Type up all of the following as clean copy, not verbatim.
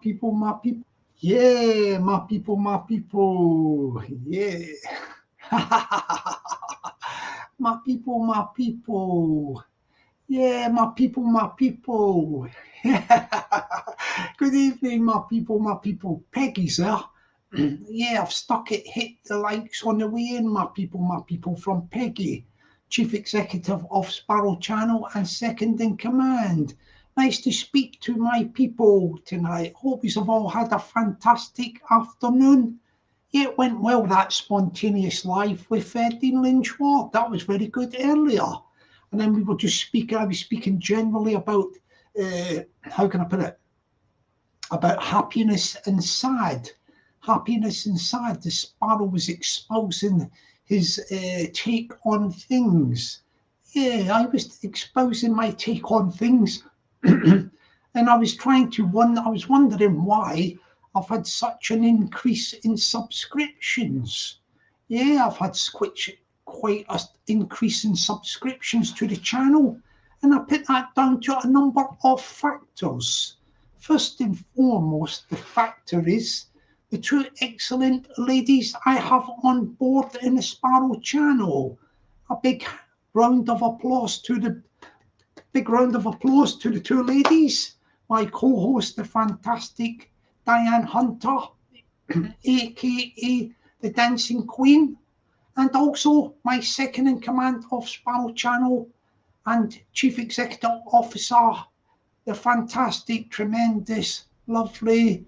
people, my people. Yeah, my people, my people. Yeah. My people, my people. Yeah, my people, my people. Good evening, my people, my people. Peggy's there. Yeah, I've stuck it, hit the likes on the way in, my people, from Peggy, Chief Executive of Sparrow Channel and Second in Command. Nice to speak to my people tonight. Hope you have all had a fantastic afternoon. Yeah, it went well, that spontaneous live with Dean Lynch Ward. That was very good earlier. And then we were just speaking, I was speaking generally about, how can I put it, about happiness and sad. Happiness and sad. The Sparrow was exposing his take on things. Yeah, I was exposing my take on things. And I was I was wondering why I've had such an increase in subscriptions. Yeah, I've had quite an increase in subscriptions to the channel. And I put that down to a number of factors. First and foremost, the factor is the two excellent ladies I have on board in the Sparrow Channel. A big round of applause to the two ladies. My co-host, the fantastic Diane Hunter, aka the Dancing Queen, and also my second in command of Sparrow Channel and Chief Executive Officer, the fantastic, tremendous, lovely,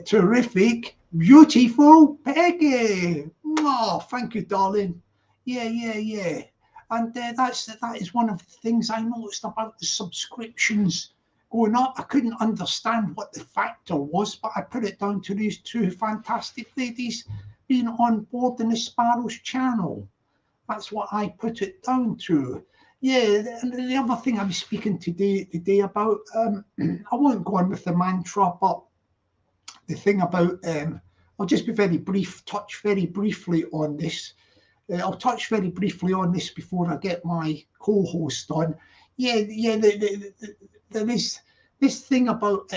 terrific, beautiful Peggy. Oh, thank you, darling. Yeah. And that is one of the things I noticed about the subscriptions going up. I couldn't understand what the factor was, but I put it down to these two fantastic ladies being on board in the Sparrow's channel. That's what I put it down to. Yeah, and the other thing I was speaking today about, I won't go on with the mantra, but the thing about, I'll just be touch very briefly on this. I'll touch very briefly on this before I get my co-host on. Yeah, there is this thing about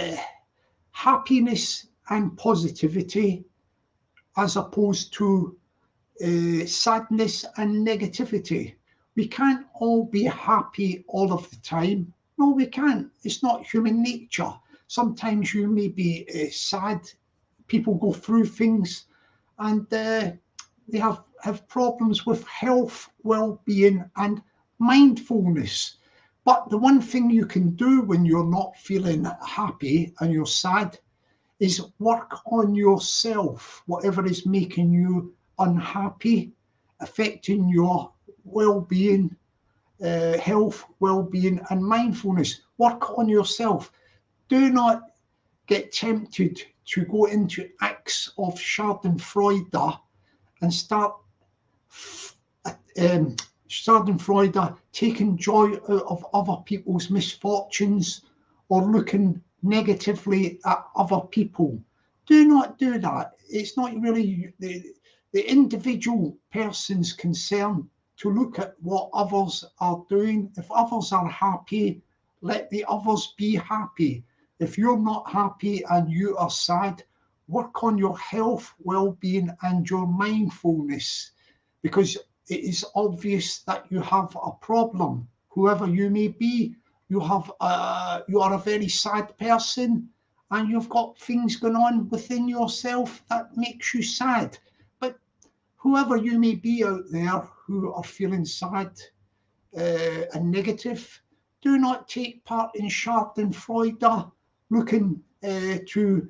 happiness and positivity as opposed to sadness and negativity. We can't all be happy all of the time. No, we can't. It's not human nature. Sometimes you may be sad. People go through things and they have problems with health, well-being and mindfulness. But the one thing you can do when you're not feeling happy and you're sad is work on yourself, whatever is making you unhappy, affecting your well-being, health, well-being and mindfulness. Work on yourself. Do not get tempted to go into acts of schadenfreude and start schadenfreude, taking joy out of other people's misfortunes or looking negatively at other people. Do not do that. It's not really the individual person's concern to look at what others are doing. If others are happy, let the others be happy. If you're not happy and you are sad, work on your health, well-being and your mindfulness, because it is obvious that you have a problem. Whoever you may be, you are a very sad person and you've got things going on within yourself that makes you sad. But whoever you may be out there who are feeling sad and negative, do not take part in schadenfreude, looking to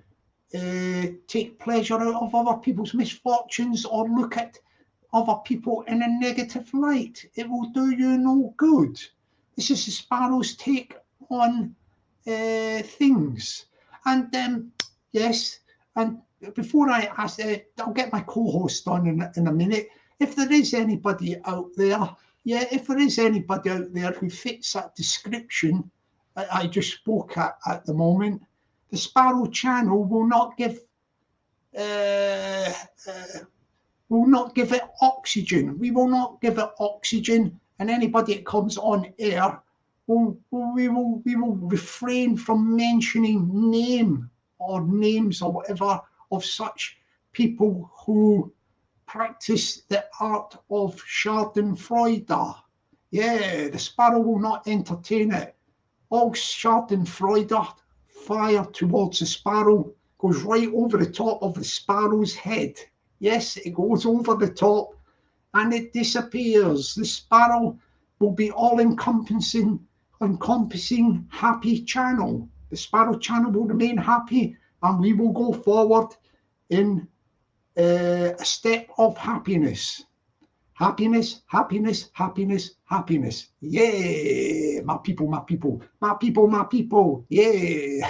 take pleasure out of other people's misfortunes or look at other people in a negative light. It will do you no good. This is the Sparrow's take on things. And yes, and before I ask, I'll get my co-host on in a minute. If there is anybody out there, who fits that description I just spoke at the moment, the Sparrow Channel will not give it oxygen. We will not give it oxygen, and anybody that comes on air we will refrain from mentioning names or whatever of such people who practice the art of Schadenfreude. Yeah, the sparrow will not entertain it. All Schadenfreude fire towards the sparrow goes right over the top of the sparrow's head. Yes, it goes over the top and it disappears. The sparrow will be all encompassing happy channel. The sparrow channel will remain happy and we will go forward in a step of happiness. Happiness, happiness, happiness, happiness. Yeah, my people, my people, my people, my people. Yeah.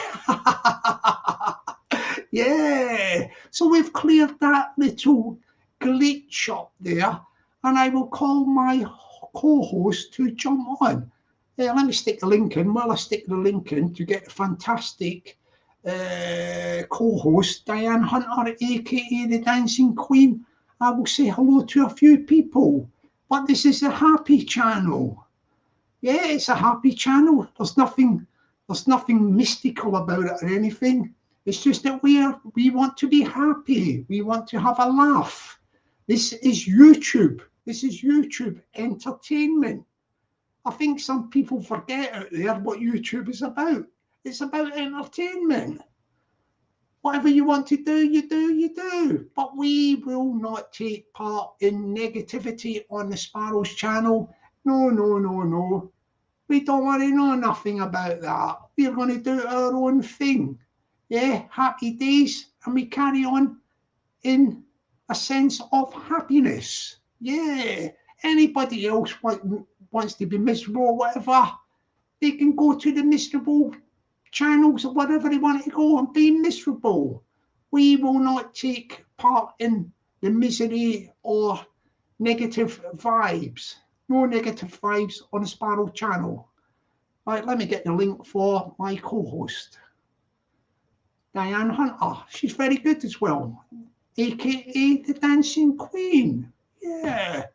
Yeah. So we've cleared that little glitch up there, and I will call my co-host to jump on. Let me stick the link in. Well, I stick the link in to get a fantastic co-host, Diane Hunter, aka the Dancing Queen. I will say hello to a few people, but this is a happy channel. Yeah, it's a happy channel. There's nothing mystical about it or anything. It's just that we want to be happy. We want to have a laugh. This is YouTube. This is YouTube entertainment. I think some people forget out there what YouTube is about. It's about entertainment. Whatever you want to do, you do, you do. But we will not take part in negativity on the Sparrows channel. No, no, no, no. We don't want to know nothing about that. We're going to do our own thing. Yeah, happy days. And we carry on in a sense of happiness. Yeah. Anybody else wants to be miserable or whatever, they can go to the miserable channels or whatever they want to go and be miserable. We will not take part in the misery or negative vibes. No negative vibes on the Sparrow channel. Right, let me get the link for my co-host, Diane Hunter. She's very good as well, aka the Dancing Queen. Yeah.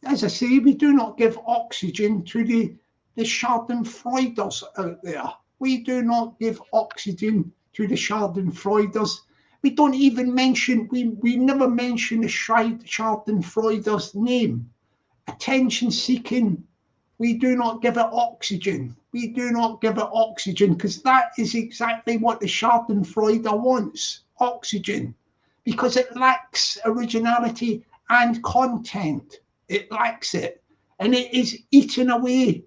As I say, we do not give oxygen to the Schadenfreuders out there. We do not give oxygen to the Schadenfreuders. We don't even mention, we never mention the Schadenfreuder's name. Attention seeking, we do not give it oxygen. We do not give it oxygen because that is exactly what the Schadenfreude wants, oxygen, because it lacks originality and content. It lacks it. And it is eaten away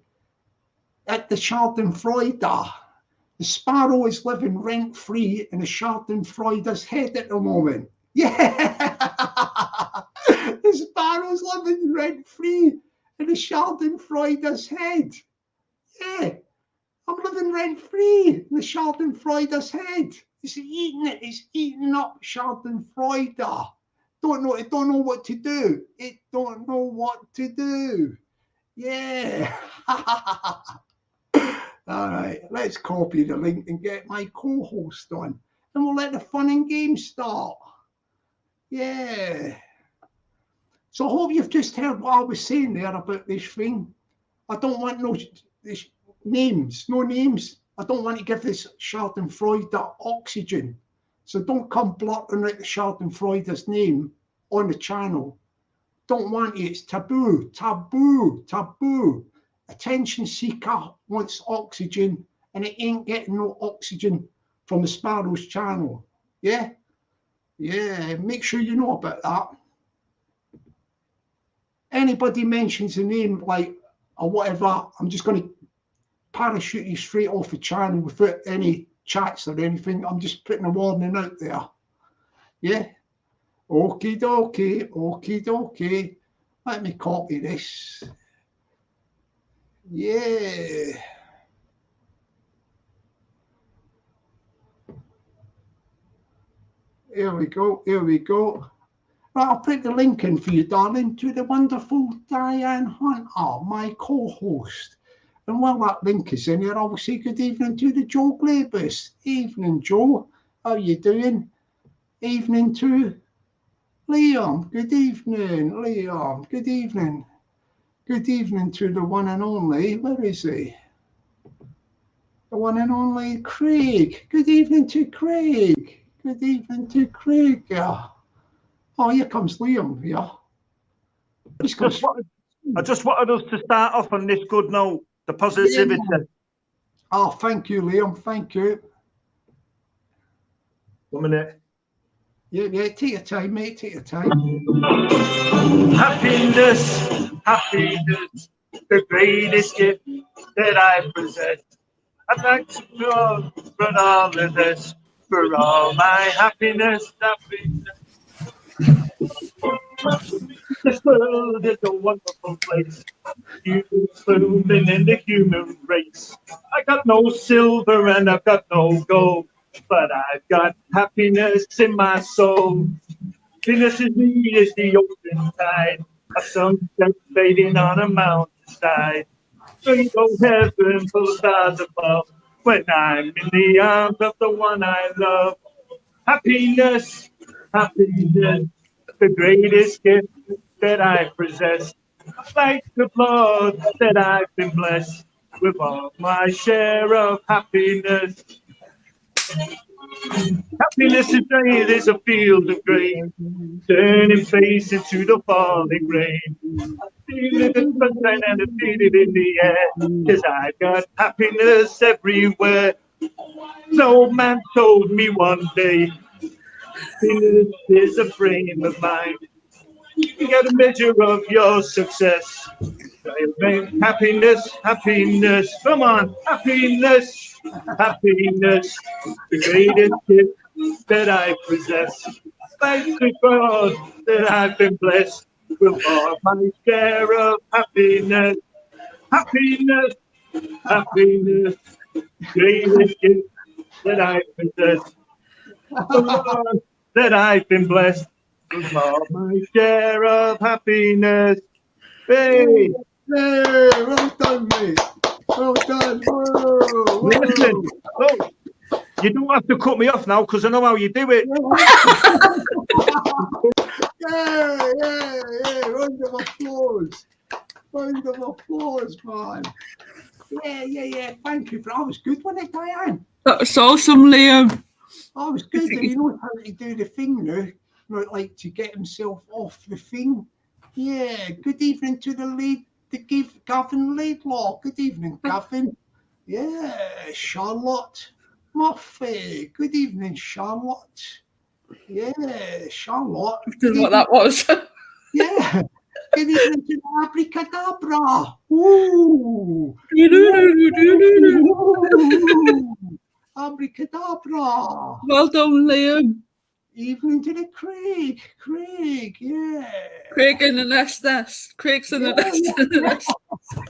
at the Schadenfreude. The sparrow is living rent-free in the Schadenfreude's head at the moment. Yeah. The sparrow's living rent-free in the Schadenfreude's head. Yeah. I'm living rent-free in the Schadenfreude's head. It's eating it. It's eating up Schadenfreude. Don't know what to do. It don't know what to do. Yeah. All right, let's copy the link and get my co-host on, and we'll let the fun and games start. Yeah. So I hope you've just heard what I was saying there about this thing. I don't want no names. I don't want to give this Schadenfreude oxygen. So don't come blurting out the Schadenfreude's name on the channel. Don't want it. It's taboo, taboo, taboo. Attention seeker wants oxygen and it ain't getting no oxygen from the Sparrows channel. Yeah? Yeah, make sure you know about that. Anybody mentions a name like or whatever, I'm just going to parachute you straight off the channel without any chats or anything. I'm just putting a warning out there. Yeah? Okie dokie, okie dokie. Let me copy this. Yeah. Here we go, here we go. Right, I'll put the link in for you, darling, to the wonderful Diane Hunter, my co-host. And while that link is in here, I will say good evening to the Joe Glabus. Evening, Joe. How you doing? Evening to Liam. Good evening, Liam. Good evening. Good evening to the one and only, where is he? The one and only Craig. Good evening to Craig. Good evening to Craig. Yeah. Oh, here comes Liam. Yeah. I just wanted us to start off on this good note, the positivity. Yeah. Oh, thank you, Liam. Thank you. 1 minute. Yeah, take your time, mate. Take your time. Happiness, happiness, the greatest gift that I possess. I'd like to go for all of this, for all my happiness, happiness. This world is a wonderful place. Humans blooming in the human race. I got no silver and I've got no gold, but I've got happiness in my soul. Happiness is me as the ocean tide, a sunset fading on a mountainside. Rainbow heaven full of stars above, when I'm in the arms of the one I love. Happiness, happiness, the greatest gift that I possess. Like the blood that I've been blessed with all my share of happiness. Happiness is great as a field of grain, turning face into the falling rain. I feel it in the sunshine and I feel it in the air, 'cause I got happiness everywhere. No man told me one day, happiness is a frame of mind. You got a measure of your success. Happiness, happiness, come on, happiness, happiness, the greatest gift that I possess. Thank to God that I've been blessed with all my share of happiness, happiness, happiness, the greatest gift that I possess. God that I've been blessed with all my share of happiness. Hey! Hey, well done, mate. Well done. Whoa, Listen, look, you don't have to cut me off now because I know how you do it. Yeah. Round of applause. Round of applause, man. Yeah. Thank you. That was good, wasn't it, Diane? That was awesome, Liam. That was good. And he knows how to do the thing now. Like to get himself off the thing. Yeah. Good evening to Gavin Laidlaw. Good evening, Gavin. Yeah, Charlotte Murphy. Good evening, Charlotte. Yeah, Charlotte. I don't know what that was. Yeah. Good evening to Abracadabra. Ooh. Abracadabra. Well done, Liam. Evening to the Craig. Yeah. Craig in the nest. Craig's in the nest.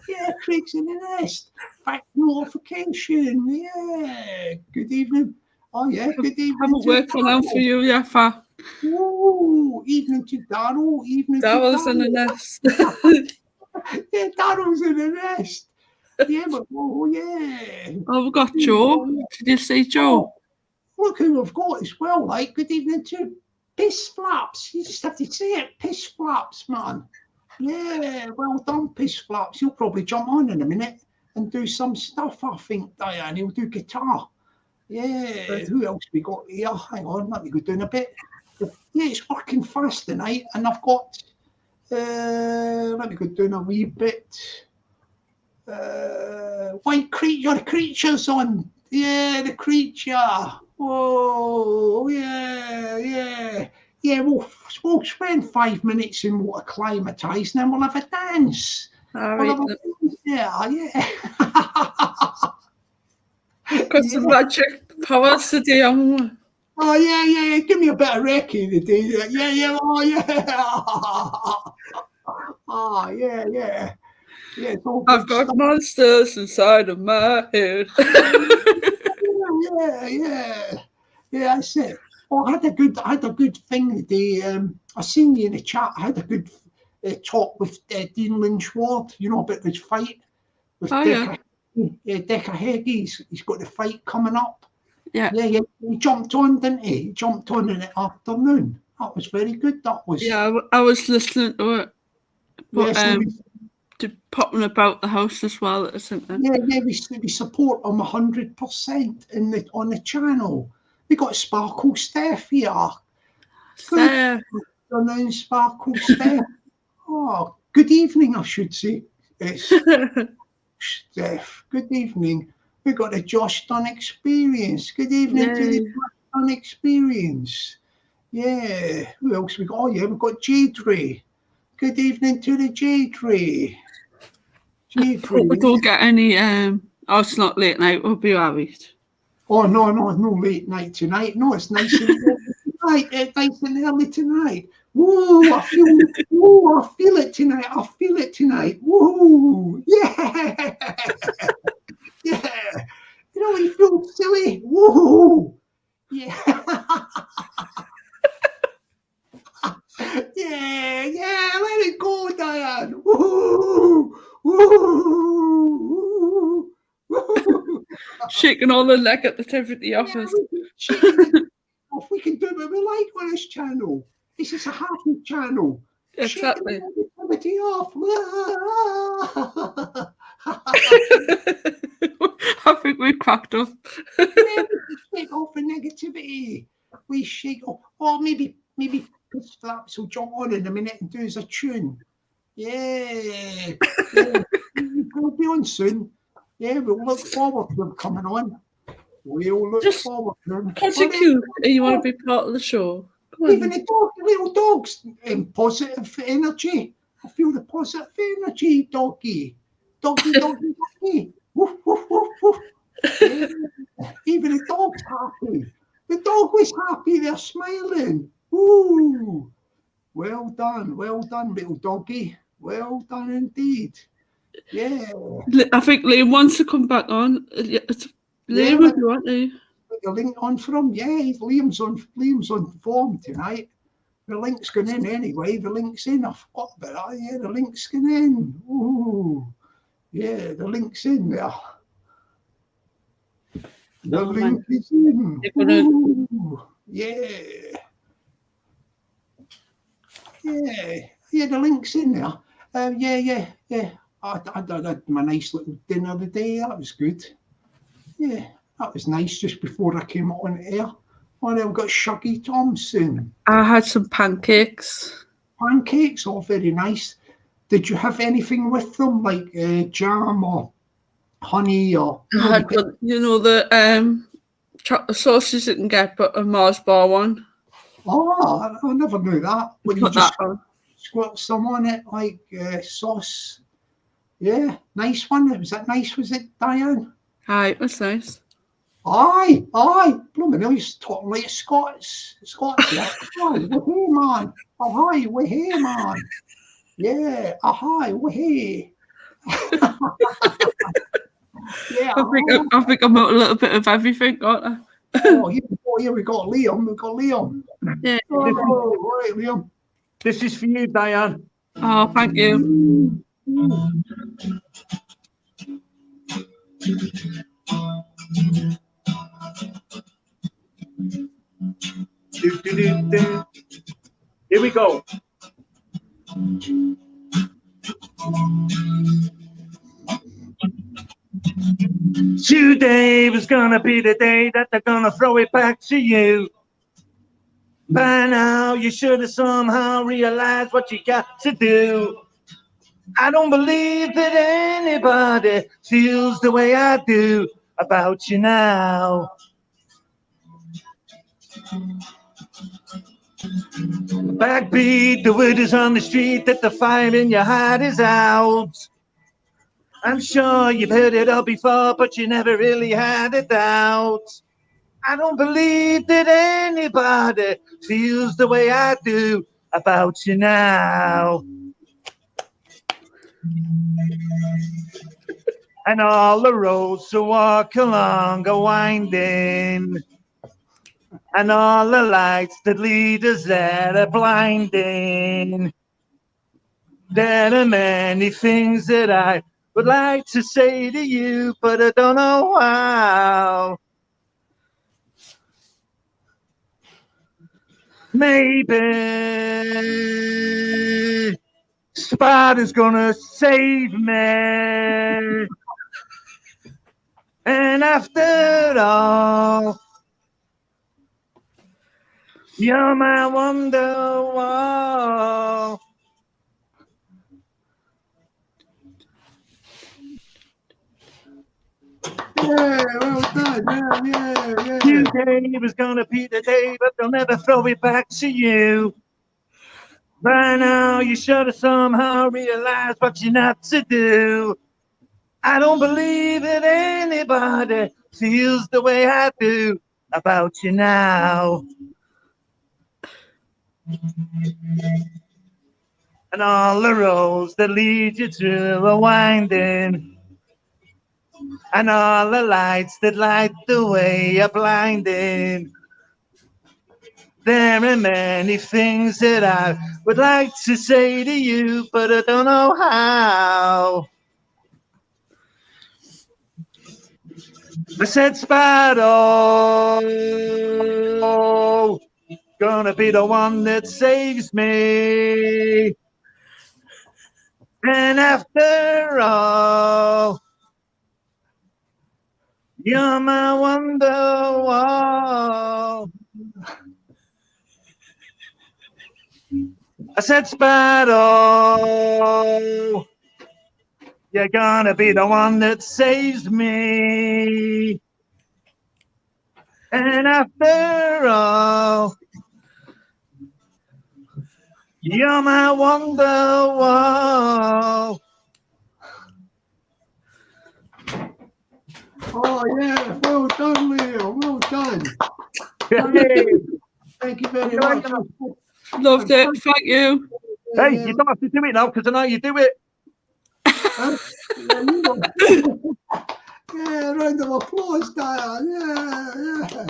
Yeah, Craig's in the nest. Fact notification. Yeah. Good evening. Oh, yeah. Good evening. Haven't worked one out for you yet, Fa. Ooh, evening to Darryl. Darryl's in the nest. Yeah, Darryl's in the nest. Yeah, but yeah. Oh, we've got Joe. Did you see Joe? Look who we've got as well, like. Good evening to Piss Flaps. You just have to say it. Piss Flaps, man. Yeah, well done, Piss Flaps. He'll probably jump on in a minute and do some stuff, I think, Diane. He'll do guitar. Yeah, who else we got here? Hang on, let me go down a bit. Yeah, it's working fast tonight, and I've got, let me go down a wee bit. White Creature, the Creature's on. Yeah, the Creature. Whoa, yeah. Yeah, we'll spend 5 minutes and we'll acclimatise and then we'll have a dance. All right. Yeah. Got some magic powers today, haven't we? Oh, yeah. Give me a bit of Reiki today. Yeah. Oh, yeah. Yeah, I've got monsters inside of my head. Yeah, that's it. Oh, I had a good thing today. I seen you in the chat. I had a good talk with Dean Lynch Ward, about this fight with Deca Heggie. He's got the fight coming up. Yeah. He jumped on, didn't he? He jumped on in the afternoon. That was very good. That was. Yeah, I was listening to it. But, do popping about the house as well, isn't it? Yeah, we support them 100% on the channel. We got Sparkle Steph here. Good Steph. afternoon, Sparkle Steph. Oh, good evening, I should say. It's Steph. Good evening. We got the Josh Dunn Experience. Good evening to the Yay. Josh Dunn Experience. Yeah. Who else we got? Oh, yeah, we've got Jade Ray. Good evening to the Jade Ray. Jade Hope we Ray. don't get any. Oh, it's not late night. We'll be worried. Oh, no, no late night tonight. No, it's nice and early tonight. It's nice and early tonight. Woo, I feel it tonight. I feel it tonight. Woo, yeah. Yeah. You know, you feel silly. Woo. Yeah. Yeah, let it go, Diane. Woo. Woo. Woo. Shaking all the leg at the tip of the office. Off. We can do what we like on this channel. This is a happy channel. Exactly. Negativity off. I think we cracked up. Yeah, we shake off the negativity. We shake off. Or maybe Chris Flaps will jump on in a minute and do us a tune. Yeah. We'll be on soon. Yeah, we'll look forward to them coming on. We'll look forward to them. Prosecute, and you want to be part of the show. Come on. Even the little dogs, positive energy. I feel the positive energy, doggy. Doggy. Woof, woof, woof, woof. Yeah. Even the dog's happy. The dog was happy. They're smiling. Ooh. Well done, little doggy. Well done indeed. Yeah. I think Liam wants to come back on. It's Liam, if you want to. The link on for him. Yeah, Liam's on form tonight. The link's gone in anyway. The link's in. I forgot about that. Yeah, the link's gone in. Ooh. Yeah, the link's in there. The link is in. Ooh. Yeah. Yeah, the link's in there. Yeah. I had my nice little dinner today. That was good. Yeah, that was nice just before I came on air. Oh, then we've got Shuggy Thompson. I had some pancakes. Pancakes, all very nice. Did you have anything with them, like jam or honey or? I had, the chocolate sauces you can get, but a Mars bar one. Oh, I never knew that. But you Put just that on. squirt some on it, like sauce. Yeah, nice one. Was that nice? Was it, Diane? Aye, it was nice. Aye. Blooming hell, he's talking like a Scots. Yeah. Aye, we're here, man. Oh, hi, we're here, man. Yeah, hi, we're here. Yeah. I think I'm out a little bit of everything, aren't I? Oh, here we got Liam. We've got Liam. Yeah. Oh, all right, Liam. This is for you, Diane. Oh, thank you. Here we go. Today was gonna be the day that they're gonna throw it back to you. By now, you should have somehow realized what you got to do. I don't believe that anybody feels the way I do about you now. Backbeat, the word is on the street that the fire in your heart is out. I'm sure you've heard it all before, but you never really had a doubt. I don't believe that anybody feels the way I do about you now. And all the roads to walk along are winding, and all the lights that lead us there are blinding. There are many things that I would like to say to you, but I don't know how. Maybe it's spider's gonna save me. And after all, you're my wonderwall. Yeah, well done. Yeah. Tuesday was gonna be the day, but they'll never throw it back to you. By now, you should have somehow realized what you're not to do. I don't believe that anybody feels the way I do about you now. And all the roads that lead you to are winding. And all the lights that light the way are blinding. There are many things that I would like to say to you, but I don't know how. I said, Sparrow, gonna be the one that saves me. And after all, you're my wonderwall. I said, Sparrow, you're gonna be the one that saves me. And after all, you're my wonderwall. Oh yeah, well done, Leo. Well done. Thank you very much. Loved it. Thank you. Hey, you don't have to do it now because I know you do it. Yeah, round of applause, Diane. Yeah.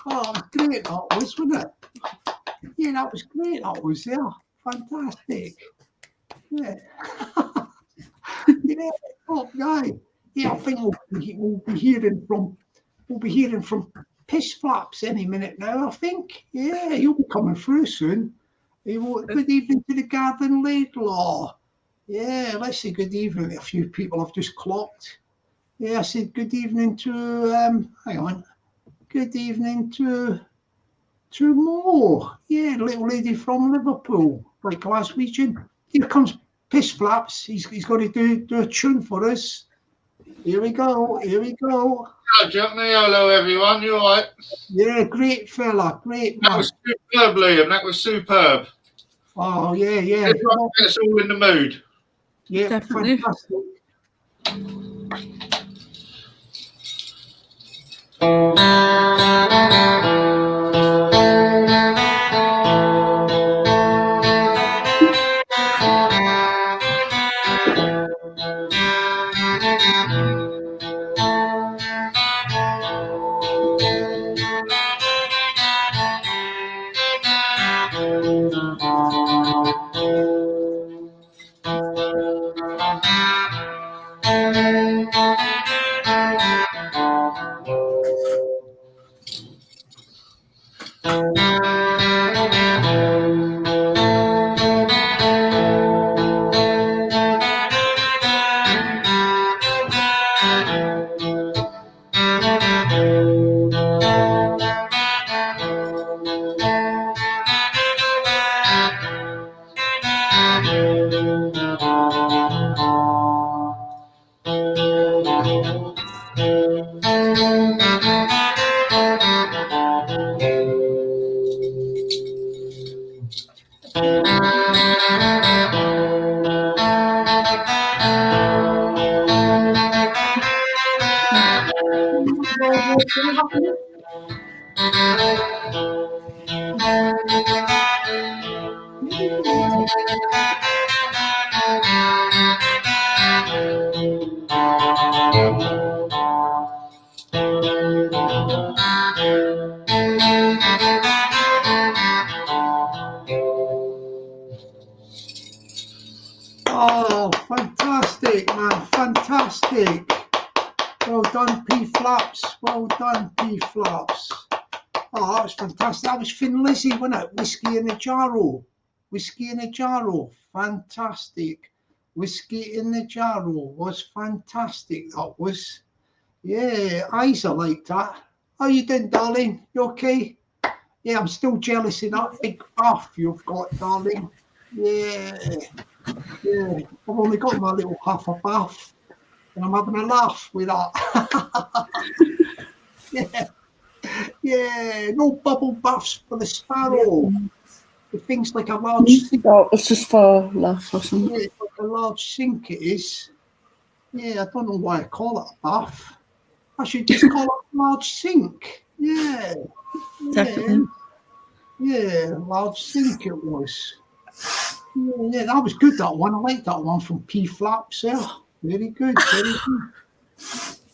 Oh, great that was, wasn't it? Yeah, that was great. That was, yeah, fantastic. Yeah. Yeah, top guy. Yeah, I think we'll be hearing from Piss Flaps any minute now, I think. Yeah, he'll be coming through soon. Good evening to the Garden Laidlaw. Yeah, let's say good evening. A few people have just clocked. Yeah, I said good evening to hang on. Good evening to Mo. Yeah, little lady from Liverpool, like Glaswegian. Here comes Piss Flaps. He's going to do a tune for us. Here we go. Hello, Jockney. Hello, everyone. You all right? Yeah, great fella. Great man. That was superb, Liam. That was superb. Oh, yeah. It's like it's all in the mood. Yeah, Definitely. fantastic. Oh, fantastic, man. Fantastic. Well done, P Flaps. Well done, P Flaps. Oh, that was fantastic. That was Thin Lizzy, wasn't it? Whiskey in a Jarro. Whiskey in a Jarro, fantastic. Whiskey in the Jarro was fantastic. That was, yeah, eyes are like that. How you doing, darling? You okay? Yeah, I'm still jealous of that big bath you've got, darling. Yeah, yeah. I've only got my little half a bath, and I'm having a laugh with that. Yeah, yeah. No bubble baths for the sparrow. The thing's like a large sink. Oh, it's just for laugh or Yeah, something. it's like a large sink. It is. Yeah, I don't know why I call it a bath. I should just call it a large sink. Yeah, yeah, Definitely. yeah. Large sink it was. Yeah, that was good, that one. I like that one from P Flaps there. Very good, very good.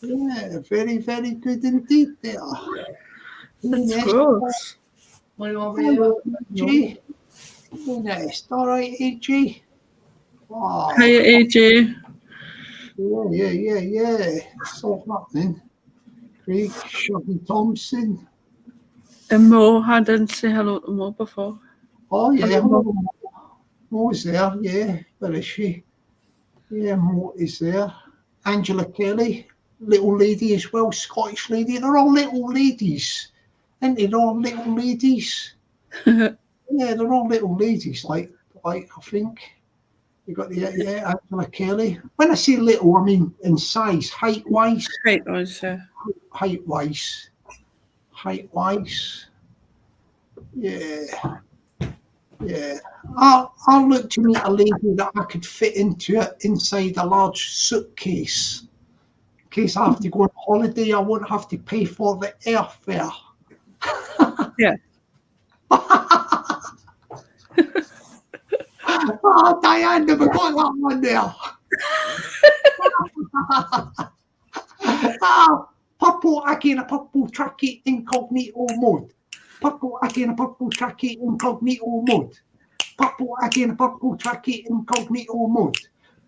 Yeah, very, very good indeed there. That's Yes. gross. Hello, AJ. Yes, all right, AJ. Wow. Hiya, AJ. Yeah. It's all happening. Craig, Shuggy Thompson. And Mo, I didn't say hello to Mo before. Oh, yeah. Mo's there, yeah. Where is she? Yeah, Mo is there. Angela Kelly, little lady as well, Scottish lady. They're all little ladies. Aren't they? They're all little ladies. Yeah, they're all little ladies, like I think. You got the Angela Kelly. When I say little, I mean in size, height-wise. Height-wise, yeah. Height-wise. Yeah. I'll look to meet a lady that I could fit inside a large suitcase. In case I have to go on holiday, I won't have to pay for the airfare. Yeah. Oh, Diane never got that one there. Purple Aki in a purple tracky incognito mode. Purple Aki in a purple tracky incognito mode. Purple Aki in a purple tracky incognito mode.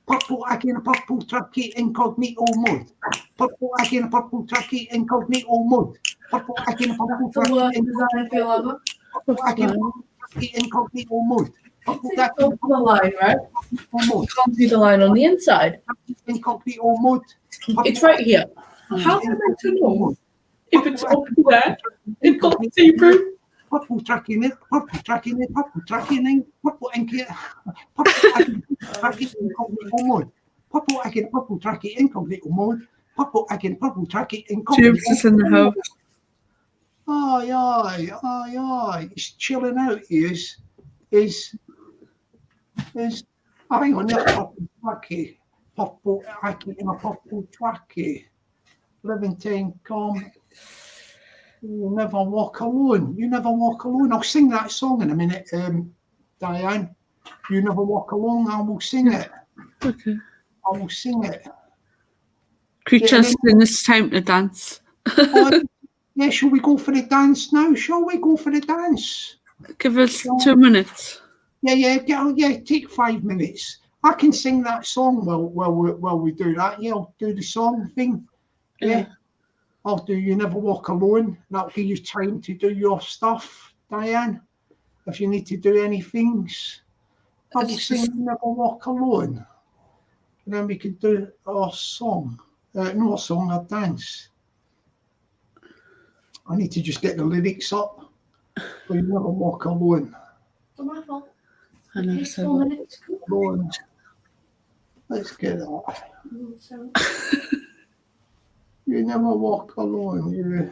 Purple Aki in a purple tracky incognito mode. Purple Aki in a purple tracky incognito mode. Purple Aki in a purple tracky incognito mode. Purple Aki in a purple tracky incognito mode. It's over the line, right? You can't see the line on the inside. Incognito mode. It's right here. How am I meant to know if it's up there? It got see through. Purple tracking it, purple tracking it, purple tracking it, purple ink it, purple tracking incognito mode. Purple again, purple tracking incognito mode. Purple again, purple tracking incognito. James is in the house. Aye. He's chilling out. He is. Hang on there, purple tracky. Purple Aki in a purple tracky. Livington, come. You never walk alone. You never walk alone. I'll sing that song in a minute, Diane. You never walk alone. I will sing it. Okay. I will sing it. Creatures, then it's time to dance. Yeah, shall we go for the dance now? Shall we go for the dance? Give us 2 minutes. Yeah. Take 5 minutes. I can sing that song while we do that. Yeah, I'll do the song thing. Yeah. I'll do You Never Walk Alone. That'll give you time to do your stuff, Diane. If you need to do any things, I will sing You Never Walk Alone. And then we can do our song. Not a song, a dance. I need to just get the lyrics up. So You Never Walk Alone. Not my fault. I know, It's 4 minutes. Alone. Let's get that. You never walk alone.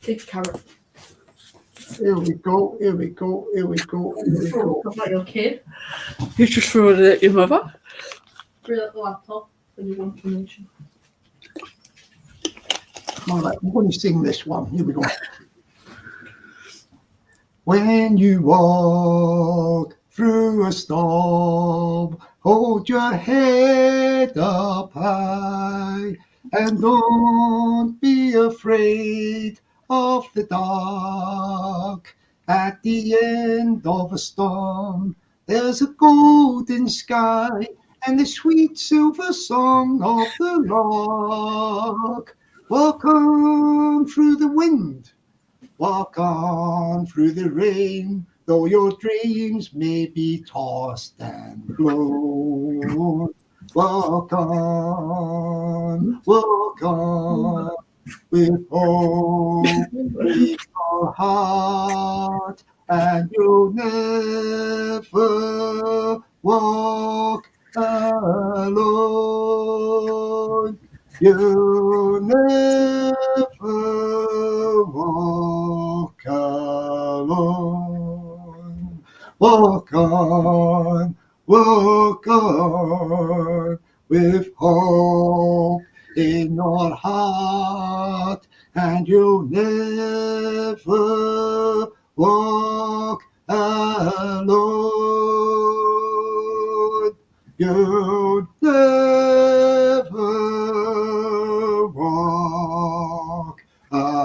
Big carrot. Here we go. Not like your kid. You just throw it at your mother. Bring up the laptop when you want information. All right, I'm going to sing this one. Here we go. When you walk through a storm, hold your head up high and don't be afraid of the dark. At the end of a storm, there's a golden sky and the sweet silver song of the lark. Walk on through the wind, walk on through the rain. though your dreams may be tossed and blown. Walk on with hope in your heart, and you'll never walk alone. You'll never walk alone. Walk on with hope in your heart, and you'll never walk alone. You'll never walk alone.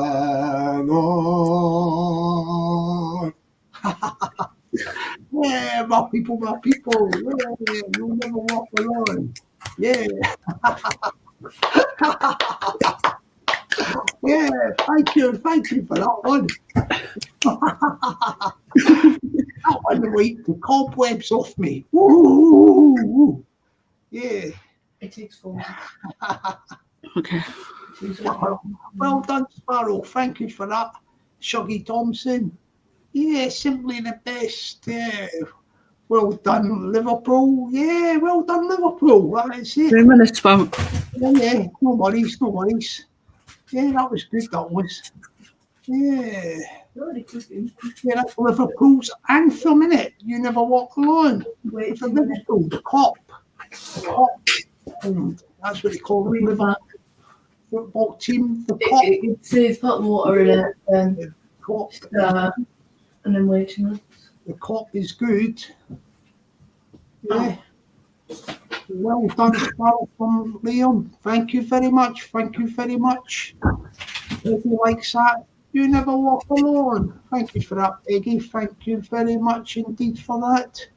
Yeah, my people, yeah, you'll never walk alone. Yeah. Yeah, thank you for that one. That one wiped the cobwebs off me. Woo. Yeah. It takes 4. Okay. Well done, Sparrow. Thank you for that, Shuggy Thompson. Yeah, simply the best. Yeah. Well done, Liverpool. Yeah, well done, Liverpool. That's it. 3 minutes, Bob. Yeah, no worries. Yeah, that was good, that was. Yeah. Yeah, that's Liverpool's anthem, innit? You never walk alone. It's a Liverpool, the cop. And that's what they call the Liverpool football team, the cop. It says hot water in it, The cop. and then waiting list. The cop is good. Yeah. Well done, Sparrow from Liam. Thank you very much. If you likes that, you never walk alone. Thank you for that, Peggy. Thank you very much indeed for that.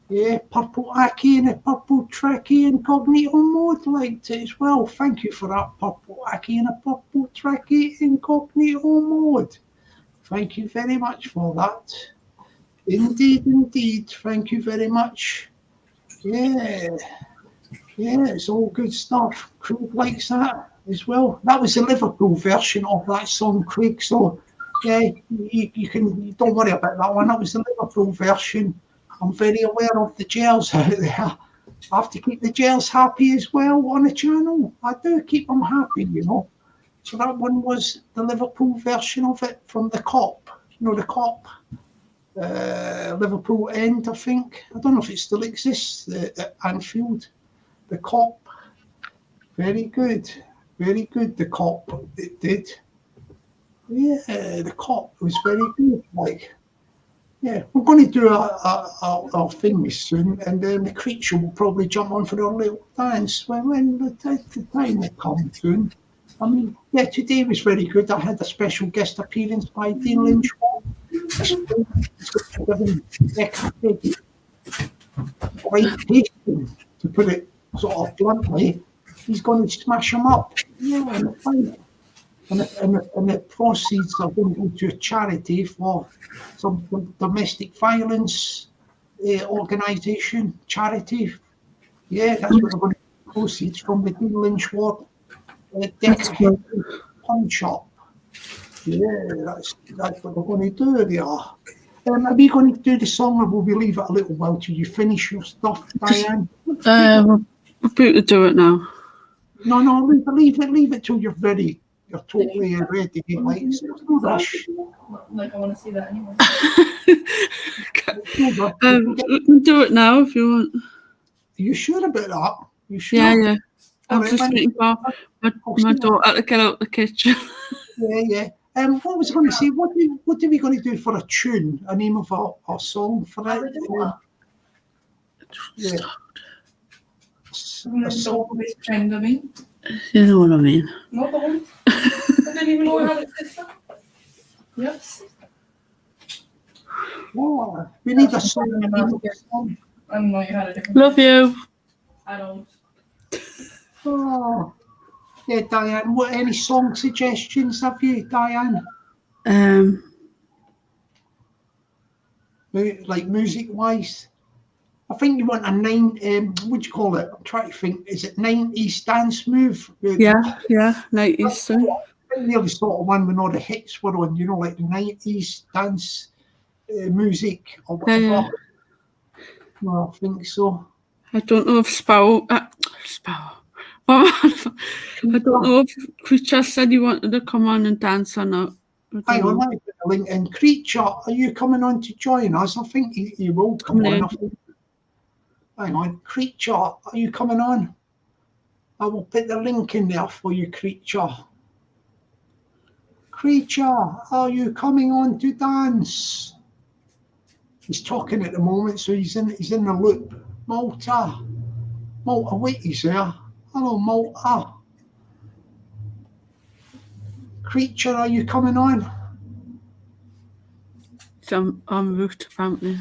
Yeah, Purple Aki and a Purple Trekkie Incognito mode liked it as well. Thank you for that, Purple Aki and a Purple Trekkie Incognito mode. Thank you very much for that. Indeed. Thank you very much. Yeah, it's all good stuff. Craig likes that as well. That was the Liverpool version of that song, Craig. So, yeah, you don't worry about that one. That was the Liverpool version. I'm very aware of the jails out there. I have to keep the jails happy as well on the channel. I do keep them happy, you know. So that one was the Liverpool version of it from the cop. You know, the cop. Liverpool End, I think. I don't know if it still exists at Anfield. The cop. Very good. The cop. It did. Yeah, the cop was very good. Like, yeah, we're going to do our thing soon, and then the creature will probably jump on for a little dance when the time will come soon. I mean, yeah, today was very good. I had a special guest appearance by Dean Lynch. Quite tasting, to put it sort of bluntly. He's going to smash them up. Yeah, and the proceeds are going to go to a charity for some domestic violence organisation, charity. Yeah, that's what they're going to get proceeds from the Dean Lynch Ward pawn shop. Yeah, that's what we're going to do there. Are we going to do the song, or will we leave it a little while till you finish your stuff, Diane? We're about to do it now. No, leave it till you're ready. You're totally ready. Like, there's no rush. Like, I want to see that anyway. We can do it now if you want. Are you sure about that? You sure? Yeah. I'm Alright, just waiting for my daughter to get out the kitchen. Yeah. What was I going to say? What are we going to do for a tune? A name of our song for it? Yeah. A song. Trend, I mean. You know what I mean. Not the one. I didn't even know I had a sister. Yes. Oh, we need a song. I don't know you had a different. Love you. I don't. Oh. Yeah, Diane, any song suggestions have you, Diane? like music-wise? I think you want a what do you call it? I'm trying to think. Is it 90s dance move? Yeah, 90s. So. I think the other sort of one when all the hits were on, like the 90s dance music or whatever. Yeah. No, I think so. I don't know if Sparrow. I don't know if Creature said he wanted to come on and dance or not. Hang on, let me put the link in. Creature, are you coming on to join us? I think he will come on. I think. Hang on, Creature, are you coming on? I will put the link in there for you, Creature. Creature, are you coming on to dance? He's talking at the moment, so he's in the loop. Malta, wait, he's there. Hello, Malta. Creature, are you coming on? So I'm route apparently.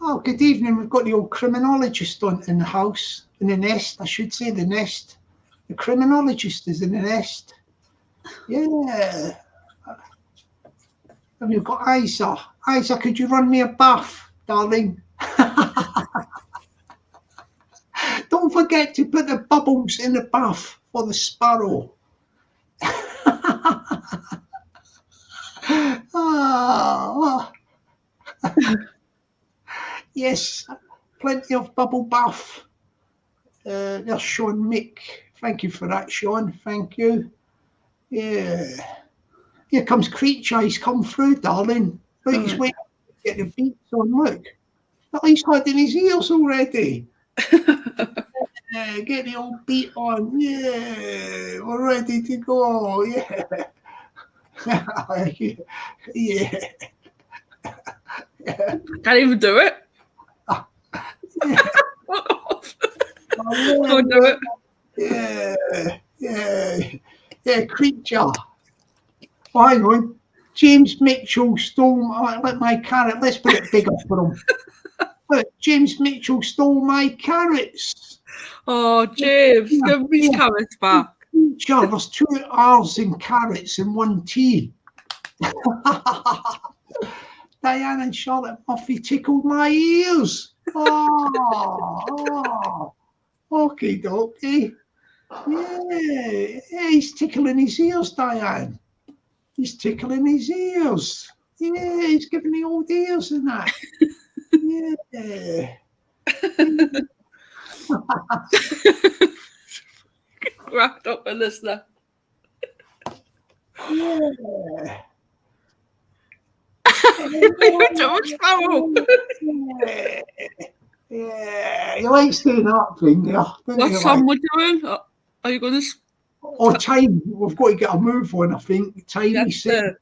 Oh, good evening. We've got the old criminologist in the house, in the nest. I should say the nest. The criminologist is in the nest. Yeah. Have you got Isa? Isa, could you run me a bath, darling? Don't forget to put the bubbles in the bath for the sparrow. Oh. Yes, plenty of bubble bath. There's Sean Mick. Thank you for that, Sean. Thank you. Yeah. Here comes Creature. He's come through, darling. Look, he's waiting to get the beats on. Look. He's hiding his ears already. Get the old beat on. Yeah. We're ready to go. Yeah. Yeah. Can't even do it. Don't do it. Yeah, Creature. Oh, hang on. James Mitchell stole my carrot. Let's put it bigger for him. Look, James Mitchell stole my carrots. Oh, James, give me his carrots back. Creature, there's 2 R's in carrots and 1 T. Diane and Charlotte Murphy tickled my ears. Oh, okay, dokie. Yeah, he's tickling his ears, Diane. He's tickling his ears. Yeah, he's giving the old ears and that. Yeah. Wrapped up in this now. Yeah. Yeah, he likes doing that thing there. What song we're doing? Are you going to? Oh, time. We've got to get a move on, I think. Time, Yes, he said.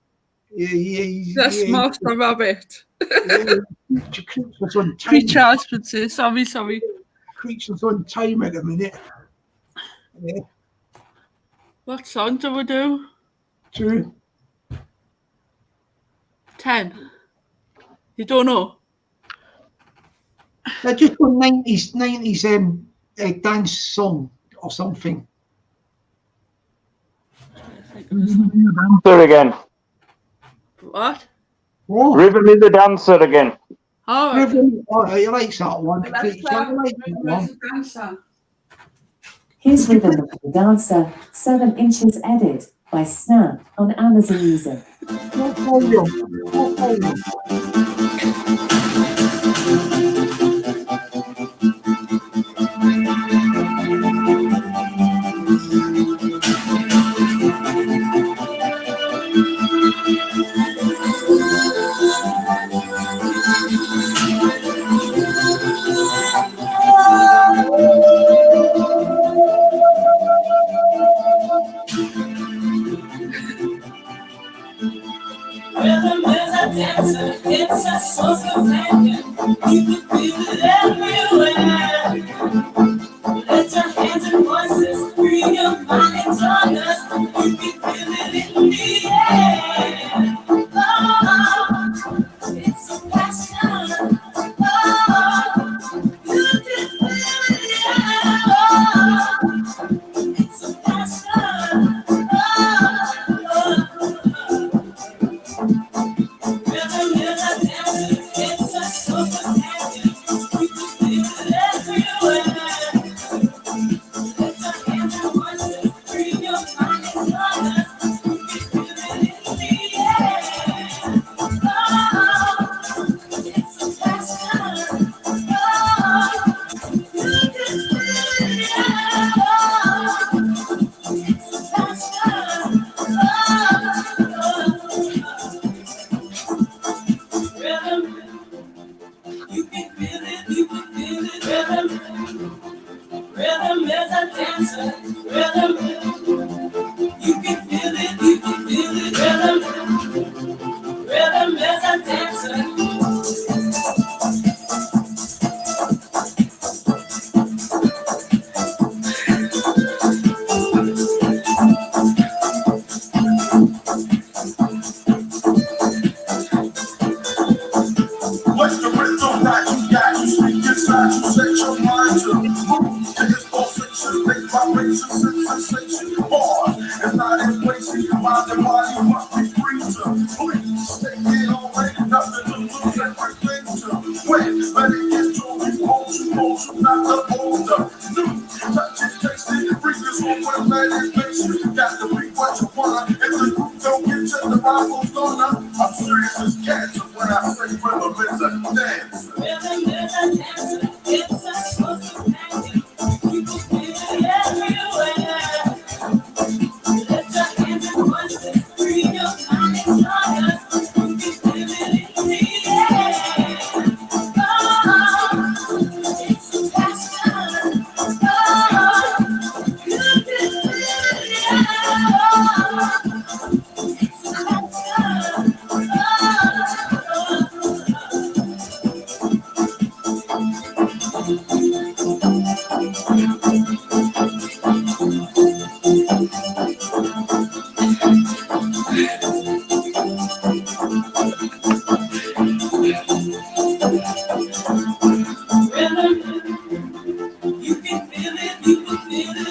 Yes, Master Rabbit. Creature's on time. Creature, I should say. Sorry. Creature's on time at the minute. Yeah. What song do we do? 2. 10. You don't know? They're just a 90s dance song or something. Dancer again. What? What? Rhythm is the dancer again. Oh, He likes that one. Here's Rhythm of the Dancer, 7 inches edit by Snap on Amazon Music. Rhythm is a dancer, it's a source of companion. You can feel it everywhere. Let your hands and voices free your mind and join us. You can feel it in the air. Oh, it's a passion. Oh, you can feel it, yeah. Oh, it's a passion. Oh. Rhythm Mind and body must be free to please. Stay here already, nothing to lose, everything to win. Let it get to you, hold you, not the older. New, touch it, taste it, bring this home with a man and face you. Got to be what you wanna. If the group don't get you, the rival's gonna. I'm serious as cancer when I say rhythm is a dance. Rhythm is a dance, it's a social thing. People feel it everywhere. Lift your hands and voices, free your mind and join us. You can feel it in the air. Oh, it's a passion. Oh, you can feel it. It's a passion. You can feel it, you can feel it.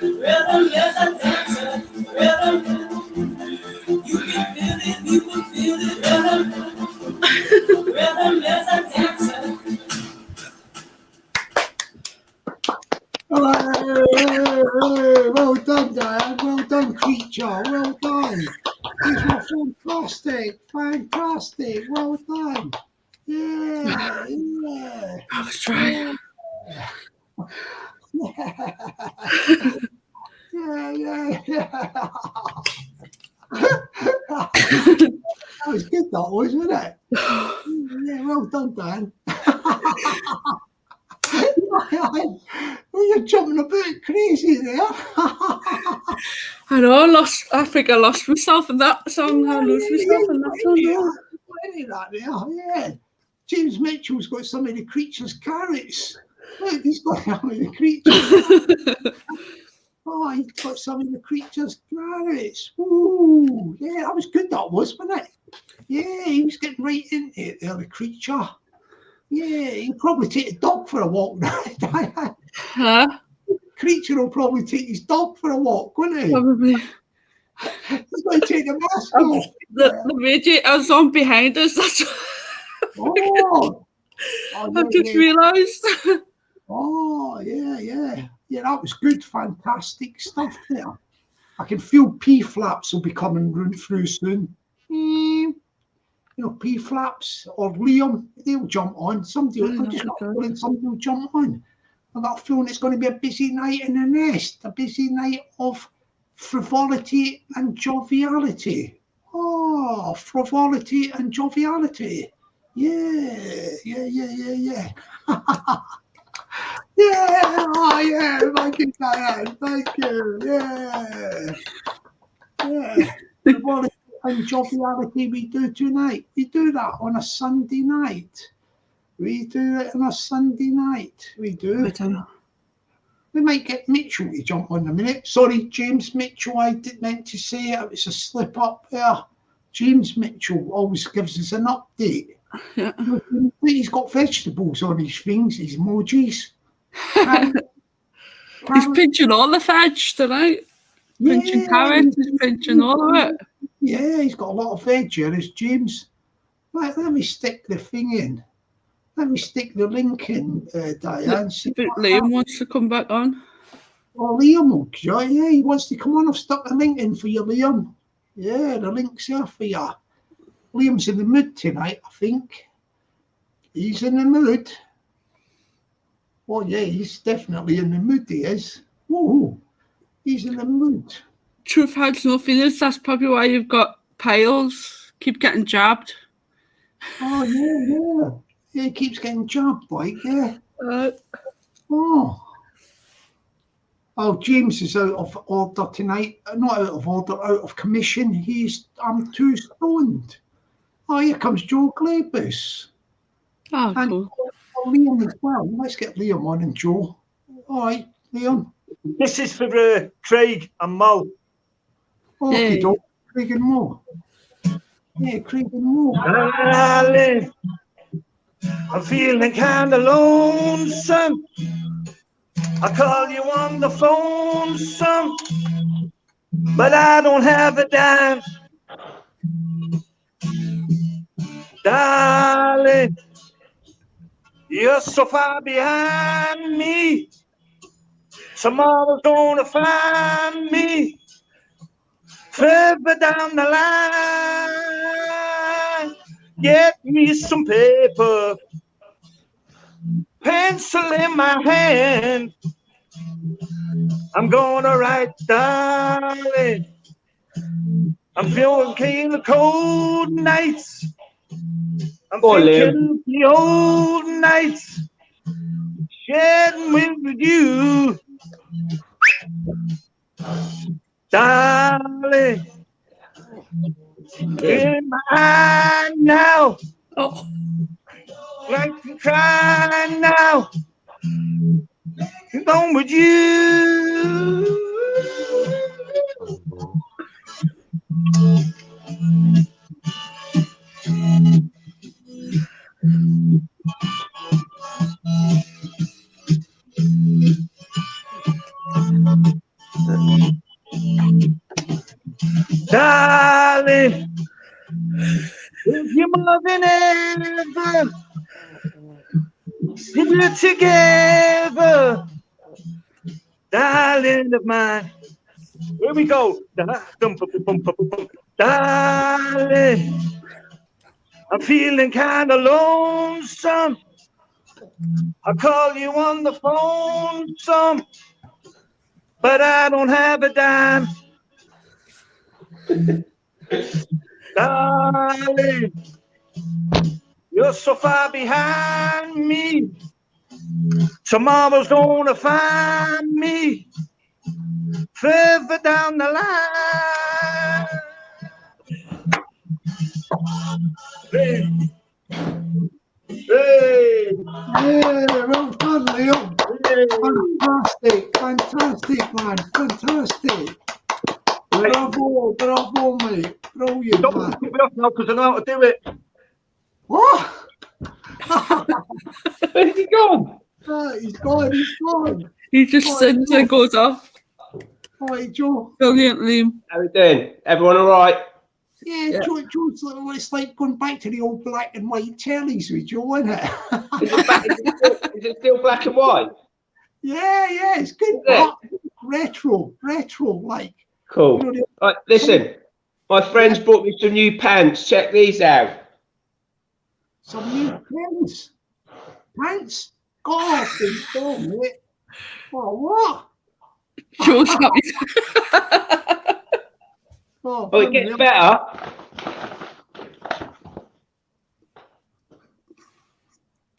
Rhythm is a dancer. Rhythm, you can feel it, you can feel it. Rhythm is a dancer. Well done, Diane. Well done, creature. Well done. These were fantastic. Well done. Yeah. I was trying. Yeah. That was good, that was, wasn't it? Yeah, well done, Dan. Well, you're jumping a bit crazy there. I know, I think I lost myself in that song. I lose myself in that song. Yeah. James Mitchell's got some of the creatures' carrots. Look, he's got some of the creatures. Oh, he's got some of the creatures' carrots. Ooh, yeah, that was good, that was, wasn't it? Yeah, he was getting right into it there, the creature. Yeah, he'll probably take a dog for a walk now. Huh? Creature will probably take his dog for a walk, wouldn't he? Probably. He's going to take the mask off. The radiator's on behind us. That's Oh, I've just realised. Oh, yeah. Yeah, that was good, fantastic stuff there. I can feel P-flaps will be coming through soon. You know, P-flaps or Liam, they'll jump on. Somebody will jump on. I've got a feeling it's going to be a busy night in the nest, a busy night of frivolity and joviality. Oh, frivolity and joviality. Yeah. Yeah, thank you, Diane. Thank you. Yeah. Frivolity and joviality we do tonight. We do that on a Sunday night. We do it on a Sunday night. We do. I don't know. We might get Mitchell to jump on in a minute. Sorry, James Mitchell, I didn't meant to say it. It's a slip up there. James Mitchell always gives us an update. Yeah. He's got vegetables on his things, his emojis. He's pinching all the veg tonight. Pinching carrots, he's pinching all of it. Yeah, he's got a lot of veg here, is James. Right, let me stick the thing in. Let me stick the link in, Diane. Liam wants to come back on. Oh, Liam, yeah, he wants to come on. I've stuck the link in for you, Liam. Yeah, the link's here for you. Liam's in the mood tonight, I think. He's in the mood. Oh, yeah, he's definitely in the mood, he is. Oh, he's in the mood. Truth hurts no feelings. That's probably why you've got piles. Keep getting jabbed. Oh, yeah. Yeah, he keeps getting jabbed, like, yeah. Oh, James is out of order tonight. Not out of order, out of commission. I'm too stoned. Oh, here comes Joe Glabus. Oh, And cool. Liam as well. Let's get Liam on and Joe. All right, Liam. This is for Craig and Mo. Okay, Hey. Craig and Mo. Yeah, Craig and Mo. Darling, I'm feeling kind of lonesome. I call you on the phone, son. but I don't have a dime. Darling, you're so far behind me. Tomorrow's gonna find me further down the line. Get me some paper, pencil in my hand. I'm gonna write, darling, I'm feeling kind of cold nights. I'm thinking of the old nights, sharing with you, darling. In my eye now, like to cry now. I'm going with you. Darling, if you're more than ever, if we're together, darling of mine. Here we go. Darling, I'm feeling kind of lonesome. I call you on the phone some, but I don't have a dime. Darling, you're so far behind me. Tomorrow's gonna find me further down the line. Hey. Hey. Yeah, well done, Leo. Hey. Fantastic, man. Fantastic. Bravo, mate. Brilliant, Don't man. put me off now because I know how to do it. What? Where's he gone? He's gone. He just sends and goes off. Hi, Joe. Brilliantly. How are we doing? Everyone all right? Yeah, Joe's it's like going back to the old black and white tellies with Joe, isn't it? Is it still black and white? Yeah, it's good. Retro, like. Cool. You know, Right, listen, my friends brought me some new pants. Check these out. some new pants. God, mate. Oh, what? Joe's happy. Oh, it gets better.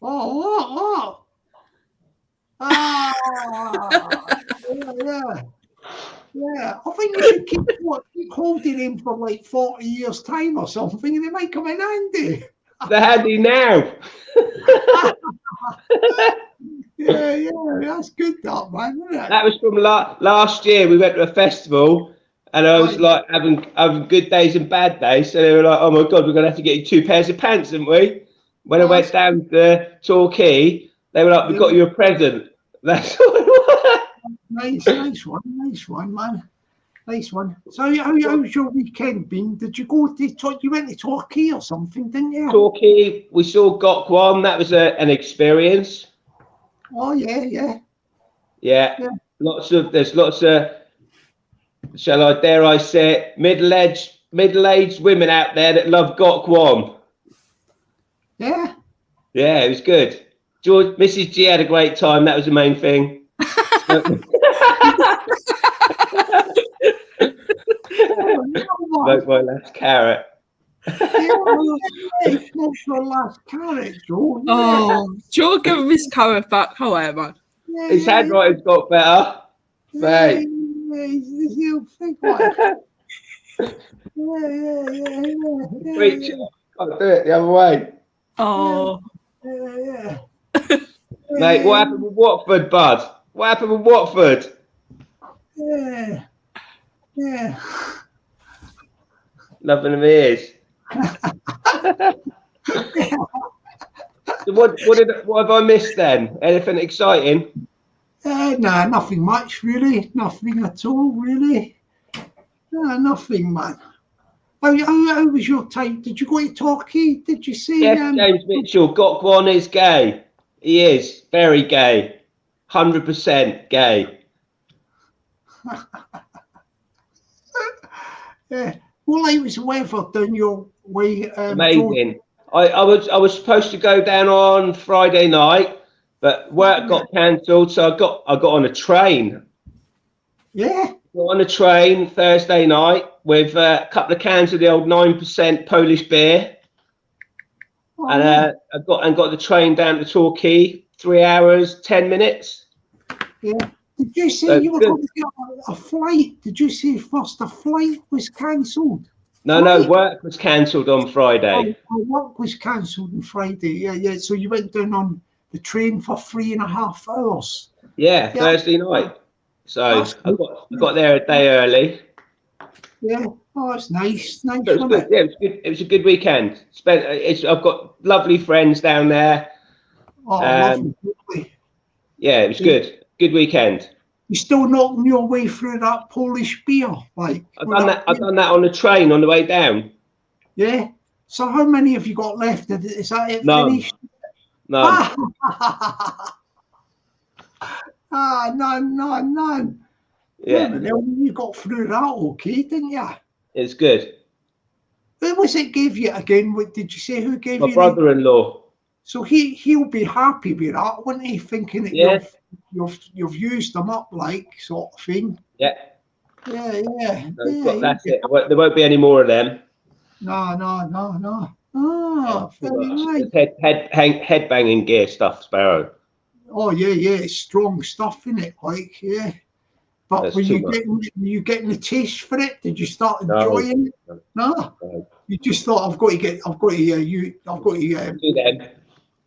Oh, what? Yeah. I think you should keep holding him for like 40 years' time or something, and it might come in handy. They're handy now. Yeah, that's good, that man, isn't it? That was from last year. We went to a festival, and I was like having good days and bad days. So they were like, "Oh my god, we're gonna have to get you 2 pairs of pants, didn't we?" When I went down to Torquay, they were like, "We got you a present." That's all it was. Nice one, man. Nice one. So, how's your weekend been? Did you go to you went to Torquay or something, didn't you? Torquay, we saw Gokwan. That was an experience. Oh yeah. There's lots of, shall I dare I say it, middle-aged women out there that love Gokwan. Yeah, it was good. Mrs. G had a great time. That was the main thing. Like my last carrot. Not your last carrot, Joe. Oh, Joe, give him his carrot back. However, His handwriting's got better. Mate. He's a big one. Yeah. Wait, can't do it the other way. oh, Yeah. Mate, what happened with Watford, bud? What happened with Watford? Yeah. Nothing of ears. So what have I missed then? Anything exciting? Nah, nothing much really. Nothing at all really. Nothing, man. How was your time? Did you go to Torquay? Did you see? Yes, James Mitchell, Gokwan is gay. He is very gay. 100% gay. Yeah. Well, it was weather down your way. Amazing. I was supposed to go down on Friday night, but work got cancelled, so I got on a train. Yeah. Got on a train Thursday night with a couple of cans of the old 9% Polish beer, and I got the train down to Torquay. 3 hours 10 minutes. Yeah. Did you say you were going to get a flight? Did you say first a flight was cancelled? No, work was cancelled on Friday. Work was cancelled on Friday. Yeah. So you went down on the train for 3.5 hours. Yeah, Thursday night. So I got there a day early. Yeah, it's nice. Nice. So it was good. Yeah, it was good. It was a good weekend. I've got lovely friends down there. Oh, lovely. Yeah, it was good. Good weekend. You still knocking your way through that Polish beer, like? I've done that on the train on the way down. Yeah. So how many have you got left? Is that it finished? None. None. Yeah. You got through that okay, didn't you? It's good. Who was it gave you again? What did you say? Who gave you? My brother-in-law. So he'll be happy with that, wouldn't he? Thinking that you've used them up, like, sort of thing. Yeah. Yeah. That's it. There won't be any more of them. No. Oh, very nice. Head banging gear stuff, Sparrow. Oh yeah, it's strong stuff in it, like, yeah. But were you getting the taste for it? Did you start enjoying it? No. You just thought I've got to do them.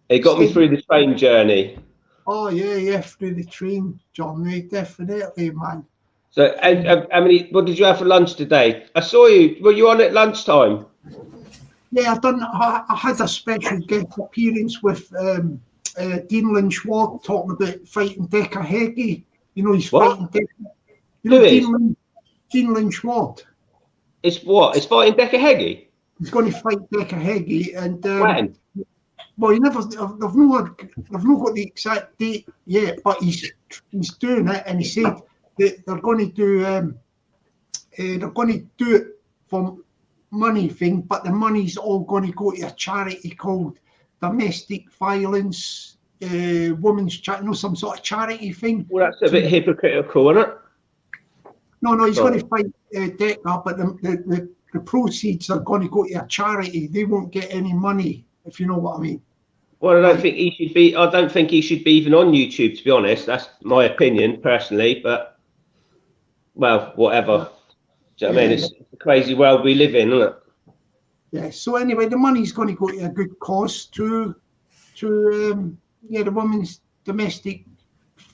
It got me through the train journey. Oh yeah, through the train journey, definitely, man. So, how many? What did you have for lunch today? I saw you. Were you on at lunchtime? Yeah, I had a special guest appearance with Dean Lynch Ward talking about fighting Decker Heggie. You know, he's fighting Decker. You know, Dean Lynch Ward. It's what? It's fighting Decker Heggie? He's going to fight Decker Heggie, and when? Well, they've not got the exact date yet, but he's doing it, and he said that they're going to do it for money thing, but the money's all going to go to a charity called Domestic Violence Women's Charity, some sort of charity thing. Well, that's a bit hypocritical, isn't it? No, he's going to fight Decker, but the proceeds are going to go to a charity. They won't get any money, if you know what I mean. Well, I don't think he should be. I don't think he should be even on YouTube, to be honest. That's my opinion, personally. But well, whatever. Do you know what I mean? It's a crazy world we live in, isn't it? Yeah. So anyway, the money's going to go to a good cause to the women's domestic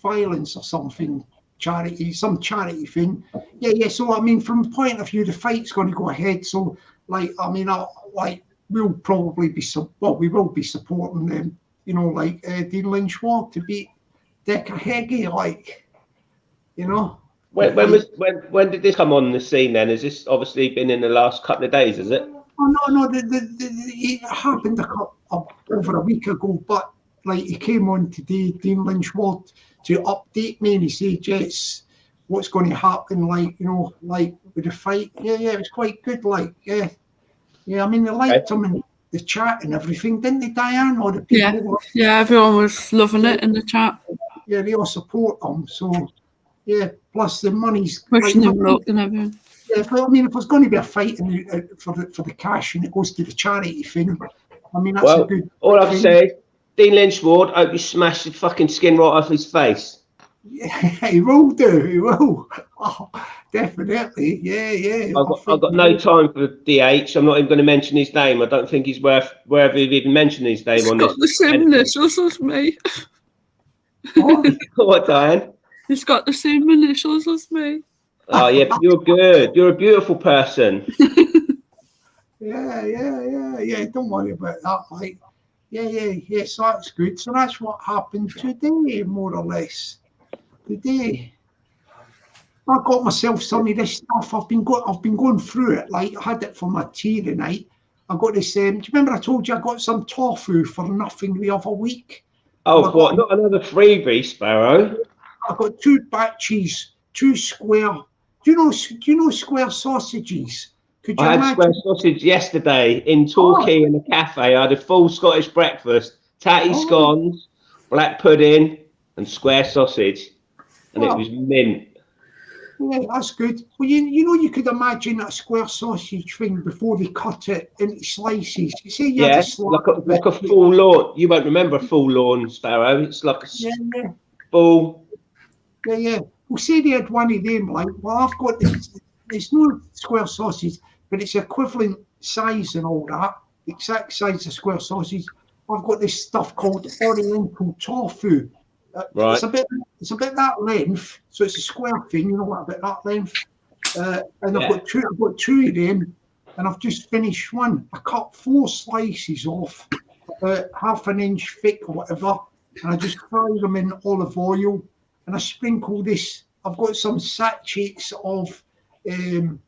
violence or something charity, some charity thing. Yeah. So I mean, from the point of view, the fight's going to go ahead. So we'll probably be we will be supporting them. You know, like Dean Lynch Ward to beat Decker Heggie, like, you know. When did this come on the scene then? Has this obviously been in the last couple of days, is it? Oh no, it happened over a week ago, but like he came on today, Dean Lynch Ward, to update me, and he said, yes, what's going to happen, like, you know, like with the fight. Yeah, it was quite good, like, yeah, I mean, they liked him in the chat and everything, didn't they, Diane? Or the people yeah, everyone was loving it in the chat. Yeah, they all support him, so yeah, plus the money's pushing him luck and everything. Yeah, I mean, if there's going to be a fight for the cash and it goes to the charity thing, I mean, that's a good. All I've said, Dean Lynch Ward, I hope you smash the fucking skin right off his face. Yeah, he will do. He will. Oh, definitely. Yeah. I've got no time for DH. I'm not even going to mention his name. I don't think he's worth even mentioning his name on this. He's got the same initials as me. What, Diane? He's got the same initials as me. Oh yeah, but you're good. You're a beautiful person. Yeah. Don't worry about that. Like, yeah. So that's good. So that's what happened today, more or less. Today. I got myself some of this stuff. I've been going through it. Like I had it for my tea tonight. I got this. Do you remember I told you I got some tofu for nothing the other week? Oh, what? Not another freebie, Sparrow. I got 2 batches, 2 square. Do you know square sausages? Could you I had imagine? square sausage yesterday in Torquay in a cafe. I had a full Scottish breakfast, tatty scones, black pudding, and square sausage, and it was mint. Yeah, that's good. Well, you know, you could imagine a square sausage thing before they cut it into slices. You see, you had a slice like a full lawn. You won't remember a full lawn, Sparrow. It's like a full. Yeah. Well, say they had one of them. Like, well, I've got this. It's no square sausage, but it's equivalent size and all that. Exact size of square sausage. I've got this stuff called Oriental tofu. Right. It's a bit that length, so it's a square thing, you know what, a bit that length. And I've got 2 of them, and I've just finished one. I cut 4 slices off, about half an inch thick or whatever, and I just fry them in olive oil, and I sprinkle this. I've got some sachets of, you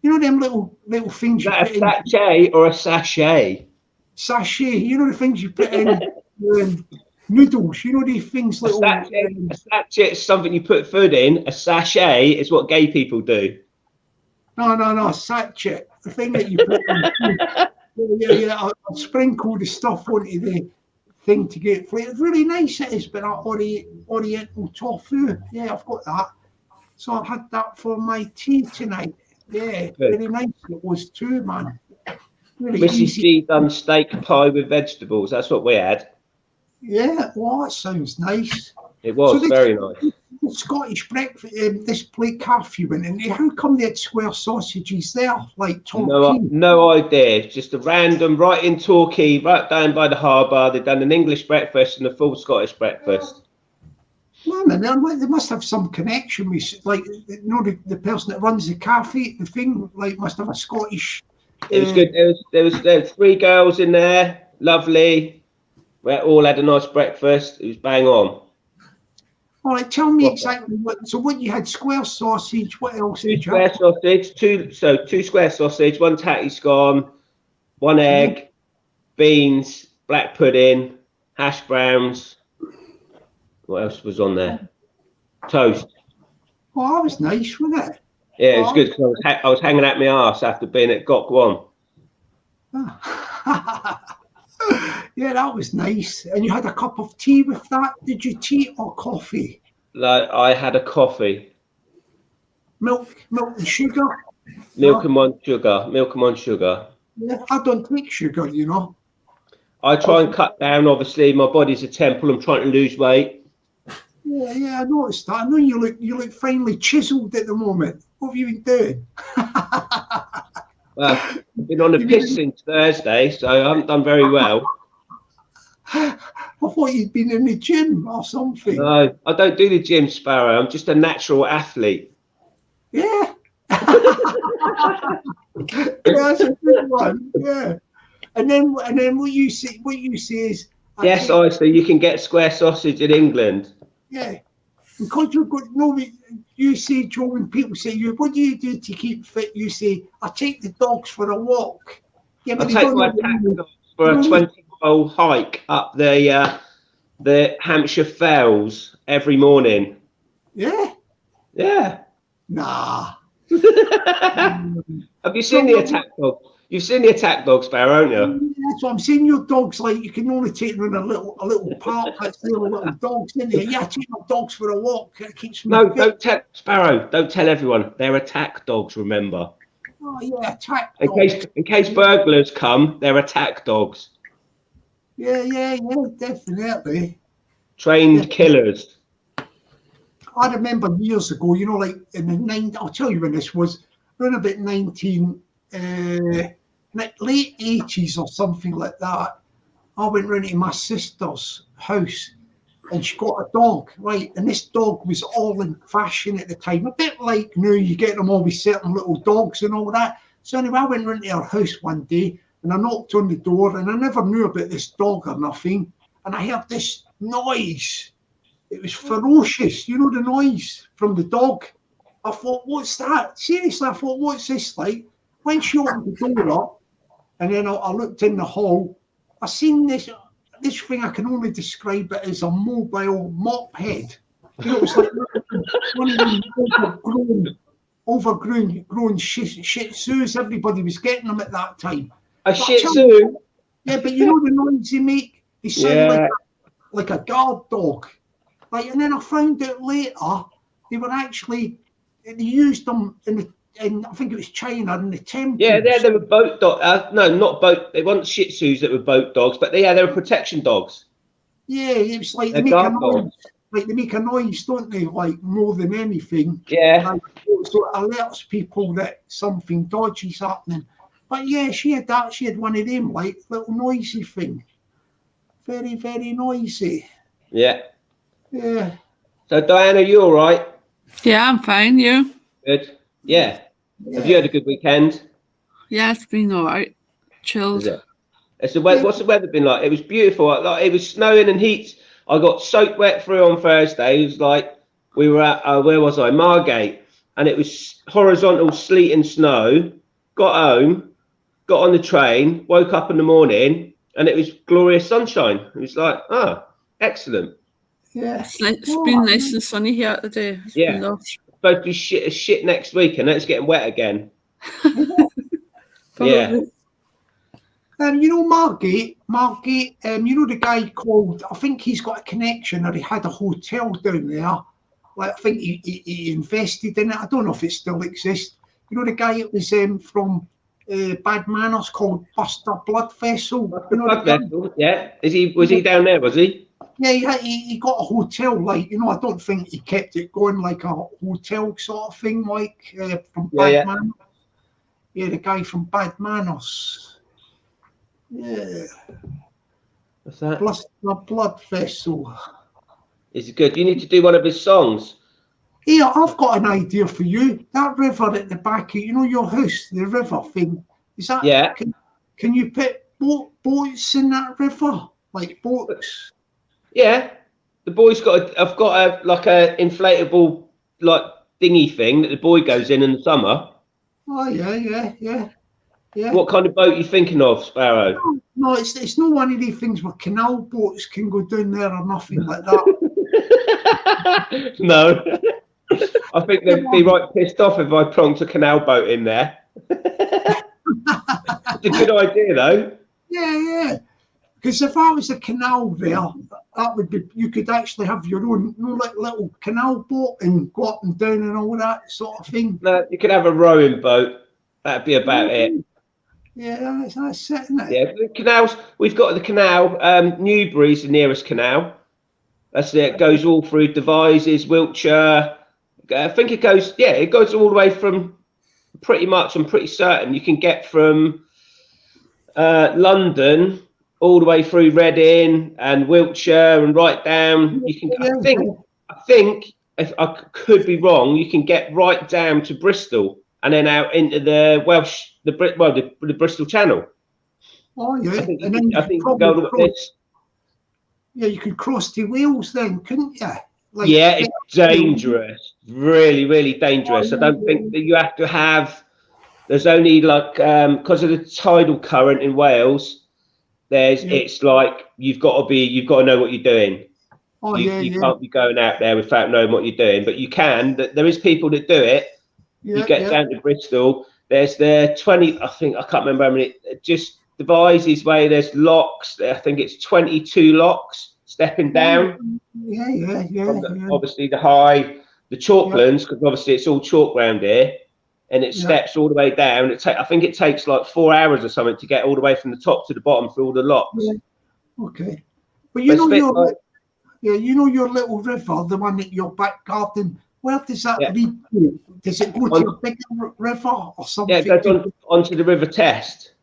know, them little things. Is that a sachet or a sachet? Sachet, you know the things you put in. Noodles, you know these things. Little, a sachet is something you put food in. A sachet is what gay people do. No, sachet. The thing that you put in. Yeah. I'll sprinkle the stuff onto the thing to get flavor. Really nice it is, but that Oriental tofu. Yeah, I've got that. So I've had that for my tea tonight. Yeah, very nice it was too, man. Really Mrs. G done steak pie with vegetables. That's what we had. Yeah, well, that sounds nice. It was very nice. The Scottish breakfast, this plate cafe went in. How come they had square sausages there, like Torquay? No idea. Just a random, right in Torquay, right down by the harbour. They've done an English breakfast and a full Scottish breakfast. Well, man, they must have some connection with, like, you know, the person that runs the cafe, the thing, like, must have a Scottish. It was good. There was 3 girls in there, lovely. We all had a nice breakfast. It was bang on. All right, tell me exactly what you had. Square sausage. What else? 2 square sausage. 2 square sausage. 1 tatty scone. 1 egg. Beans. Black pudding. Hash browns. What else was on there? Toast. Oh, that was nice, wasn't it? Yeah, it was good because I was hanging out my arse after being at Gok One. Yeah, that was nice. And you had a cup of tea with that? Did you tea or coffee? Like I had a coffee. Milk and sugar? Milk and 1 sugar. Yeah, I don't take sugar, you know. I try and cut down, obviously. My body's a temple. I'm trying to lose weight. Yeah, I noticed that. I know you look finely chiselled at the moment. What have you been doing? Well, I've been on the piss since Thursday, so I haven't done very well. I thought you'd been in the gym or something. No, I don't do the gym, Sparrow. I'm just a natural athlete. Yeah. That's a good one. Yeah. And then what you say is yes, I see. You can get square sausage in England. Yeah. Because you've got you say, Joe, when people say what do you do to keep fit? You say, I take the dogs for a walk. Yeah, I take my attack dogs for a 20-mile hike up the Hampshire Fells every morning. Yeah? Yeah. Nah. Have you seen the attack dogs? You've seen the attack dogs, Sparrow, haven't you? That's what I'm saying. Your dogs, like, you can only take them in a little park. That's the little dogs in there. Yeah, I take my dogs for a walk. It keeps me fit. Don't tell Sparrow. Don't tell everyone. They're attack dogs. Remember. Oh yeah, attack dogs. In case burglars come, they're attack dogs. Yeah, definitely. Trained killers. I remember years ago, you know, like in the I'll tell you when this was, around about late 80s or something like that. I went round to my sister's house and she got a dog, right? And this dog was all in fashion at the time, a bit like now you get them all with certain little dogs and all that. So anyway, I went round to her house one day and I knocked on the door and I never knew about this dog or nothing. And I heard this noise. It was ferocious, you know, the noise from the dog. I thought, what's that? Seriously, I thought, what's this like? When she opened the door up, and then I looked in the hall, I seen this thing. I can only describe it as a mobile mop head. You know, it was like one of them overgrown shih tzus. Everybody was getting them at that time. A Shih Tzu? Yeah, but you know the noise they make? They sound like a guard dog. Like, and then I found out later they were actually, they used them in I think it was China in the temples. Yeah, they were boat dogs. No, not boat. They weren't Shih Tzus that were boat dogs, but they were protection dogs. Yeah, it was like They're they make a guard noise. dogs. Like they make a noise, don't they? Like more than anything. Yeah. Like, so it alerts people that something dodgy's happening. But yeah, she had that. She had one of them, like little noisy thing. Very, very noisy. Yeah. Yeah. So Diane, are you all right? Yeah, I'm fine. You? Good. Yeah. Have you had a good weekend? Yeah, it's been all right. Chilled. Is it? It's the weather. What's the weather been like? It was beautiful. Like it was snowing and heat. I got soaked wet through on Thursday. It was like we were at where was I? Margate, and it was horizontal sleet and snow. Got home, got on the train, woke up in the morning, and it was glorious sunshine. It was like, excellent. Yeah. It's been nice and sunny here today. It's been lovely. Supposed to be shit next week, and then it's getting wet again. Yeah. You know Margate, you know the guy called, I think he's got a connection, or he had a hotel down there. Like, I think he invested in it. I don't know if it still exists. You know the guy that was from Bad Manners called Buster Blood Vessel? You know, Blood Vessel, yeah. Was he down there, was he? Yeah, he got a hotel, like, you know, I don't think he kept it going like a hotel sort of thing, like from Bad Manners. Yeah, the guy from Bad Manners. Yeah. What's that? Blood Vessel. It's good. You need to do one of his songs. Yeah, I've got an idea for you. That river at the back of, you know, your house, the river thing. Is that? Yeah. Can you put boats in that river, like boats? Yeah. The boy's got. I've got a inflatable like dinghy thing that the boy goes in the summer. Oh yeah. What kind of boat are you thinking of, Sparrow? No, it's not one of these things where canal boats can go down there or nothing like that. No. I think they'd be right pissed off if I plonked a canal boat in there. It's a good idea, though. Yeah. Because if I was a canal there, that would be, you could actually have your own, you know, like little canal boat and go up and down and all that sort of thing. No, you could have a rowing boat. That'd be about it. Yeah, that's it, isn't it? Yeah, the canals. We've got the canal. Newbury's the nearest canal. That's it. It goes all through Devizes, Wiltshire. I think it goes. Yeah, it goes all the way from. Pretty much, I'm pretty certain you can get from London all the way through Reading and Wiltshire and right down. You can. I think if I could be wrong, you can get right down to Bristol and then out into the the Bristol Channel. Oh yeah, I think and then you can go to this. Yeah, you could cross to Wales then, couldn't you? Like, yeah, it's dangerous. Really, really dangerous. I don't think that you have to have. There's only like because of the tidal current in Wales. It's like you've got to know what you're doing. Oh, you can't be going out there without knowing what you're doing, but you can. There is people that do it. You get down to Bristol. There's the 20. I can't remember how many. Just Devizes way. There's locks. I think it's 22 locks stepping down. Yeah. Obviously the chalklands, because obviously it's all chalk round here, and it steps all the way down. I think it takes like 4 hours or something to get all the way from the top to the bottom through all the locks. Yeah. Okay, but you know your little river, the one at your back garden. Where does that lead to? Does it go to a bigger river or something? Yeah, it goes onto the River Test.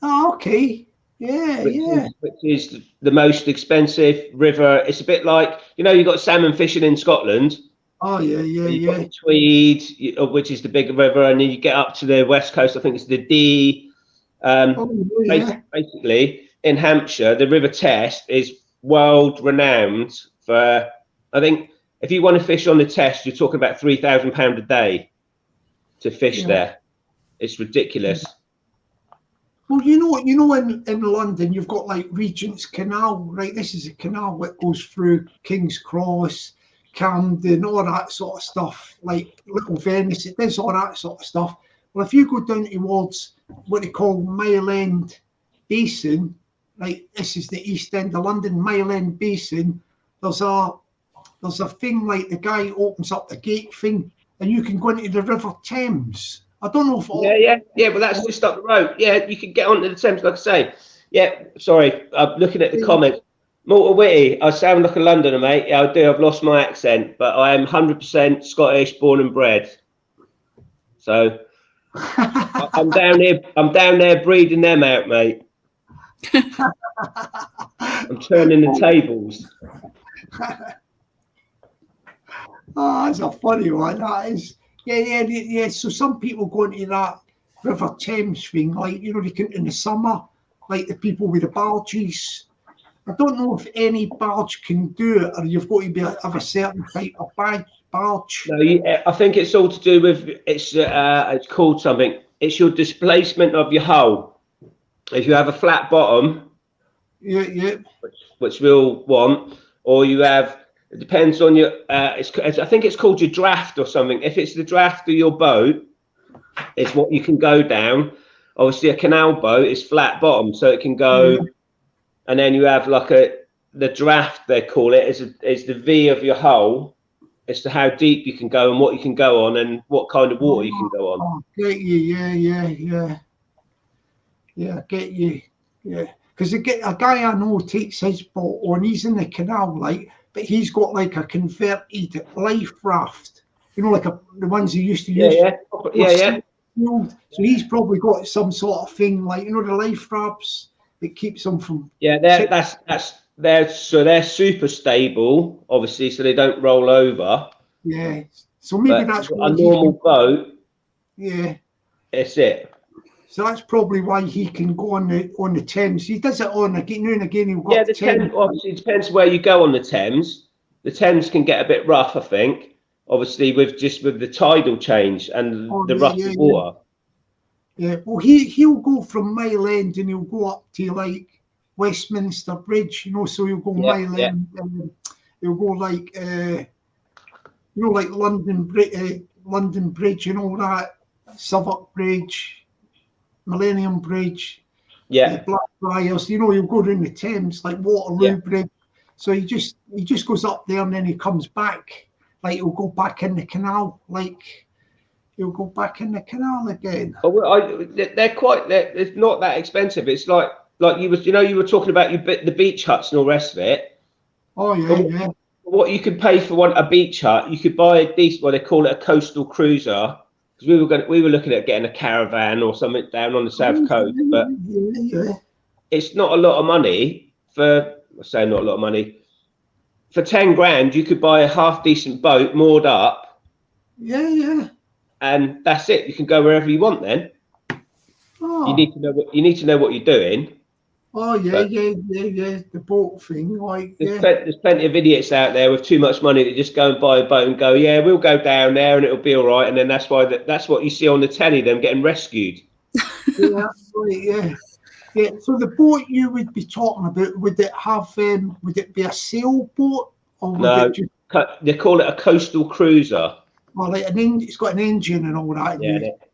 Oh, okay. Which is the most expensive river. It's a bit like, you've got salmon fishing in Scotland. Oh, yeah. Got Tweed, which is the bigger river, and then you get up to the west coast. I think it's the Dee. Basically, in Hampshire, the River Test is world renowned for. I think if you want to fish on the test, you're talking about £3,000 a day to fish there. It's ridiculous. Well, in London, you've got like Regent's Canal, right? This is a canal that goes through King's Cross, Camden, all that sort of stuff, like Little Venice. It does all that sort of stuff. Well, if you go down towards what they call Mile End Basin, like this is the east end of London, Mile End Basin, there's a thing like the guy opens up the gate thing, and you can go into the River Thames. I don't know if but that's just up the road. Yeah, you can get onto the Thames, like I say. Yeah, sorry, I'm looking at the comments. Malta Witty, I sound like a Londoner, mate. Yeah, I do. I've lost my accent, but I am 100% Scottish, born and bred. So I'm down here. I'm down there breeding them out, mate. I'm turning the tables. Oh, that's a funny one. That is. Yeah. So some people go into that River Thames thing, like, they can in the summer, like the people with the barges. I don't know if any barge can do it, or you've got to have a certain type of barge. No, I think it's all to do with it's called something. It's your displacement of your hull. If you have a flat bottom, which we'll want, or you have. It depends on your. I think it's called your draft or something. If it's the draft of your boat, it's what you can go down. Obviously, a canal boat is flat bottom, so it can go. And then you have like the draft, they call it, is the V of your hull as to how deep you can go and what you can go on and what kind of water you can go on. Oh, get you, yeah, get you, yeah. Because a guy I know takes his boat on, he's in the canal, like, but he's got like a converted life raft, like the ones he used to use. Yeah. So he's probably got some sort of thing, like, the life rafts that keeps them from. Yeah, they're super stable, obviously, so they don't roll over. Yeah, so maybe that's a normal boat. Yeah, that's it. So that's probably why he can go on the Thames. He does it on again and again. The Thames. Obviously, it depends where you go on the Thames. The Thames can get a bit rough, I think. Obviously, with the tidal change and the rough water. Yeah, well, he'll go from Mile End and he'll go up to like Westminster Bridge, so he'll go Mile End and he'll go like like London Bridge and all that, Southwark Bridge, Millennium Bridge, Blackfriars. He'll go down the Thames like Waterloo Bridge. So he just goes up there and then he comes back, like he'll go back in the canal, like. He'll go back in the canal again. It's not that expensive. It's like you were talking about the beach huts and all the rest of it. Oh yeah. What you could pay for a beach hut, you could buy a decent. Well, they call it a coastal cruiser, because we were looking at getting a caravan or something down on the south coast, but it's not a lot of money for. I say not a lot of money. For 10 grand, you could buy a half decent boat moored up. Yeah. And that's it. You can go wherever you want. Then you need to know what you're doing. Oh yeah. The boat thing, like there's plenty of idiots out there with too much money that just go and buy a boat and go, yeah, we'll go down there and it'll be all right. And then that's what you see on the telly, them getting rescued. Yeah. So the boat you would be talking about, would it be a sailboat or would they call it a coastal cruiser. Well, like it's got an engine and all that.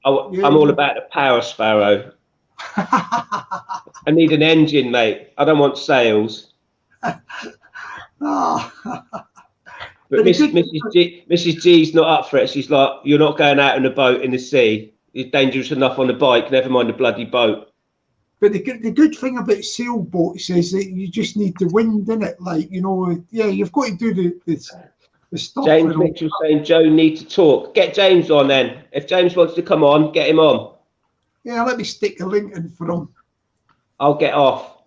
I'm all about the power sparrow. I need an engine, mate. I don't want sails. But Mrs. G's not up for it. She's like, you're not going out in a boat in the sea. It's dangerous enough on the bike, never mind the bloody boat. But the good thing about sailboats is that you just need the wind in it. Like, you've got to do the stuff. James Mitchell saying Joe needs to talk. Get James on then. If James wants to come on, get him on. Yeah, let me stick a link in for him. I'll get off.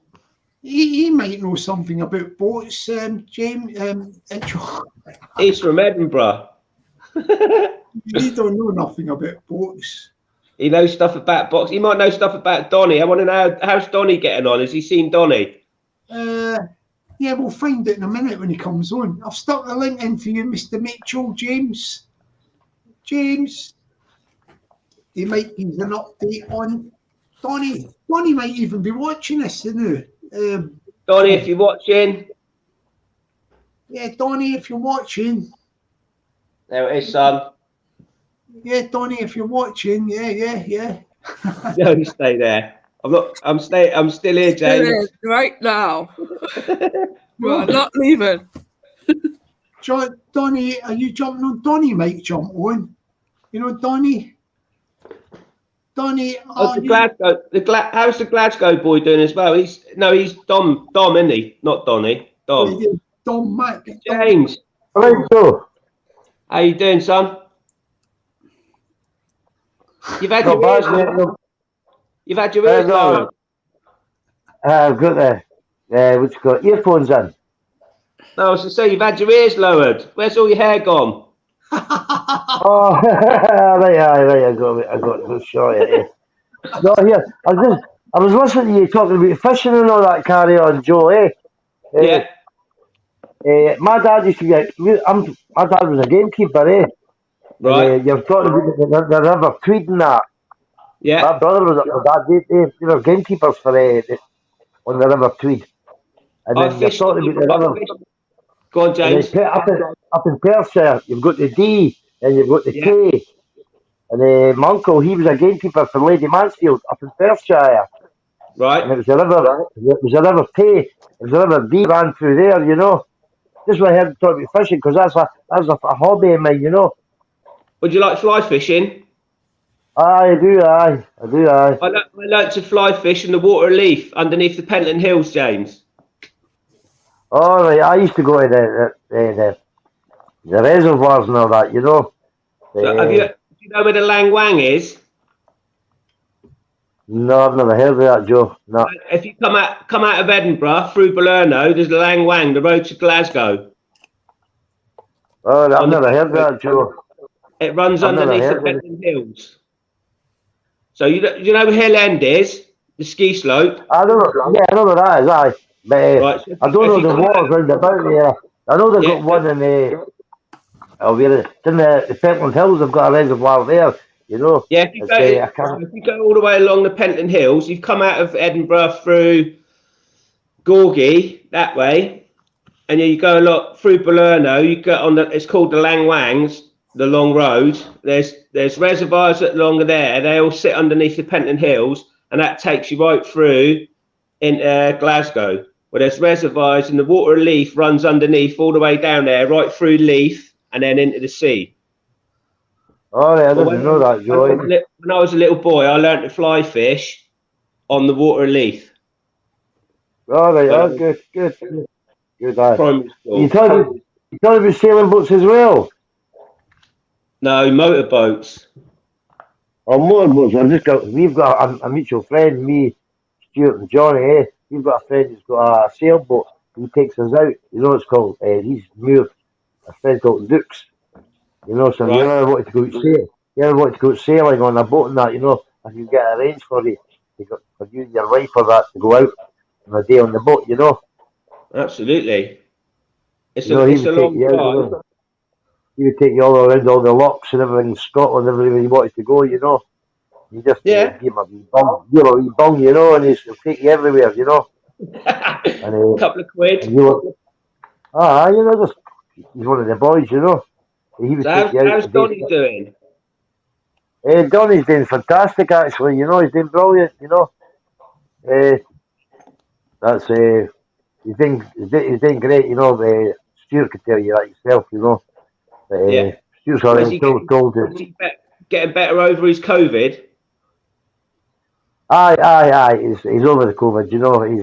He might know something about boats, James. He's from Edinburgh. He don't know nothing about boats. He knows stuff about box. He might know stuff about Donny. I want to know how's Donny getting on. Has he seen Donny? Yeah, we'll find it in a minute when he comes on. I've stuck the link in for you, Mr. Mitchell, James. James, he's an update on Donny. Donny might even be watching this, isn't he? Donny, if you're watching. Yeah, Donny, if you're watching. There it is, son. Yeah, Donny, if you're watching. Yeah. No, you stay there. I'm still here, James. Right now. Right, not leaving. Donny, are you jumping on? Donny might jump on. You know, Donny. Donny, how's the Glasgow boy doing as well? He's Dom, isn't he? Not Donny. Dom. Yeah, Dom Mac. James. Right, so. How you doing, son? You've had your ears lowered. You've had your ears lowered. I've got what's it called? Earphones in. No, I was to say you've had your ears lowered. Where's all your hair gone? Oh, right. I got a short of it. No, here. I was listening to you talking about fishing and all that carry on, Joe. Yeah. My dad used to get. My dad was a gamekeeper. Right. You're talking about the River Tweed and that. Yeah. My brother was up with that. They were gamekeepers for on the River Tweed. And then you're talking about the river. Go on, James. Up in Perthshire, you've got the D and you've got the K. And my uncle, he was a gamekeeper for Lady Mansfield up in Perthshire. Right. And it was a river. It was a river Tay. It was a river B ran through there. You know. This is what I heard talk about fishing because that's a hobby of mine. You know. Would you like fly fishing? I do. I like to fly fish in the water leaf underneath the Pentland Hills, James. All right, I used to go to the reservoirs and all that, you know. So do you know where the Lang Wang is? No, I've never heard of that, Joe. No. If you come out of Edinburgh through Balerno, there's the Lang Wang, the road to Glasgow. Oh, I've never heard of that, Joe. It runs underneath the Pentland Hills. So you know where Hill End is, the ski slope. I don't know. Yeah, I know where that is. But right, so I don't know the waters round about there. I know they've got one in the Pentland Hills. They've got a reservoir there. You know. Yeah, if you go all the way along the Pentland Hills, you've come out of Edinburgh through Gorgie that way, and you go a lot through Balerno. You go on it's called the Lang Wangs. The long road. There's reservoirs along there. They all sit underneath the Pentland Hills, and that takes you right through into Glasgow, where there's reservoirs, and the water Leaf runs underneath all the way down there, right through Leaf, and then into the sea. Oh, yeah, I didn't know that, Joey. When I was a little boy, I learned to fly fish on the water Leaf. Oh, right, so, good. Primary school. You told about sailing boats as well. No, motorboats. Oh, motorboats. We've got a mutual friend, me, Stuart and Johnny. We've got a friend who's got a sailboat. He takes us out. You know what it's called? He's moved a friend called Dukes. You know, so you ever wanted to go sailing on a boat and that, you know, I can get arranged for you and your wife for that to go out on a day on the boat, you know. Absolutely. It's a long drive. He would take you all around all the locks and everything in Scotland, everywhere you wanted to go, you know. You just give him a wee bung, you know, and he'll take you everywhere, you know. And, a couple of quid. You know, just he's one of the boys, you know. He would take you out. How's Donny doing? Donny's doing fantastic, actually. You know, he's doing brilliant. You know, that's he's doing great. You know, Stuart could tell you that himself. You know. Stuart's already told us. Is he getting better over his COVID? Aye. He's over the COVID. You know, he's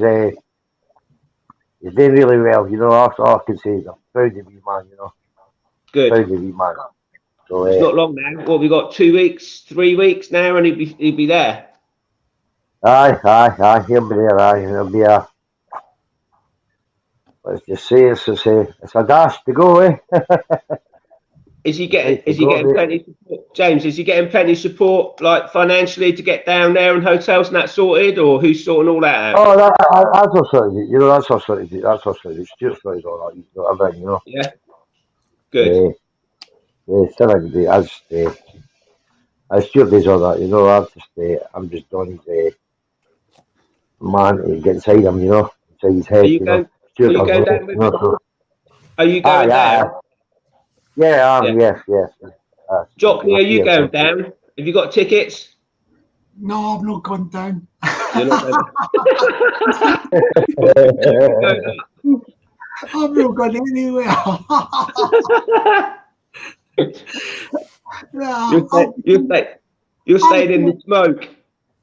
doing really well. You know, all I can say is I'm proud of you, man. You know. Good. Proud of you, man. So, it's not long now. Well, we got 2 weeks, 3 weeks now, and he'd be there. Aye. He'll be there. Aye, he'll be a. Let's just say it's a dash to go, Is he getting plenty of support? James, is he getting plenty of support, like financially, to get down there and hotels and that sorted, or who's sorting all that out? Oh, that's all sorted. You know, that's all sorted. That's all sorted. Stuart's sorted all that. He's got everything, you know. Yeah. Good. As Stuart does all that, you know. I'm just doing his man to get inside him, you know, inside his head. Are you going down with him? Are you going down? Yeah, yes. Jockney, are you going down? Have you got tickets? No, I've not gone down. You're not going I've not gone anywhere. You're staying in the smoke.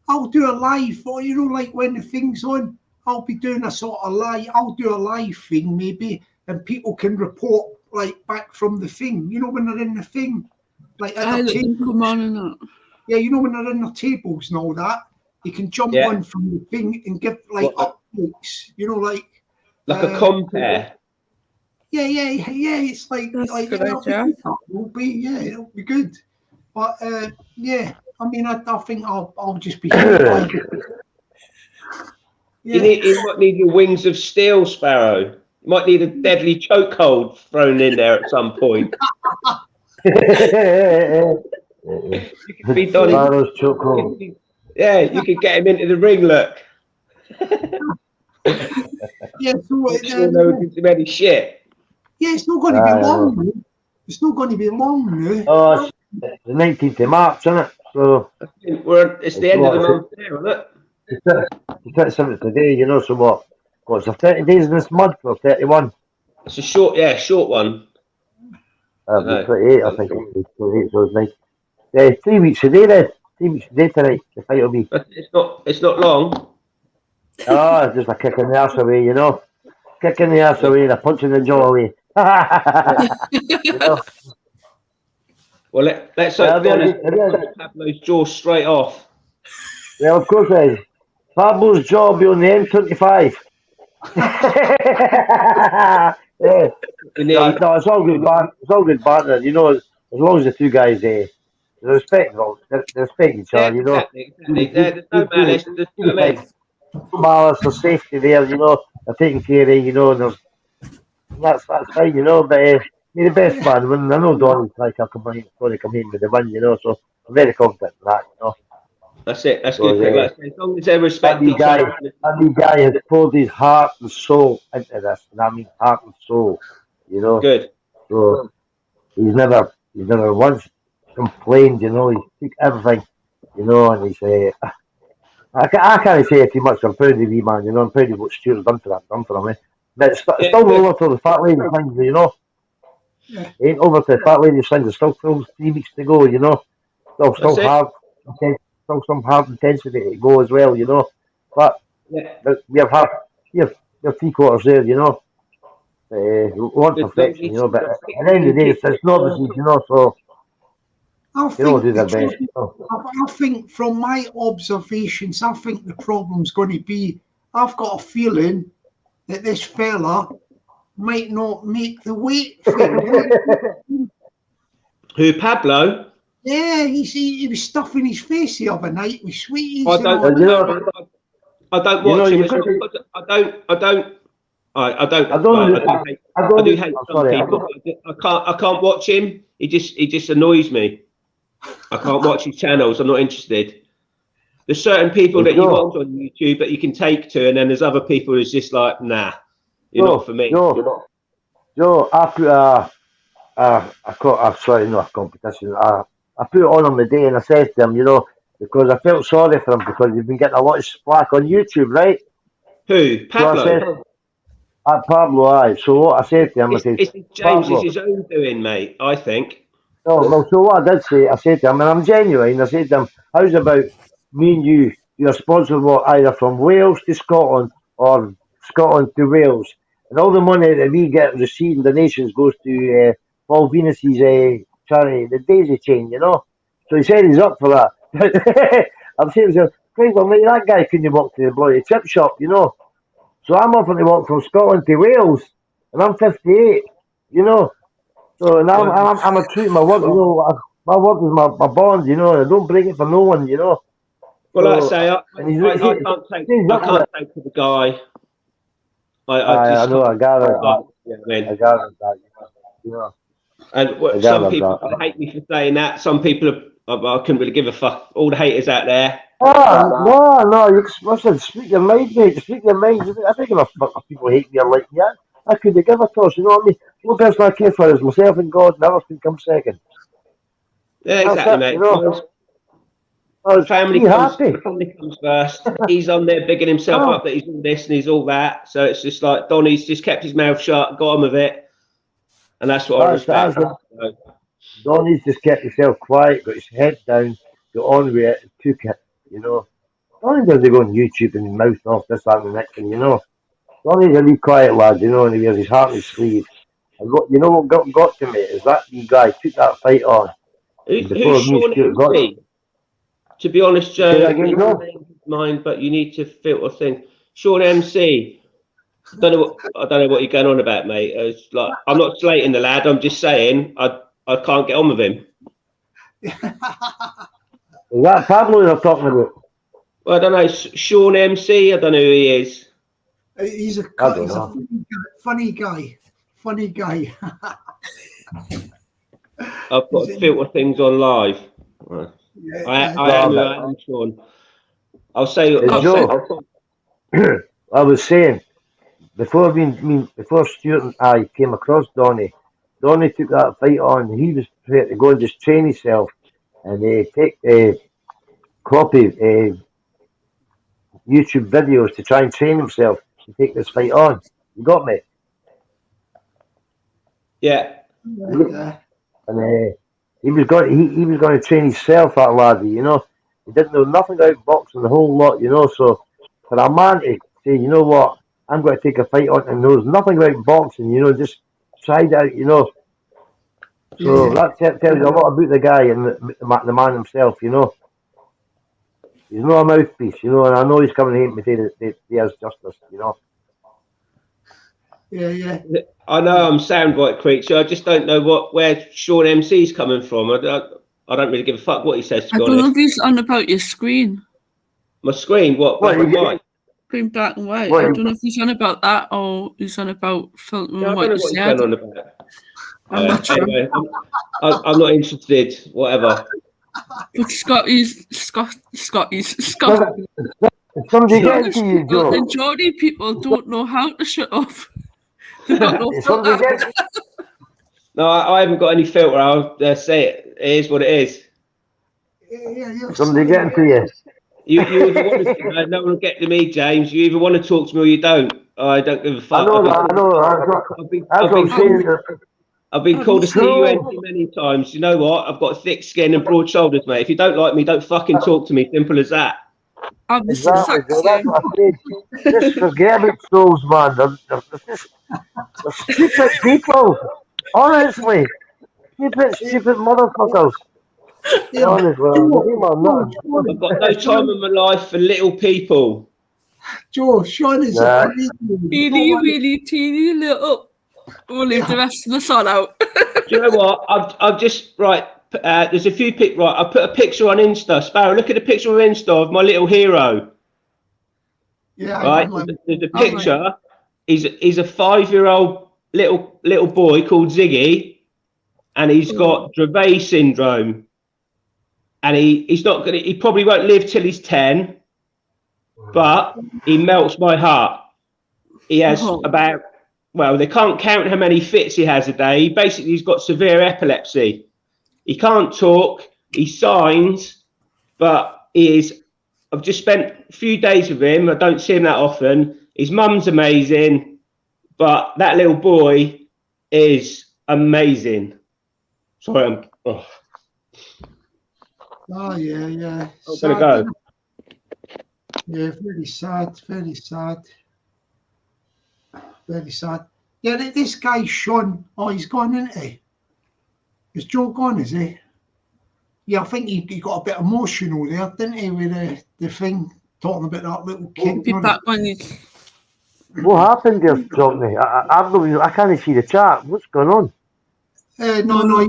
I'll do a live, or you know, like when the thing's on, I'll be doing a sort of live. I'll do a live thing maybe, and people can report like back from the thing. You know, when they're in the thing, like at the table. Come on and that. Yeah, you know, when they're in the tables and all that, you can jump on from the thing and give like updates. You know, like a compare. Yeah. It's like it'll be good. But yeah, I mean, I think I'll just be. You might need your wings of steel, Sparrow. You might need a deadly chokehold thrown in there at some point. You could be Donnie. Yeah, you could get him into the ring. Look. Yeah, so it's ready shit. Yeah, it's not going to be long. It's not going to be long now. Oh, it's the 19th of March, isn't it? So it's the end of the month there, isn't it? It's 27th today, you know. So what's the 30 days in this month or 31? It's a short one. 28, I think. 28, so it's nice. 3 weeks today then. 3 weeks today tonight. The fight will be. It's not long. Oh, it's just a kick in the arse away, you know. Kick in the arse away and a punch in the jaw away. You know? Well, let's hope Pablo's jaw straight off. Well, of course it is. Pablo's jaw will be on the M25. Yeah. No, it's all good. It's all good banter, you know. As long as the two guys they respect each other, you know. Exactly. There's no malice. Malice or safety there, you know. They're taking care of, you know. And that's fine, you know. But the best man. When I know Donnie's like going to come in with the win, you know. So I'm very confident in that, you know. That's it. That's good. As long as they respect each other. And the guy has poured his heart and soul into this, and I mean heart and soul, you know. Good. So he's never once complained, you know. He took everything, you know, and he's I can't say too much. I'm proud of the man, you know. I'm proud of what Stuart's done for him. But it's still over to the fat lady things, you know. Yeah. It ain't over to the fat lady things. There's still 3 weeks to go, you know. Still hard. Still some hard intensity to go as well, you know. But we have 3 quarters there, you know. We want perfection, you know. But at the end of the day, it's novices, you know. So they don't do their best. I think from my observations, I think the problem's going to be. I've got a feeling that this fella might not make the weight thing. Who, Pablo? Yeah, he was stuffing his face the other night with sweeties. I don't watch him. I do hate some people. I can't watch him. He just annoys me. I can't watch his channels. I'm not interested. There's certain people that you watch on YouTube that you can take to, and then there's other people who's just like, nah, you're not for me. Joe, I put a competition. I put it on the day, and I said to him, you know, because I felt sorry for him because he's been getting a lot of slack on YouTube, right? Who? Pablo? So Pablo, aye. So what I said to him, it's James is his own doing, mate, I think. No, well, so what I did say, I said to him, and I'm genuine, I said to him, how's about me and you're sponsored either from Wales to Scotland or Scotland to Wales, and all the money that we get receiving donations goes to Paul Venus's charity, the Daisy Chain, you know. So he said he's up for that. I'm saying to him, well, mate, that guy couldn't walk to the bloody chip shop, you know. So I'm offering to walk from Scotland to Wales, and I'm 58, you know. So and I'm a true to my word, you know. My word is my bond, you know. And I don't break it for no one, you know. Well, like I So, say, and he's I can't take to the guy. I I just know. can't. I gather. You know what I mean? I gather that. You know. And I some gather people that. hate me for saying that. Some people I couldn't really give a fuck. All the haters out there. No. Listen, speak your mind, mate. Speak your mind. I think if people hate me or like me, I couldn't give a toss. You know what I mean? The only person I care for is myself and God. Never can come second. Yeah, That's exactly, it, mate. you know. Family Be comes happy. first. He's on there bigging himself up that he's all this and he's all that. So it's just like Donny's just kept his mouth shut, got on with it, and that's what I respect. Donny's just kept himself quiet, got his head down, got on with it, and took it. You know. Donny doesn't go on YouTube and mouth off this, that, and the next thing. You know. Donny's a wee quiet lad, you know, and he wears his heart on his sleeve. And you know what got to me is that wee guy took that fight on. And Who's before me, Sean Stuart got MC? To be honest, say Joe, that again, it's no? mine, but you need to filter thing. Sean MC. I don't know what you're going on about, mate. It's like I'm not slating the lad. I'm just saying I can't get on with him. Is that Pablo you're talking about? Well, I don't know. Sean MC. I don't know who he is. He's a funny guy. Funny guy. I've got to filter things on live. Yeah, I am who I am, Sean. I'll say. I was saying before Stuart and I came across Donny took that fight on. He was prepared to go and just train himself and take copy YouTube videos to try and train himself to take this fight on. You got me? Yeah. And he was going to train himself, that laddie, you know. He didn't know nothing about boxing, the whole lot, you know. So for a man to say, you know what, I'm going to take a fight on and knows nothing about boxing, you know, just tried out, you know. So that tells you a lot about the guy and the man himself, you know. He's not a mouthpiece, you know, and I know he's coming here to say that he has justice, you know. Yeah. I know I'm soundbite creature. I just don't know where Sean MC's coming from. I don't really give a fuck what he says. To be honest, I don't know if he's on about your screen. My screen, what? Black and white. Screen black and white. I don't know if he's on about that or he's on about filtering what you said. I don't know what he's going on about. I'm not sure. Anyway, I'm not interested. Whatever. But Scotty's. Somebody get to you, Joe. And Geordie people don't know how to shut up. They've got no filter. No, I haven't got any filter. I'll say it. It is what it is. Somebody getting to you. You either want to, no one will get to me, James. You either want to talk to me or you don't. I don't give a fuck. I know. I've been called a CUNT many times. You know what? I've got thick skin and broad shoulders, mate. If you don't like me, don't fucking talk to me. Simple as that. Exactly. That's what I said. Just forget about trolls, man. They're stupid people. Honestly. Stupid motherfuckers. Honestly. I've got no time in my life for little people. Joe, Sean is a really teeny little. We'll leave the rest of the sun out. Do you know what? I've just there's a few pics. Right, I put a picture on Insta. Sparrow, look at the picture on Insta of my little hero. Yeah. Right. There's a picture. He's a 5-year-old little boy called Ziggy, and he's got Dravet syndrome, and he's not gonna. He probably won't live till he's 10, but he melts my heart. He has about. Well, they can't count how many fits he has a day. Basically, he's got severe epilepsy. He can't talk. He signs, but I've just spent a few days with him. I don't see him that often. His mum's amazing, but that little boy is amazing. Sorry, Oh, yeah. I'm going to go. Yeah, very sad. Very sad. Yeah, this guy, Sean, he's gone, isn't he? Is Joe gone, is he? Yeah, I think he got a bit emotional there, didn't he, with the thing, talking about that little kid. What happened there, Jockney? I can't see the chat. What's going on? No.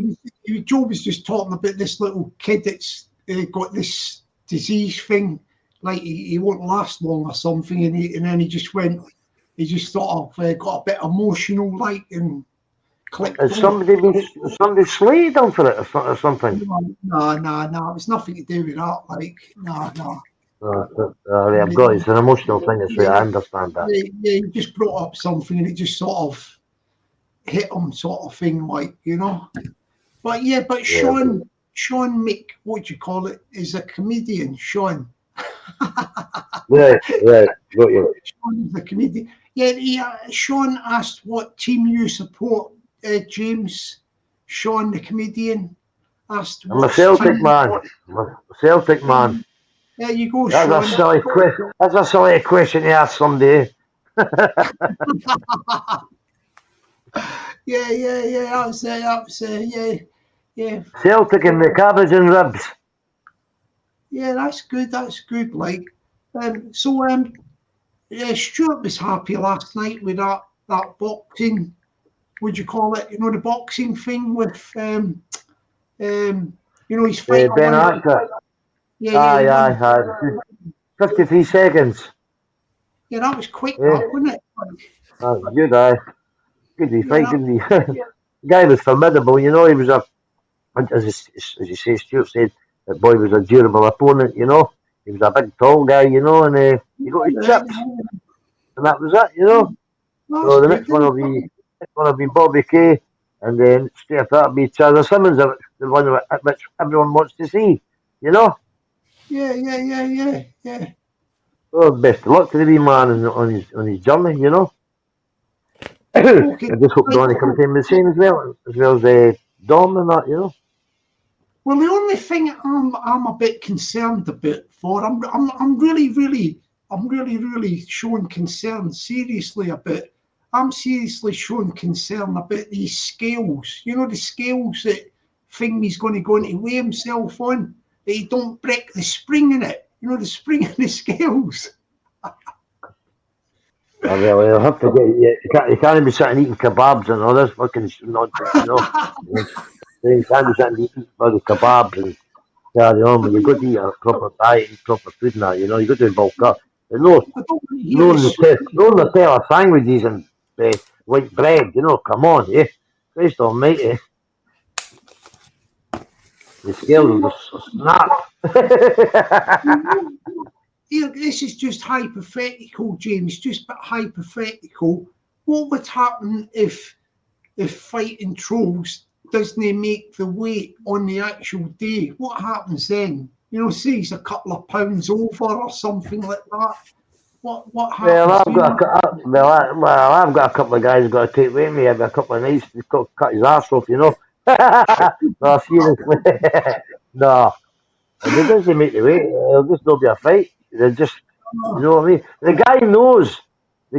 Joe was just talking about this little kid that's got this disease thing. Like he won't last long or something, and then he just went. He just sort of got a bit emotional, like, and clicked. Has somebody slated him for it or something? No. It was nothing to do with that. Like, no. I've got it's an emotional thing. That's right. I understand that. Yeah, he just brought up something, and it just sort of hit him, sort of thing, like, you know. But Sean Mick, what do you call it, is a comedian. Sean. Right, got you. Sean is a comedian. Yeah, Sean asked what team you support, James. Sean, the comedian, asked. I'm a Celtic man. There you go, That's Sean. a silly question. That's a silly question to ask somebody. Yeah. I would say, yeah. Celtic and the cabbage and ribs. Yeah, that's good. Like, Stuart was happy last night with that boxing. Would you call it? You know, the boxing thing with his fight. Ben Archer. Aye. 53 seconds. Yeah, that was quick, wasn't it? That was good, aye. Good fight, The guy was formidable, you know. He was as you say, Stuart said, that boy was a durable opponent, you know. He was a big, tall guy, you know, and he got his chips, and that was it, you know. So the next one will be Bobby Kay, and then straight after that will be Charlie Simmons, the one which everyone wants to see, you know. Yeah. Well, best of luck to the wee man on his journey, you know. Okay. I just hope Donnie comes in the same as well as Dom and that, you know. Well, the only thing I'm a bit concerned about I'm really showing concern seriously about. I'm seriously showing concern about these scales. You know, the scales that Thingy's going to go into weigh himself on. That he don't break the spring in it. You know, the spring in the scales. Well, you'll have to get. You can't be sitting eating kebabs and all this fucking nonsense, you know. You can't be sitting eating bloody kebabs and carry on. But you've got to eat a proper diet and proper food now, you know. You've got to bulk up. No Nutella sandwiches and white bread, you know. Come on, Christ almighty. The scales are snap. This is just hypothetical, James. Just hypothetical. What would happen if fighting trolls doesn't make the weight on the actual day? What happens then? You know, say he's a couple of pounds over or something like that. What happens? I've got a couple of guys who've got to take with me. I've got a couple of nights to cut his ass off, you know. No, seriously. No. If it doesn't make the weight, it'll just not be a fight. They're just, you know what I mean? The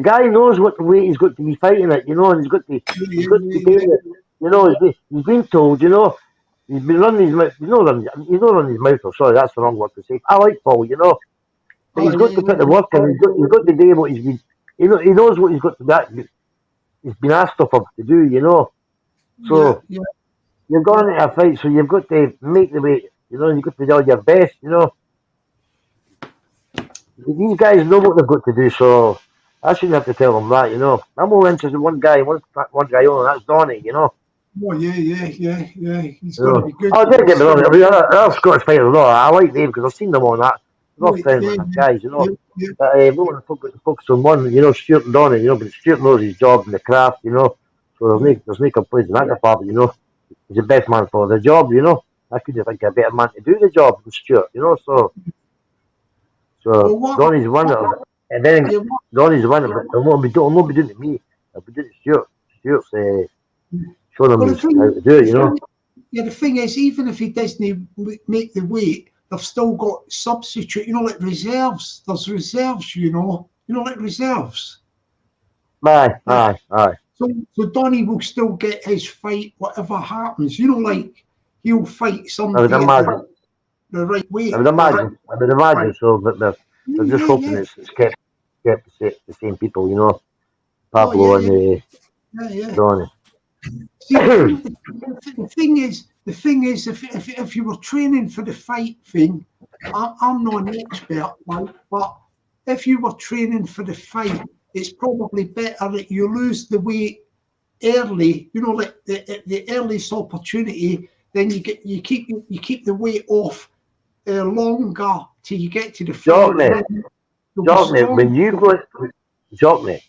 guy knows what the weight he's got to be fighting at, you know, and he's got to take it. You know, he's been told, you know, he's been running his mouth. He's not running his mouth. Sorry, that's the wrong word to say. I like Paul, you know, but he's got to put the work in. He's got to do what he's been. You know, he knows what he's got to do. He's been asked of him to do, you know. So you've gone into a fight, so you've got to make the weight. You know, you've got to do all your best, you know. These guys know what they've got to do, so I shouldn't have to tell them that, you know. I'm only interested in one guy only, and that's Donnie, you know. Oh, yeah. He's going to be good. Oh, don't get me wrong. I mean, I'm Scottish fighters, no. I like them because I've seen them on that. They're not friends with the guys, you know. But we want to focus on one, you know, Stuart and Donnie, you know, but Stuart knows his job and the craft, you know. So there's no complaints in that department, you know. He's the best man for the job, you know. I couldn't think of a better man to do the job than Stuart, you know, so Donnie's one of them. And then Donnie's one of them. I'll not be doing it to me. I'll be doing it to Stuart. Stuart's showing him how to do it, you know. Yeah, the thing is, even if he doesn't make the weight, they've still got substitute, you know, like reserves. There's reserves, you know, like reserves. Aye. So Donnie will still get his fight, whatever happens, you know, like he'll fight somebody the right way. I would imagine so, but they're just hoping it's kept the same people, you know. Pablo and Donnie. See, the thing is, if you were training for the fight thing, I'm not an expert, right? But if you were training for the fight, it's probably better that you lose the weight early. You know, like the earliest opportunity. Then you keep the weight off longer till you get to the fight. Jockney, when you go, Jockney,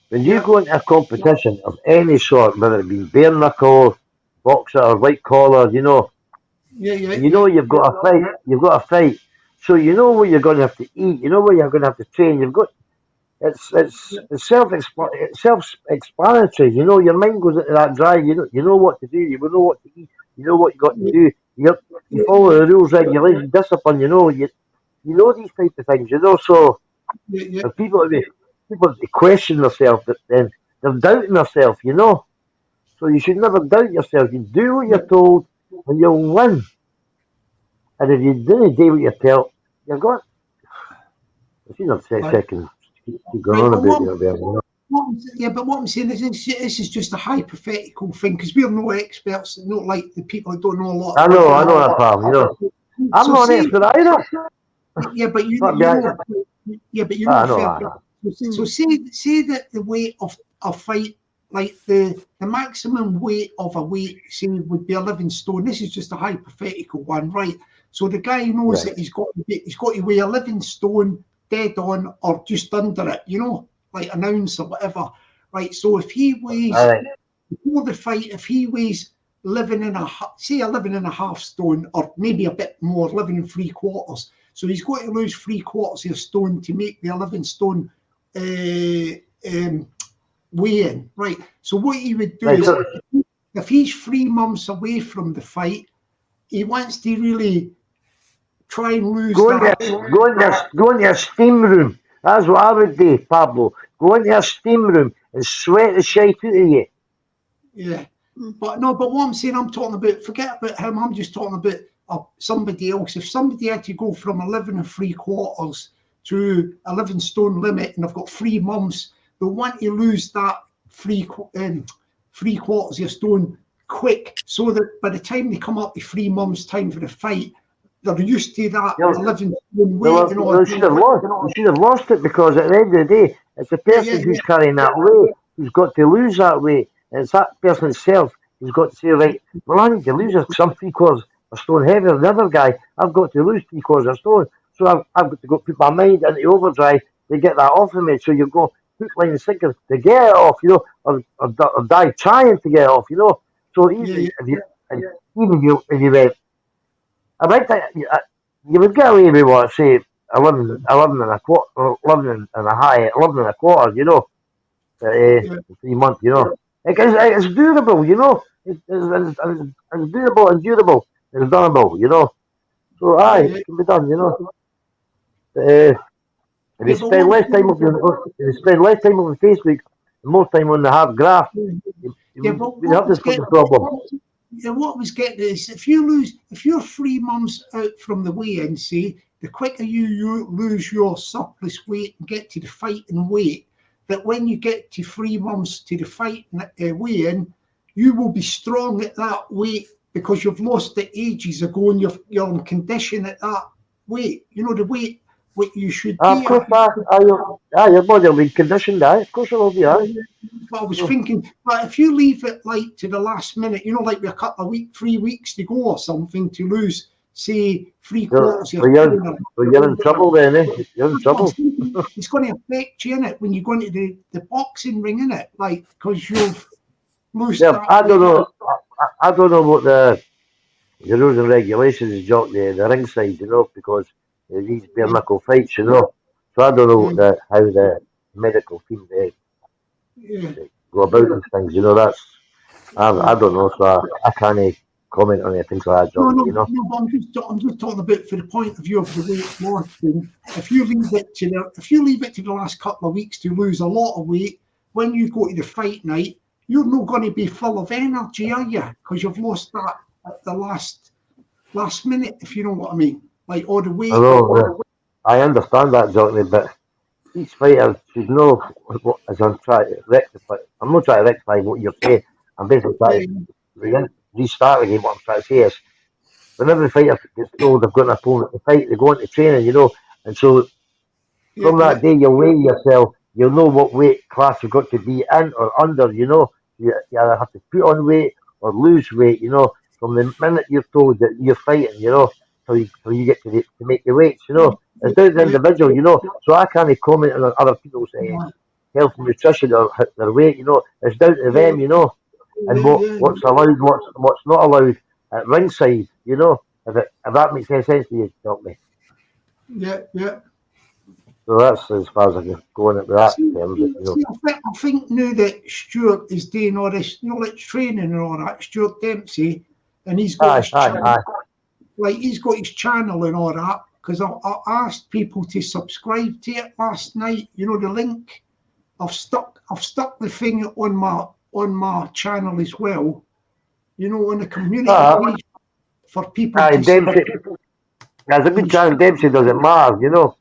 when you go into a competition of any sort, whether it be bare knuckle, boxer, or white collar, you know, you've got a fight, so you know what you're going to have to eat, you know what you're going to have to train. It's self-explanatory. You know, your mind goes into that drive. You know what to do. You know what to eat. You know what you got to do. You follow the rules, regulations, discipline. You know these type of things. You know, so if people question themselves, then they're doubting themselves. You know, so you should never doubt yourself. You do what you're told, and you'll win. And if you didn't do what you're told, you're going. If you have 6 seconds. Keep going on about there. But what I'm saying is this is just a hypothetical thing because we're no experts, not like the people that don't know a lot. I know that, pal. You know, I'm not an expert either. Yeah, but you know. So say that the weight of a fight, like the maximum weight of a weight, say would be 11 stone. This is just a hypothetical one, right? So the guy knows that he's got to weigh 11 stone. Dead on or just under it, you know, like an ounce or whatever, right? So if he weighs before the fight, if he weighs 11 and a half stone, or maybe a bit more, 11 3/4, so he's got to lose 3/4 of a stone to make the 11 stone weigh-in, right? So what he would do is, if he's 3 months away from the fight, he wants to really try and lose go in your steam room. That's what I would do, Pablo. Go into your steam room and sweat the shite out of you. Yeah. But what I'm saying, I'm talking about, forget about him, I'm just talking about somebody else. If somebody had to go from 11 3/4 to 11 stone limit and I've got 3 months, they'll want to lose that 3/4 of a stone quick so that by the time they come up to 3 months time for the fight, they're used to that 11 stone weight. You should have lost it because at the end of the day, it's the person who's carrying that weight who's got to lose that weight. And it's that person itself who's got to say, right, well, I need to lose it because I'm 3/4 a stone heavier than the other guy. I've got to lose 3/4 a stone. So I've got to go put my mind into overdrive to get that off of me. So you go hook, line, and sinker to get it off, you know, or die trying to get it off, you know. So even if you went, I might think you would get away with what, say, 11 and a quarter, you know, 3 months, you know. It's durable, you know. It's durable and durable. It's doneable, you know. So, it can be done, you know. If you spend less time on Facebook and more time on the hard graft, you have this fucking problem. Yeah, what I was getting is if you're 3 months out from the weigh-in, say, the quicker you lose your surplus weight and get to the fighting weight, that when you get to 3 months to the fight weigh-in, you will be strong at that weight because you've lost it ages ago and you're in condition at that weight. You know, the weight what you should be. Of course, your body will be conditioned, of course it will be, But I was thinking, but if you leave it like to the last minute, you know, like a couple of 3 weeks to go or something to lose, say 3/4. You're in trouble then, eh? You're in trouble. It's going to affect you, innit, when you go into the boxing ring, innit? Like, because you've lost that. I don't know what the rules and regulations is, the ringside, you know, because these bare knuckle fights, you know. So I don't know how the medical team go about these things, you know. That's I don't know, so I can't comment on anything like that, John, you know. No, but I'm just talking about for the point of view of the weight loss thing. If you leave it to the last couple of weeks to lose a lot of weight, when you go to the fight night, you're not going to be full of energy, are you? Because you've lost that at the last minute, if you know what I mean. Like all the weight. I understand that, Jockney, but each fighter should know as I'm trying to rectify. I'm not trying to rectify what you're saying. I'm basically trying to restart the game. What I'm trying to say is, whenever the fighter gets told they've got an opponent to fight, they go into training, you know, and so from that day you'll weigh yourself, you'll know what weight class you've got to be in or under, you know. You either have to put on weight or lose weight, you know, from the minute you're told that you're fighting, you know, till you get to make the weights, you know. It's down to the individual, you know, so I can't comment on other people's health and nutrition or their weight, you know. It's down to them, you know, and what's allowed, what's not allowed at ringside, you know, if that makes any sense to you, Jockney. Yeah. So that's as far as I can go on it with that. You know. I think now that Stuart is doing all this, you know, like training and all that, Stuart Dempsey, and he's got his channel, like he's got his channel and all that, because I asked people to subscribe to it last night, you know, the link. I've stuck the thing on my channel as well, you know, on the community page for people to Dempsey, there's a good channel. Dempsey doesn't matter, you know.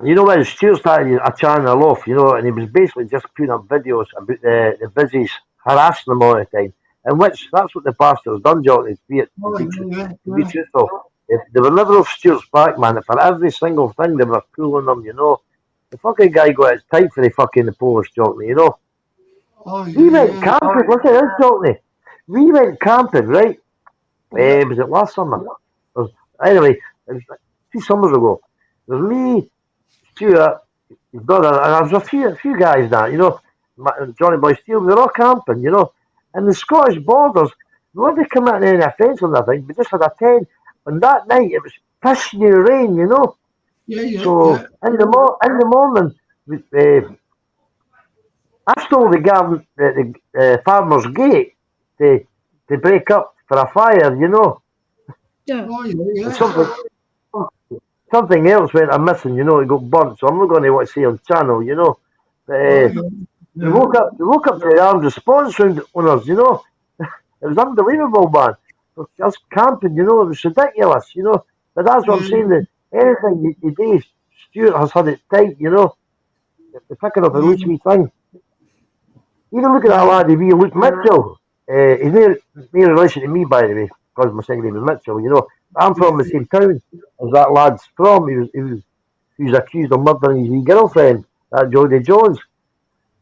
You know when Stuart started a channel off, you know, and he was basically just putting up videos about the busies harassing them all the time, and that's what the bastard's done, Jockney. To be truthful, they were never off Stuart's back, man. For every single thing they were pulling them, you know. The fucking guy got his tight for the Polish Jockney, you know. We went camping. Look at this, Jockney. We went camping, right? Was it last summer? Anyway, it was 2 summers ago. There was me, Stuart, his brother, and there was a few guys now, you know, Johnny Boy Steele, we were all camping, you know, and the Scottish borders, we weren't committing any offence or nothing, we just had a tent, and that night it was pissing rain, you know. So in the morning, I stole the farmer's gate to break up for a fire, you know. Something else went missing, you know, it got burnt, so I'm not going to want to say on channel, you know. But we woke up to the armed response round on us, you know. It was unbelievable, man. Us camping, you know, it was ridiculous, you know. But that's what I'm saying, that anything you do, Stuart has had it tight, you know. The picking up a loose wee thing. Even look at that laddie, wee Luke Mitchell. He's near relation to me, by the way, because my second name is Mitchell, you know. I'm from the same town as that lad's from. He was accused of murdering his wee girlfriend, that Jodie Jones.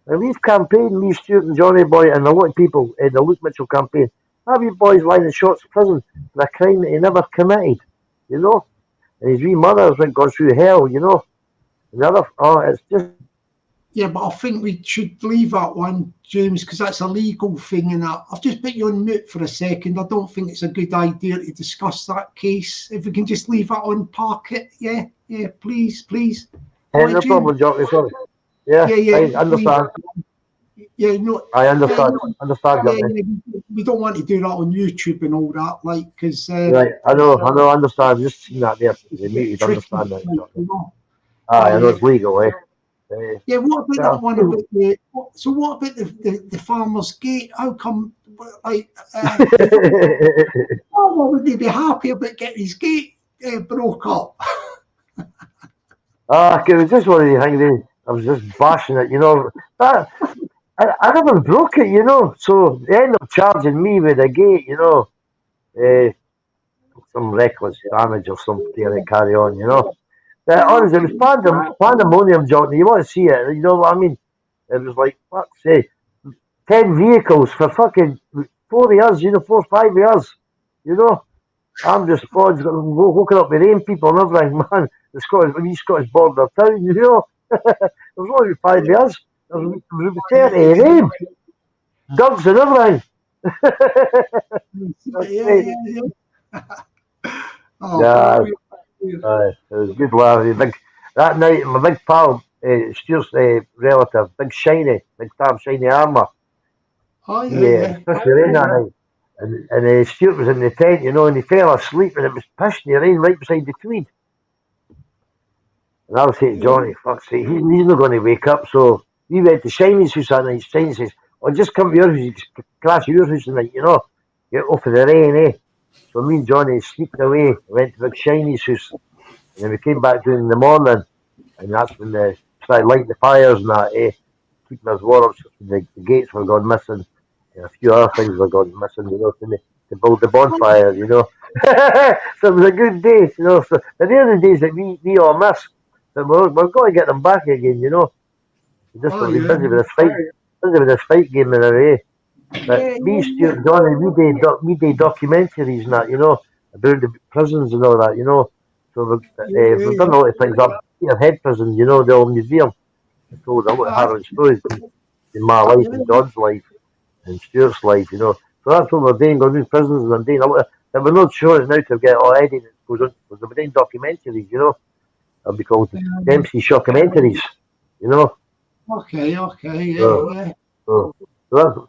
And we've campaigned, me, Stuart and Johnny Boy, and a lot of people in the Luke Mitchell campaign. Have you boys lying in shots of prison for a crime that he never committed, you know? And his wee mother's went gone through hell, you know. It's just. Yeah, but I think we should leave that one, James, because that's a legal thing. And I've just put you on mute for a second. I don't think it's a good idea to discuss that case. If we can just leave that on parket, yeah, please. No problem, Jockney, sorry. Yeah, I understand. Yeah, no, I understand. Jockney. We don't want to do that on YouTube and all that, like, because. Right, I know, I understand. Just seen that there. You understand that, Jockney. I know it's legal, eh? Yeah, what about that one about what about the farmer's gate? How come, like, why would they be happy about getting his gate broke up? It was just one of the things. I was just bashing it, you know. I never broke it, you know. So they ended up charging me with a gate, you know, some reckless damage or something to carry on, you know. Honestly, it was pandemonium, Jockney. You want to see it, you know what I mean? It was like, fuck's sake, 10 vehicles for fucking 4 years, you know, 4 or 5 years, you know. I'm just woken up with rain people and everything, man. The Scottish border town, you know. It was only 5 years. It was 30 rain, dogs and everything. It was good laugh. That night, my big pal, Stuart's relative, Big Tam Shiny Armour. Especially rain that night. And Stuart was in the tent, you know, and he fell asleep and it was pissing the rain right beside the Tweed. And I was saying, Johnny, fuck's sake, he's not going to wake up. So we went to Shiny's house that night. Shiny says, just come to your house, crash your house tonight, you know, get off of the rain, eh? So me and Johnny sneaked away, went to Big Shiny's house, and then we came back in the morning, and that's when they started lighting the fires and that, keeping us warm. The gates were gone missing, and a few other things were gone missing, you know, to build the bonfire, you know. So it was a good day, you know. So but they're the days that we all miss. But we're going to get them back again, you know. We just want to be busy with this fight game in a way. But me, Stuart, Johnny, we did documentaries and that, you know, about the prisons and all that, you know. So we've done a lot of things up here, Head Prison, you know, the old museum. I told a lot of harrowing stories in my life and John's life and Stuart's life, you know. So that's what we're doing, going to prisons and I'm doing a lot of, and we're not sure now to get all edited. Goes on, because we're doing documentaries, you know. They'll be called Dempsey Shockumentaries, you know. Okay, yeah. So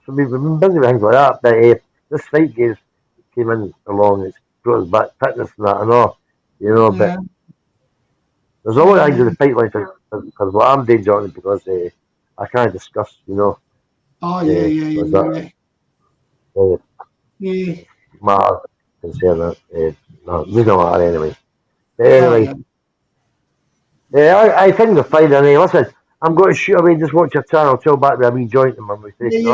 we've been busy with things like that, but this fight game came in along, it's brought us back fitness and that and all, you know, but there's a lot of things in the pipeline because what I'm doing, Johnny, because I can't discuss, you know. Oh, yeah. Matter concern that, no, we don't matter anyway. But anyway, I think we're fine anyway. Listen, I'm going to shoot away and just watch your channel, chill back with a wee joint in my mouth. That's the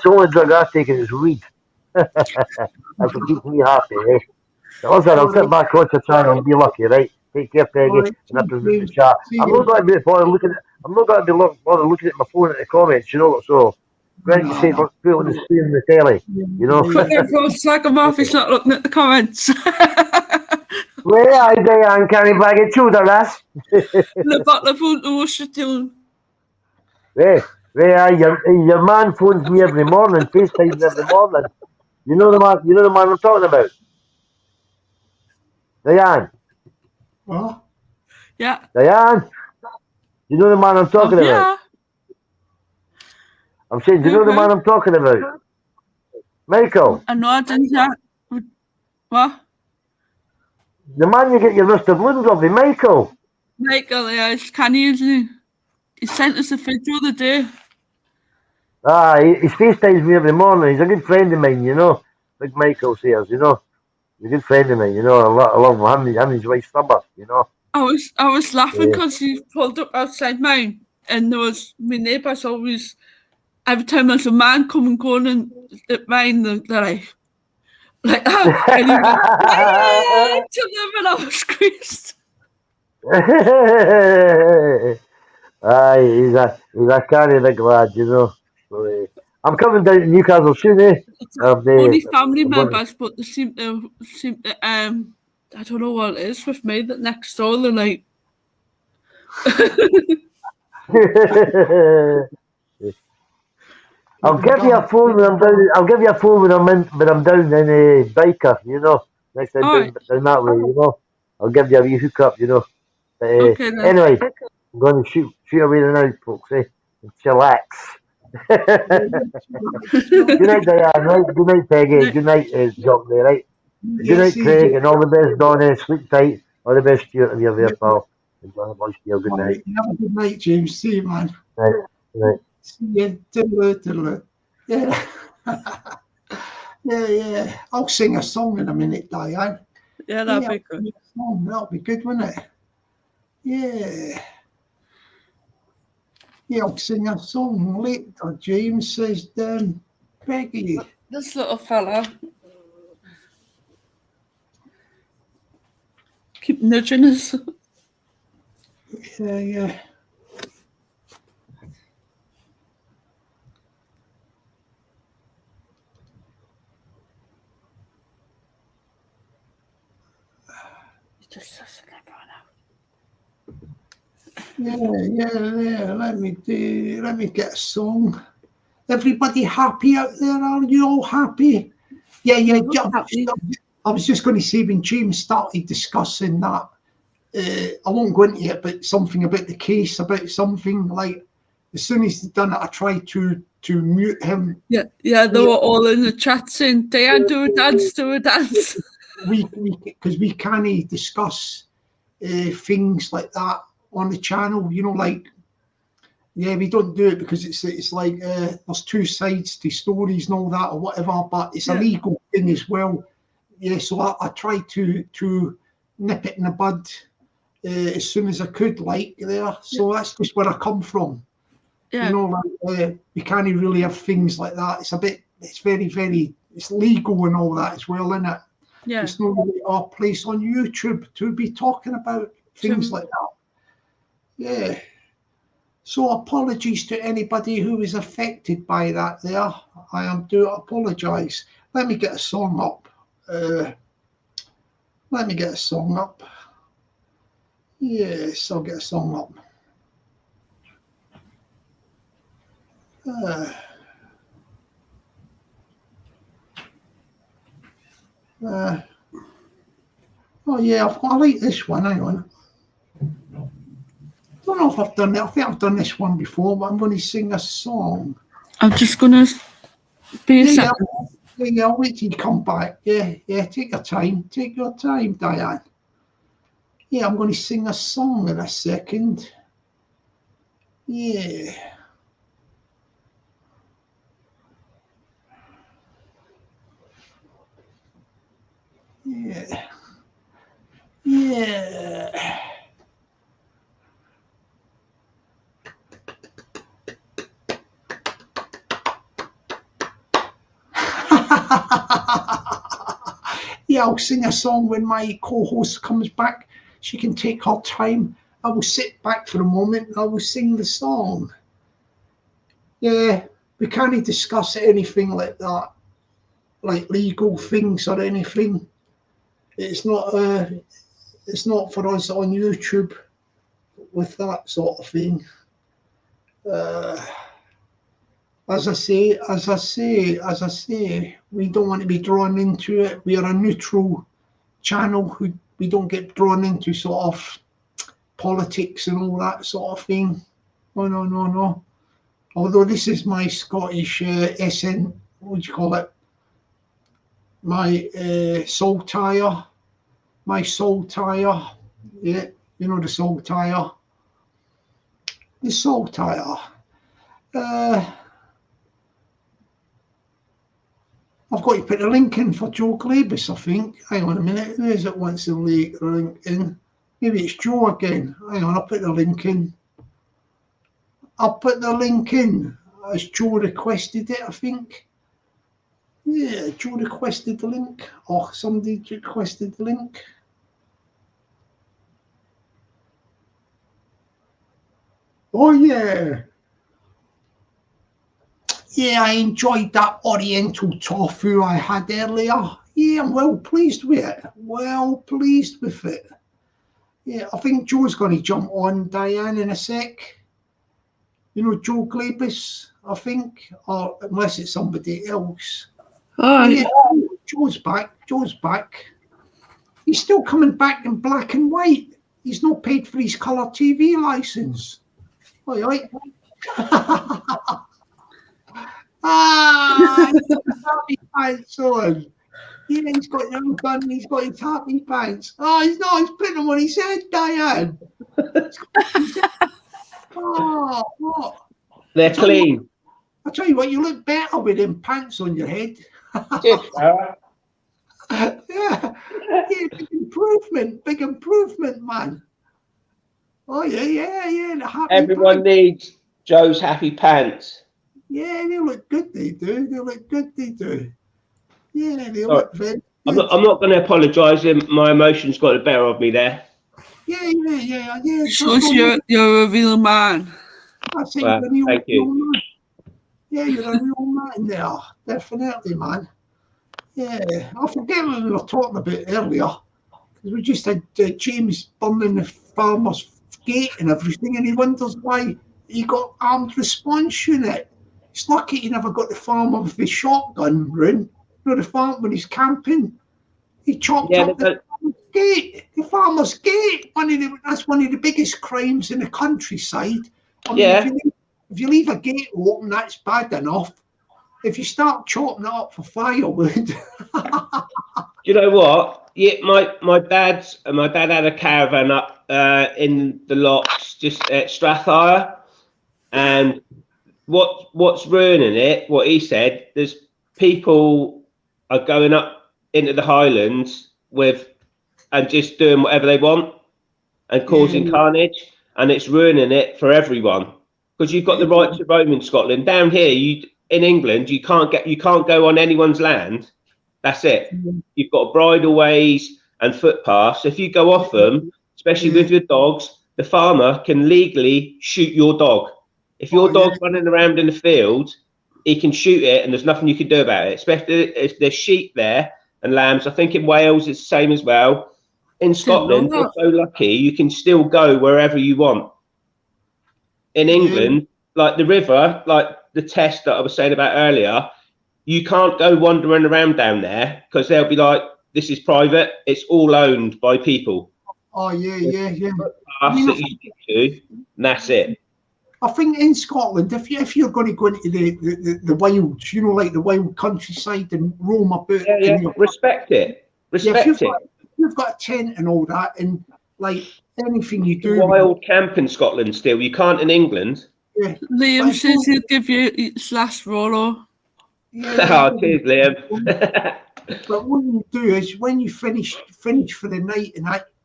only drug I've taken is weed. That's what keeps me happy, eh? So listen, I'll sit back, watch your channel and be lucky, right? Take care, Peggy, and I presume the chat. I'm not going to be bothered looking at my phone at the comments, you know, so going to say put it on the screen on the telly, you know. Everyone's slagging him off, he's not looking at the comments. Where are Diane, can I bag of children, lass? The bottle of food to wash it down. Where your man phones me every morning, FaceTimes every morning. You know the man I'm talking about? Diane. What? Yeah. Diane. You know the man I'm talking about? I'm saying, do you know the man I'm talking about? Michael. I know I didn't hear. What? The man you get your Mr. Balloons off, Michael. Michael, yeah, can you? He sent us a video the other day. He FaceTimes me every morning. He's a good friend of mine, you know. Big Michael says, you know. He's a good friend of mine, you know. I love him. Him and his wife Stubber, you know. I was laughing because he pulled up outside mine and there was my neighbours always, every time there's a man coming going in at mine, they're like that. And he went, to them and I was squeezed. He's a canny big lad, you know. So, I'm coming down to Newcastle soon, eh? Only family members, but they seem to I don't know what it is with me that next door they're like. I'll give you a phone when I'm down. I'll give you a phone when I'm down in Biker, you know. Next time down that way, you know. I'll give you a wee hookup, you know. But, anyway, I'm going to shoot away the night, folks, eh? And chillax. Good night, Diane, right? Good night, Peggy. Good night, Jockney, right? Good night, Craig, and all the best, Donnie. Sleep tight. All the best, Stuart, and you're there, pal. Good night. Have a good night, James. See you, man. Right. Good night. See you. Toodaloo. Yeah. Yeah. I'll sing a song in a minute, Diane. Yeah, that'll be good. That'll be good, won't it? Yeah. Yeah, I'll sing a song later. James says, Peggy. This little fella. Keep nudging us. Yeah. Yeah. Let me get a song. Everybody happy out there? Are you all happy? Yeah. I was just going to say when James started discussing that, I won't go into it, but something about the case, about something like as soon as he'd done it, I tried to mute him. Yeah, they were all in the chat saying, Diane, do a dance. Because we can't discuss things like that on the channel, you know, like, yeah, we don't do it because it's like there's two sides to stories and all that or whatever, but it's a legal thing as well. Yeah, so I tried to nip it in the bud as soon as I could, like there. So that's just where I come from. Yeah. You know, like we can't really have things like that. It's very, it's legal and all that as well, isn't it? Yeah. It's not really our place on YouTube to be talking about things like that. Yeah. So apologies to anybody who is affected by that there. I do apologise. Let me get a song up. Yes, I'll get a song up. Oh yeah, I like this one. Hang on. I don't know if I've done it. I think I've done this one before, but I'm going to sing a song. I'm just going to be a second. Yeah, I'll wait till you come back. Yeah, take your time. Take your time, Diane. Yeah, I'm going to sing a song in a second. Yeah. Yeah. Yeah. Yeah, I'll sing a song when my co-host comes back. She can take her time. I will sit back for a moment and I will sing the song. Yeah, we can't discuss anything like that, like legal things or anything. It's not for us on YouTube with that sort of thing. As I say, we don't want to be drawn into it. We are a neutral channel. We don't get drawn into sort of politics and all that sort of thing. No. Although this is my Scottish SN, what do you call it? My soul tire. My soul tire. Yeah, you know the soul tire. The soul tire. I've got to put a link in for Joe Glabus, I think. Hang on a minute. Who is it wants the link in? Maybe it's Joe again. Hang on, I'll put the link in. I'll put the link in as Joe requested it, I think. Yeah, Joe requested the link. Or somebody requested the link. Oh, yeah. Yeah, I enjoyed that Oriental tofu I had earlier. Yeah, I'm well pleased with it. Well pleased with it. Yeah, I think Joe's going to jump on, Diane, in a sec. You know, Joe Glabus, I think, or unless it's somebody else. Oh, yeah, Joe's back. He's still coming back in black and white. He's not paid for his colour TV licence. All right. Happy pants on. Yeah, he's got it all done. He's got his happy pants. Oh, he's not. He's putting them on his head, Diane. Oh, what? They're clean. I tell you what, you look better with them pants on your head. Yeah, big improvement, man. Oh yeah. The happy Everyone pants. needs Joe's happy pants. Yeah, they look good. They do. Yeah, they look very I'm good. not going to apologise. My emotions got the better of me there. Yeah. shows you're a real man. That's it. Well, thank you. Man. Yeah, you're a real man there. Definitely, man. Yeah, I forget what we were talking about earlier. Because we just had James burning the farmer's gate and everything, and he wonders why he got armed response unit. It's lucky he never got the farmer with his shotgun run. You know, the farm when he's camping, he chopped up the farmer's gate. The farmer's gate. That's one of the biggest crimes in the countryside. I mean, if you leave a gate open, that's bad enough. If you start chopping it up for firewood. You know what? Yeah, my dad had a caravan up in the locks just at Strathire, and what's ruining it? What he said, there's people are going up into the Highlands and just doing whatever they want and causing carnage, and it's ruining it for everyone. because you've got the right to roam in Scotland. Down here, in England, you can't go on anyone's land. That's it. You've got bridleways and footpaths. If you go off them, especially with your dogs, the farmer can legally shoot your dog. If your dog's running around in the field, he can shoot it, and there's nothing you can do about it. Especially if there's sheep there and lambs. I think in Wales it's the same as well. In Scotland, you're so lucky you can still go wherever you want. In England, like the river, like the test that I was saying about earlier, you can't go wandering around down there because they'll be like, this is private, it's all owned by people. Oh, yeah. That you stick to, and that's it. I think in Scotland, if you're going to go into the wilds, you know, like the wild countryside and roam about. Respect it. You've got a tent and all that, and like anything you do. Wild camp in Scotland still. You can't in England. Yeah. Liam says he'll give you its last Rolo. Oh, cheers, Liam. But what you do is when you finish for the night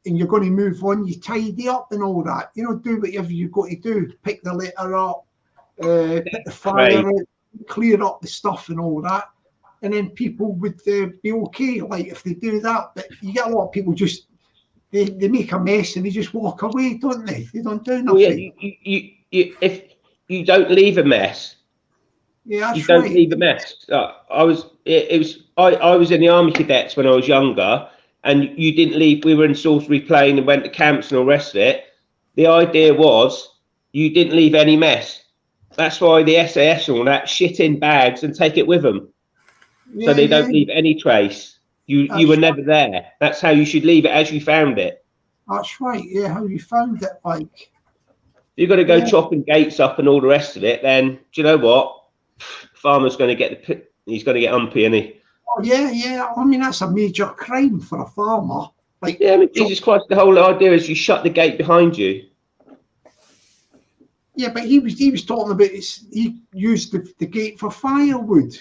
and you're going to move on, you tidy up and all that. You know, do whatever you've got to do. Pick the litter up, put the fire out, clear up the stuff and all that. And then people would be okay, like if they do that. But you get a lot of people just they make a mess and they just walk away, don't they? They don't do nothing. Well, yeah, if you don't leave a mess, you don't leave a mess. I was in the Army Cadets when I was younger, and you didn't leave. We were in Salisbury Plain and went to camps and all the rest of it. The idea was you didn't leave any mess. That's why the SAS and all that shit in bags and take it with them. So they don't leave any trace. You were never there. That's how you should leave it, as you found it. That's right. Yeah, how you found it, like. You've got to go chopping gates up and all the rest of it. Then do you know what? Farmer's going to get he's going to get umpy, isn't he? Oh yeah. I mean, that's a major crime for a farmer. Like, yeah, I mean, Jesus Christ, the whole idea is you shut the gate behind you. Yeah, but he was talking about he used the gate for firewood.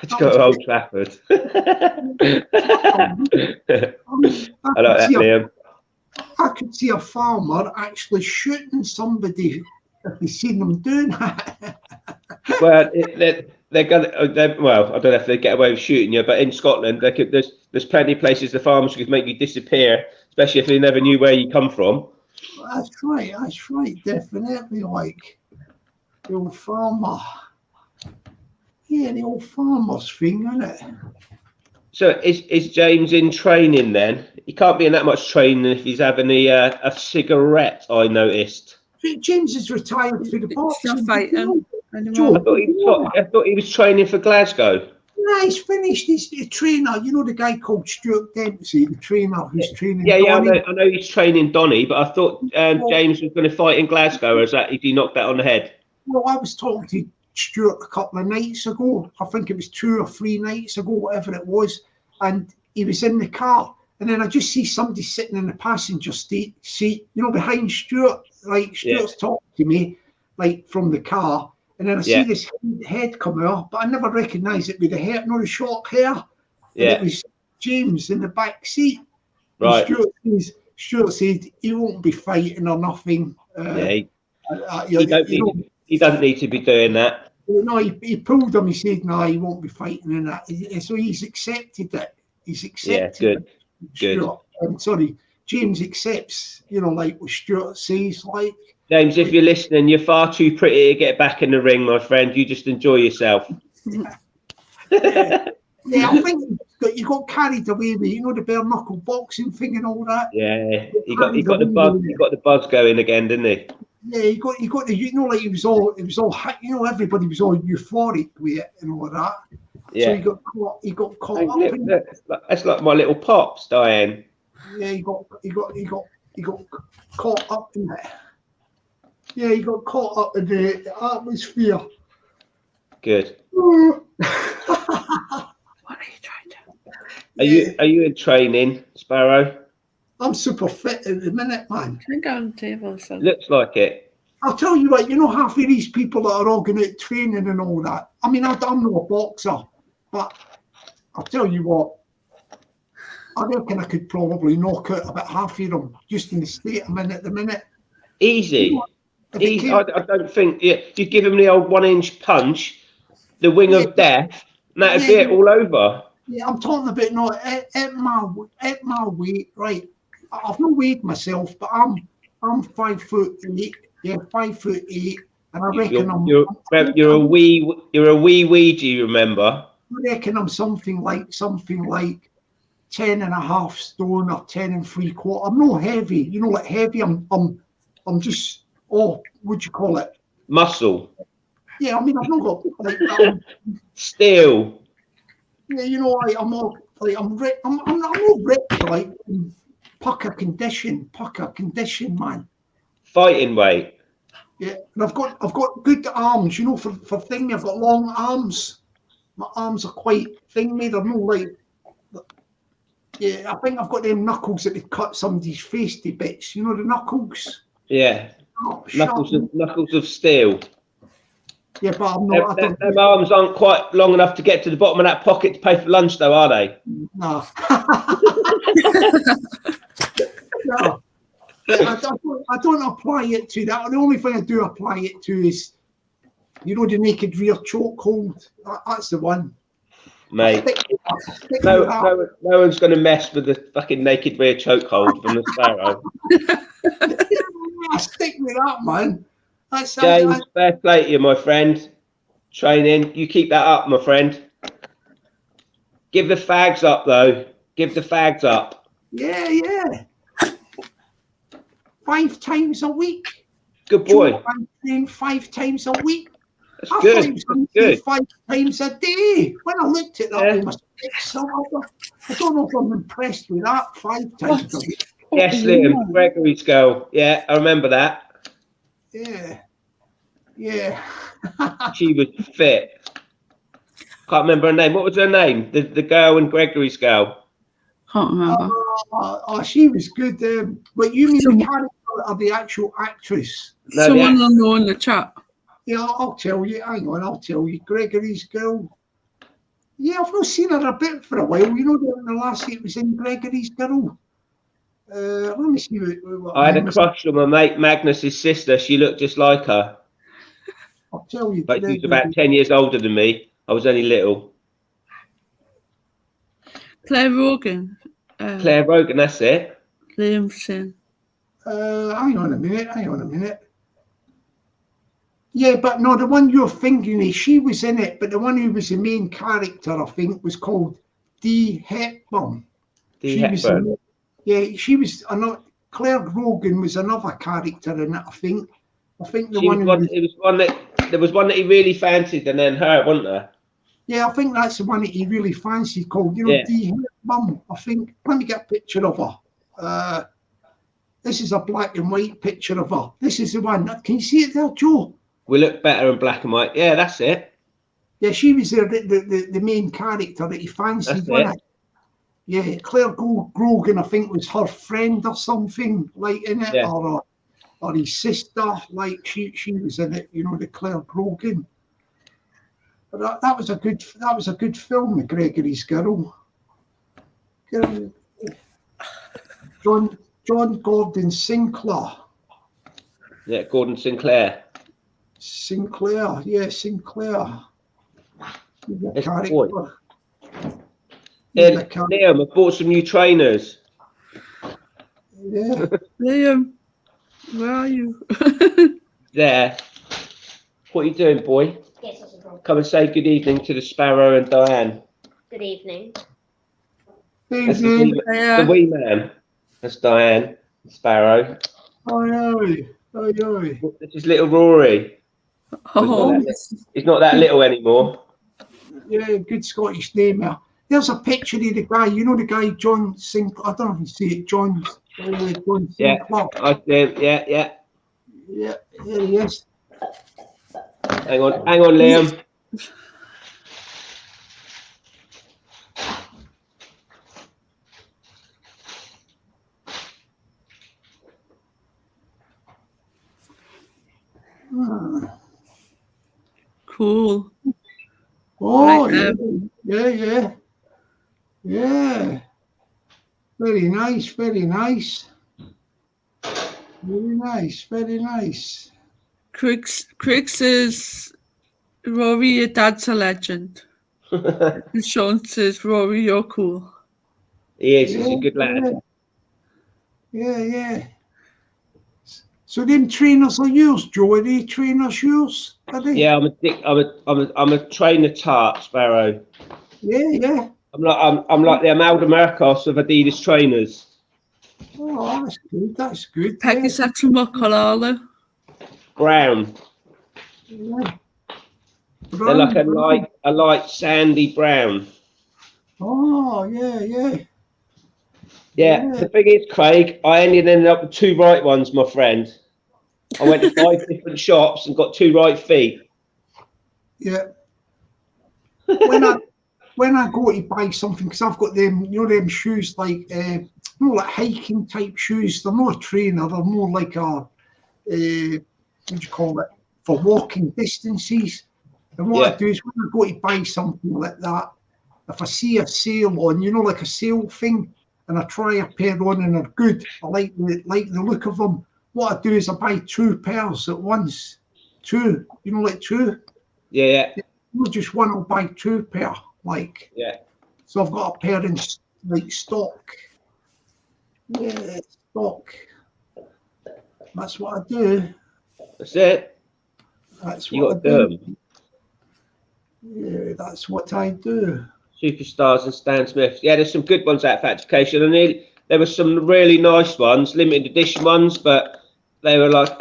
Let's go to Old Trafford. I like that, Liam. I could see a farmer actually shooting somebody if they seen them doing that. Well, they're gonna. Well, I don't know if they get away with shooting you, but in Scotland, there's plenty of places the farmers could make you disappear, especially if they never knew where you come from. That's right, definitely. Like the old farmer. Yeah, the old farmer's thing, isn't it? So is James in training then? He can't be in that much training if he's having a cigarette, I noticed. James is retired for the boxing. I thought he was training for Glasgow. No, he's finished. He's the trainer. You know the guy called Stuart Dempsey, the trainer who's training. Yeah, I know he's training Donny, but I thought James was going to fight in Glasgow, or is that he knocked that on the head? Well, I was talking to Stuart a couple of nights ago. I think it was 2 or 3 nights ago, whatever it was, and he was in the car, and then I just see somebody sitting in the passenger seat, you know, behind Stuart. Like Stuart's talking to me, like from the car, and then I see this head coming up, but I never recognised it with the hair, the short hair. Yeah, and it was James in the back seat. Right. Stuart said he won't be fighting or nothing. He doesn't need to be doing that. No, he pulled him. He said, no, he won't be fighting in that. So he's accepted it. He's accepted good. I'm sorry, James accepts, you know, like what Stuart says. Like, James, if you're listening, you're far too pretty to get back in the ring, my friend. You just enjoy yourself. Yeah, I think you got carried away with, you know, the bare knuckle boxing thing and all that. Yeah, he got the buzz going again, didn't he? Yeah, he got the, you know, like it was all, you know, everybody was all euphoric with it and all that. Yeah. So he got caught up in it. That's like my little pops, Diane. Yeah, he got caught up in it. Yeah, he got caught up in the atmosphere. Good. What are you trying to? Are you in training, Sparrow? I'm super fit at the minute, man. Can I go on the table? So. Looks like it. I'll tell you what, you know, half of these people that are all going out training and all that. I mean, I'm not a boxer, but I'll tell you what, I reckon I could probably knock out about half of them just in the state I'm in at the minute. Easy. I don't think you give him the old 1-inch punch, the wing of death, and that'd be it all over. Yeah, I'm talking about at my weight, right? I've not weighed myself, but I'm 5'8". Yeah, 5'8", and I reckon you're a wee Ouija, remember? I reckon I'm something like 10.5 stone or 10 3/4. I'm not heavy, you know, like heavy. I'm just what'd you call it? Muscle. Yeah, I mean I've not got like steel. Yeah, you know, I'm not ripped, like pucker condition, man. Fighting weight. Yeah, and I've got good arms, you know, for thing. I've got long arms. My arms are quite thing made. I'm not like. Yeah, I think I've got them knuckles that would cut somebody's face to bits. You know the knuckles. Yeah. Knuckles of steel. Yeah, but I'm not. Them arms aren't quite long enough to get to the bottom of that pocket to pay for lunch, though, are they? No. No. I don't apply it to that. The only thing I do apply it to is, you know, the naked rear chokehold. That's the one. Mate, no one's going to mess with the fucking naked rear chokehold from the Sparrow. I stick with that, man. James, fair play to you, my friend. Training, you keep that up, my friend. Give the fags up, though. Give the fags up. Yeah. 5 times a week. Good boy. I'm training 5 times a week. That's good. That's good. 5 times a day. When I looked at that, I don't know if I'm impressed with that. 5 times a week. Yes, Liam, Gregory's girl. Yeah, I remember that. Yeah. She was fit. Can't remember her name. What was her name? The girl in Gregory's girl. Can't remember. She was good. But you mean the character or the actual actress? No, someone will know in the chat. Yeah, I'll tell you. Hang on, I'll tell you. Gregory's girl. Yeah, I've not seen her a bit for a while. You know, the last it was in Gregory's girl. Let me see. I had a crush on my mate Magnus's sister. She looked just like her. I'll tell you. But she was about 10 years older than me. I was only little. Claire Rogan. Claire Rogan, that's it. Liam Sin. Hang on a minute. Yeah, but no, the one you're thinking of, she was in it, but the one who was the main character, I think, was called Dee Hepburn. She was another. Claire Rogan was another character in it, I think. There was one that he really fancied, and then her, wasn't there? Yeah, I think that's the one that he really fancied, called, you know, Dee Hepburn, I think. Let me get a picture of her. This is a black and white picture of her. This is the one. Can you see it there, Joe? We look better in black and white. Yeah, that's it. Yeah, she was the main character that he fancied, wasn't it? Yeah, Claire Grogan, I think, was her friend or something, like, in it, or his sister, like, she was in it, you know, the Claire Grogan. But that was a good film, The Gregory's Girl. John Gordon Sinclair. Yeah, Gordon Sinclair. Sinclair. Liam, I bought some new trainers. Yeah. Liam, where are you? There. What are you doing, boy? Yes, come and say good evening to the Sparrow and Diane. Good evening. That's the wee man. That's Diane, Sparrow. Oi. This is little Rory. Oh. He's not that little anymore. Yeah, good Scottish name there. There's a picture of the guy, you know the guy John Sinclair, I don't know if you see it, John Sinclair. Yeah, yes. Hang on, Liam. Cool. Oh, yeah. Very nice. Craig says, Rory, your dad's a legend. And Sean says, Rory, you're cool. He is. He's a good lad. Yeah. So them trainers are yours, Joe? Are they trainers yours? Are they? Yeah, I'm a trainer tart, Sparrow. Yeah. I'm like the Amalda Marcos of Adidas trainers. Oh, that's good. Peggy said to what colour? Brown. Yeah. They're like a light sandy brown. Oh, yeah. Yeah, the thing is, Craig, I only ended up with 2 right ones, my friend. I went to 5 different shops and got 2 right feet. Yeah. When I go to buy something, because I've got them, them shoes like more like hiking type shoes. They're not a trainer. They're more like what do you call it, for walking distances. And what I do is when I go to buy something like that, if I see a sale on, like a sale thing, and I try a pair on and they're good, I like the look of them. What I do is I buy 2 pairs at once. 2, like 2. Yeah. Not just one, I'll buy 2 pair. Yeah. So I've got a pair in stock. Yeah, stock. That's what I do. That's it. That's what I do. Yeah, that's what I do. Superstars and Stan Smith. Yeah, there's some good ones out for education. And there were some really nice ones, limited edition ones, but they were like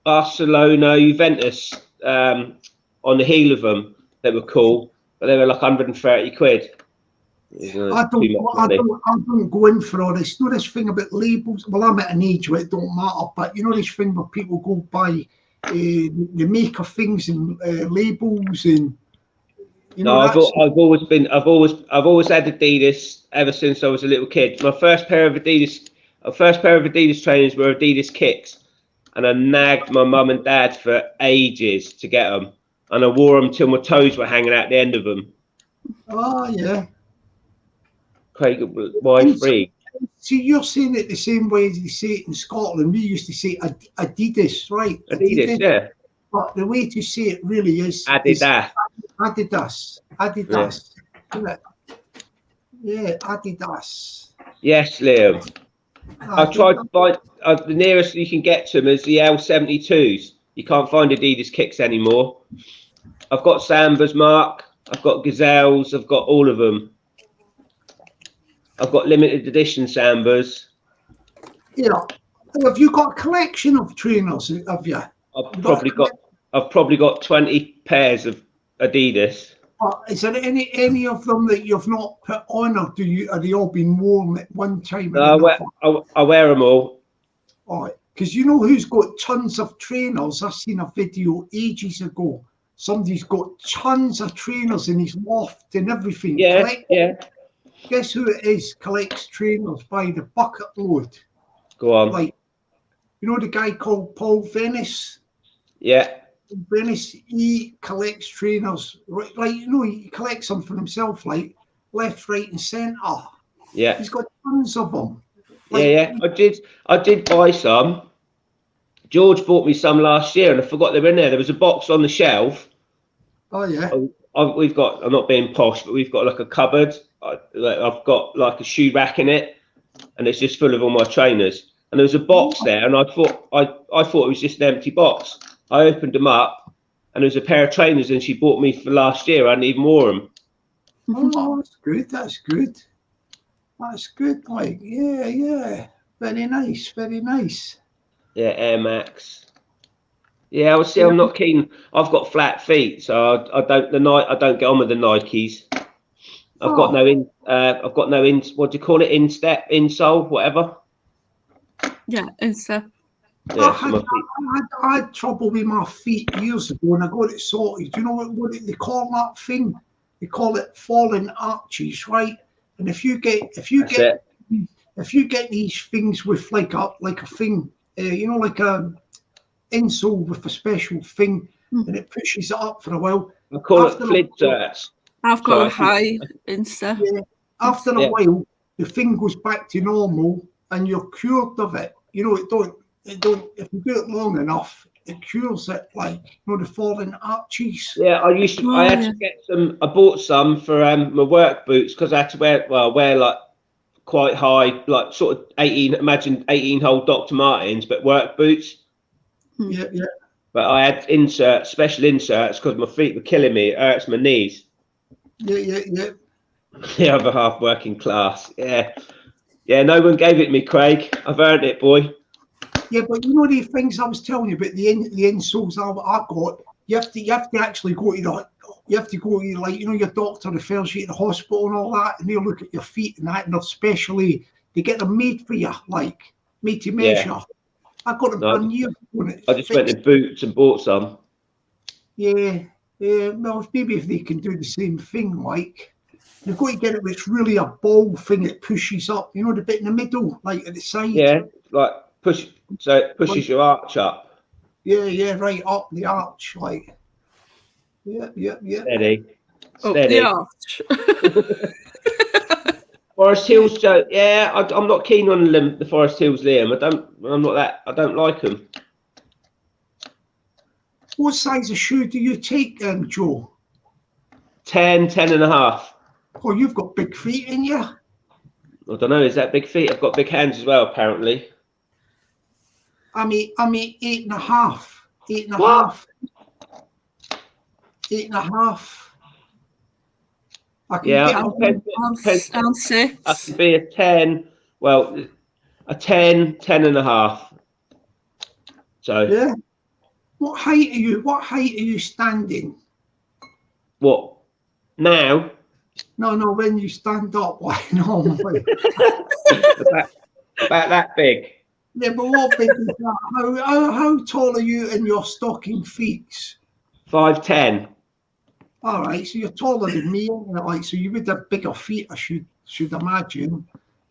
Barcelona, Juventus on the heel of them. They were cool, but they were like 130 quid. I don't go in for all this. This thing about labels. Well, I'm at an age where it don't matter, but this thing where people go buy the maker things and labels and. I've always had Adidas ever since I was a little kid. My first pair of Adidas trainers were Adidas kicks, and I nagged my mum and dad for ages to get them, and I wore them till my toes were hanging out the end of them. Oh yeah. Craig, why free? See, you're saying it the same way as they say it in Scotland. We used to say Adidas, right? Adidas, yeah. But the way to say it really is Adidas. Adidas. Yeah, Adidas. Yes, Liam. I tried to find the nearest you can get to them is the L72s. You can't find Adidas kicks anymore. I've got Sambas, Mark. I've got Gazelles. I've got all of them. I've got limited edition Sambas. Yeah. Have you got a collection of trainers? Have you? I've probably got 20 pairs of Adidas. Is there any of them that you've not put on, or are they all been worn at one time? I wear them all. All right, because who's got tons of trainers? I seen a video ages ago. Somebody's got tons of trainers in his loft and everything. Yeah. Guess who it is? Collects trainers by the bucket load. Go on. Like, the guy called Paul Venice. Yeah. Venice, he collects trainers, right? Like, he collects them for himself, like left, right, and centre. Yeah. He's got tons of them. Like, I did buy some. George bought me some last year, and I forgot they were in there. There was a box on the shelf. Oh yeah. I'm not being posh, but we've got like a cupboard. I've got like a shoe rack in it, and it's just full of all my trainers. And there was a box there, and I thought it was just an empty box. I opened them up, and there was a pair of trainers, and she bought me for last year. I hadn't even wore them. Oh, that's good. That's good. That's good. Like, yeah. Very nice. Very nice. Yeah, Air Max. Yeah, I would say I'm not keen. I've got flat feet, so I don't get on with the Nikes. I've got no what do you call it? Instep, insole, whatever. Yeah, instep. Yeah, I had trouble with my feet years ago, and I got it sorted. Do you know what they call that thing? They call it fallen arches, right? And if you get these things with like a thing, like a insole with a special thing, and it pushes it up for a while. I call it flinters. I've got a high instep. Yeah. After a while, the thing goes back to normal, and you're cured of it. It don't. If you do it long enough, it cures it, like, you know, the falling arches. Yeah, I used to. I had to get some. I bought some for my work boots because I had to wear like quite high, like sort of 18. Imagine 18-hole Dr. Martens, but work boots. Yeah, yeah. But I had special inserts because my feet were killing me. It hurts my knees. Yeah, yeah, yeah. The other half working class. Yeah, yeah. No one gave it me, Craig. I've earned it, boy. Yeah, but you know the things I was telling you about the insoles I got. You have to actually go to like, you know, your doctor refers you to the hospital and all that, and they'll look at your feet and that, and they get them made for you, like made to measure. Yeah. I got them done years ago. I just went to Boots and bought some. Yeah, yeah. Well, maybe if they can do the same thing, like you've got to get it where it's really a ball thing that pushes up. You know, the bit in the middle, like at the side. Yeah, like so it pushes your arch up. Yeah, yeah, right up the arch, like. Yeah, yeah, yeah. Steady. The arch. Forest Hills, Joe. Yeah, I'm not keen on the Forest Hills, Liam. I don't like them. What size of shoe do you take, Joe? 10 and a half. Oh, you've got big feet, ain't you? I don't know. Is that big feet? I've got big hands as well, apparently. I mean 8.5. 8.5. What? 8.5. I'm 6. I could be a 10. Well, a 10 and a half. So yeah. What height are you standing? What? Now? No, when you stand up, why normally? about that big. Yeah, but what big is that? How tall are you in your stocking feet? 5'10". All right, so you're taller than me, like, so you would have bigger feet, I should imagine.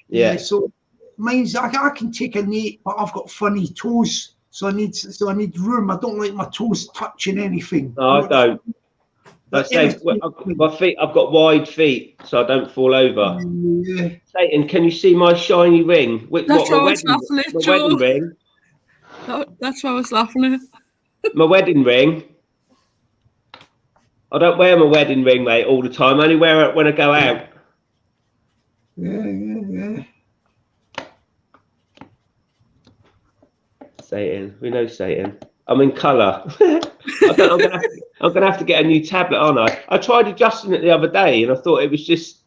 Yeah. So mine's I can take an 8, but I've got funny toes, so I need room. I don't like my toes touching anything. No, I don't. My feet. I've got wide feet, so I don't fall over. Yeah. Satan, can you see my shiny ring? That's what I was laughing at, my wedding ring. That's what I was laughing at. My wedding ring. I don't wear my wedding ring, mate, all the time. I only wear it when I go out. Yeah. Satan, we know Satan. I'm in colour. I'm gonna have to get a new tablet, aren't I? I tried adjusting it the other day, and I thought it was just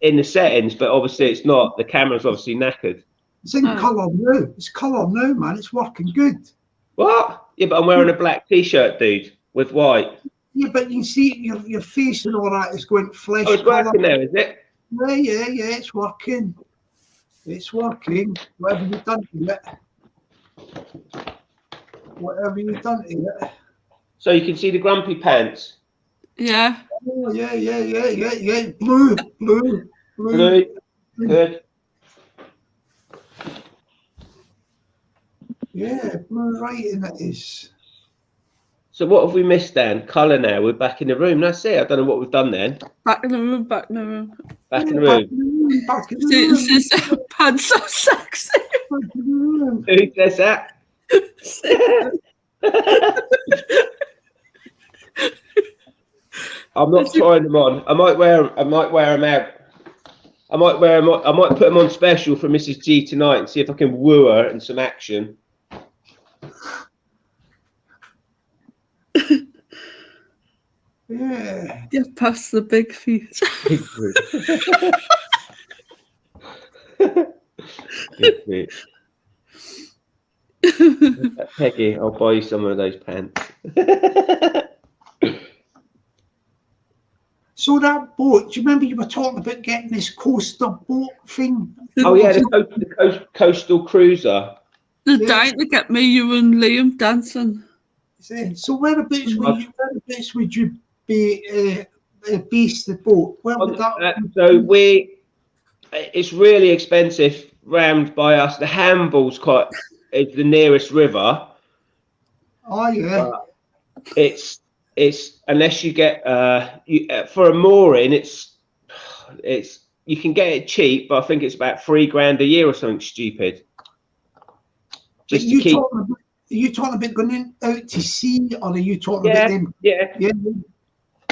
in the settings, but obviously it's not. The camera's obviously knackered. It's in colour now. It's colour now, man. It's working good. What? Yeah, but I'm wearing a black t-shirt, dude, with white. Yeah, but you see your face and all that is going flesh. Oh, it's working now, is it? Yeah, it's working. It's working. Whatever you've done to it. Whatever you've done to it. So you can see the grumpy pants. Yeah. Oh, yeah. Blue. Good. Yeah, blue writing it is. So what have we missed, Dan? Colour now. We're back in the room. That's it. I don't know what we've done then. Back in the room. Back in the room. Back in the room. This pants so sexy. Who says that? I'm not trying them on. I might wear them out. I might put them on special for Mrs. G tonight and see if I can woo her in some action. Yeah. Get past the big feet. Big feet. Peggy, I'll buy you some of those pants. So that boat, do you remember you were talking about getting this coaster boat thing? Oh yeah, the coastal cruiser. The night to get me, you and Liam dancing. So whereabouts would you be based the boat? Where would that? So it's really expensive round by us. The Hamble's is the nearest river. Oh yeah. It's unless you get for a mooring, it's you can get it cheap, but I think it's about $3,000 a year or something stupid. Just to keep. you talking about going out to sea, or are you talking about them? Yeah. Yeah.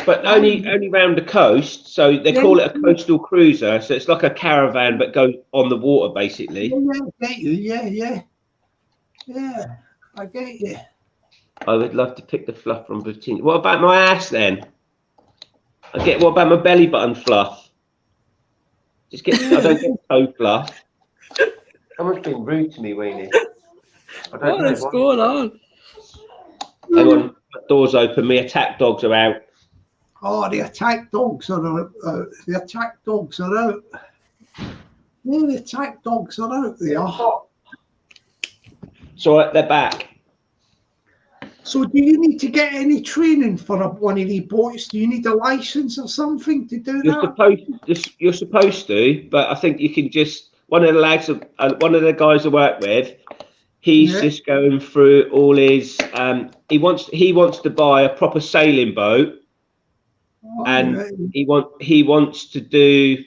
But only round the coast, so they call it a coastal cruiser. So it's like a caravan, but go on the water basically. Yeah, I get you. Yeah, I get you. I would love to pick the fluff from between. What about my ass then? What about my belly button fluff? I don't get toe fluff. Someone's been rude to me, Weenie. What is going on? Hang on, doors open. Me attack dogs are out. Oh, the attack dogs are out. The attack dogs are out. Yeah, the attack dogs are out there. So they're back. So do you need to get any training for one of these boats? Do you need a license or something to do that? You're supposed to, but I think you can just. One of the guys I work with, he's just going through all his. He wants to buy a proper sailing boat, and he wants to do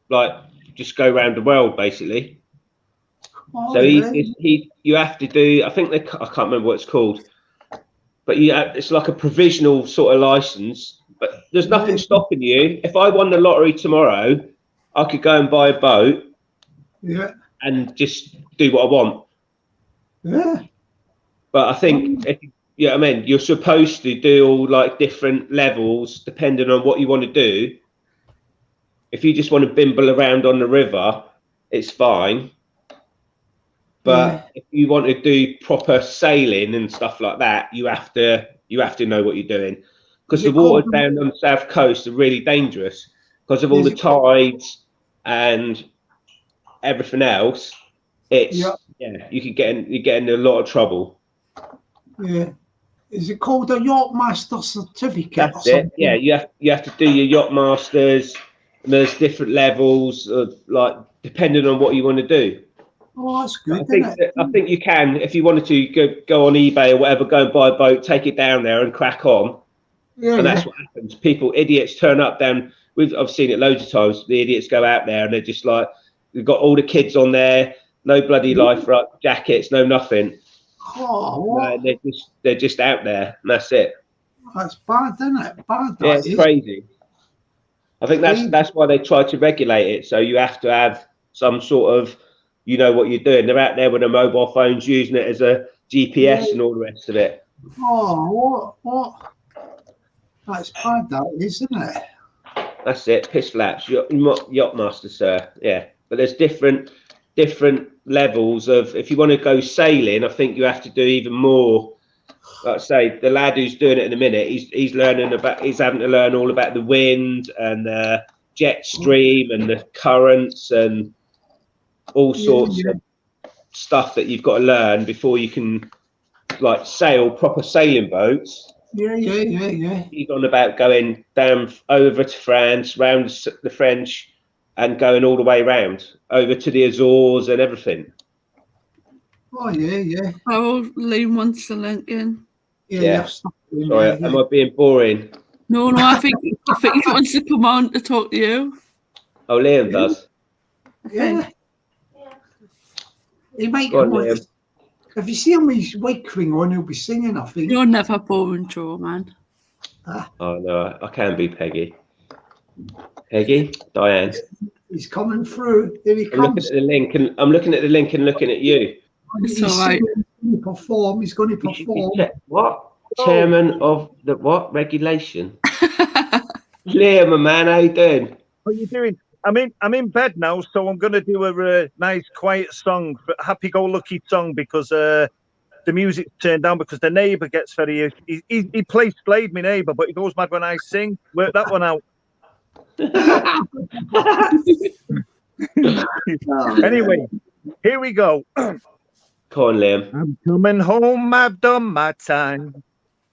like just go around the world basically. So you have to do. I can't remember what it's called. But it's like a provisional sort of license. But there's nothing stopping you. If I won the lottery tomorrow, I could go and buy a boat. Yeah. And just do what I want. Yeah. But I think, you're supposed to do all like different levels depending on what you want to do. If you just want to bimble around on the river, it's fine. But if you want to do proper sailing and stuff like that, you have to know what you're doing, because the waters down on the south coast are really dangerous because of all the tides and everything else. You could get in a lot of trouble. Yeah. Is it called a yacht master certificate? That's it. Yeah, you have to do your yacht masters. And there's different levels of like depending on what you want to do. Oh, that's good. I think you can, if you wanted to, go on eBay or whatever, go and buy a boat, take it down there and crack on. Yeah, and that's what happens. Idiots turn up down. I've seen it loads of times. The idiots go out there and they're just like, we've got all the kids on there, no bloody life jackets, no nothing. Oh, no, they're just out there, and that's it. That's bad, isn't it? Bad. Yeah, it's crazy. I think that's why they try to regulate it. So you have to have some sort of, you know what you're doing. They're out there with their mobile phones using it as a GPS and all the rest of it. Oh, what? That's bad, that, isn't it? That's it. Piss flaps. Yacht master, sir. Yeah, but there's different levels of. If you want to go sailing, I think you have to do even more. Like I say, the lad who's doing it in a minute, he's having to learn all about the wind and the jet stream and the currents and all sorts of stuff that you've got to learn before you can like sail proper sailing boats. Yeah. He's on about going down over to France, round the French, and going all the way round over to the Azores and everything. Oh yeah. Oh, Liam wants to link in. Yeah. Sorry, am I being boring? No, I think he wants to come on to talk to you. Oh, Liam does. Yeah. He might come on. If you see him with his white ring on, he'll be singing, I think. You're never boring, Joe, man. Oh, no, I can be Peggy. Peggy? Diane? He's coming through. Here he comes. I'm looking at the link and looking at you. It's all right. He's going to perform. What? Chairman of the what? Regulation? Liam, my man, how you doing? What are you doing? I'm in bed now, so I'm going to do a nice quiet song, happy-go-lucky song, because the music's turned down because the neighbour gets very. He plays Slade, my neighbour, but he goes mad when I sing. Work that one out. Anyway, here we go. Come on, Liam. I'm coming home. I've done my time,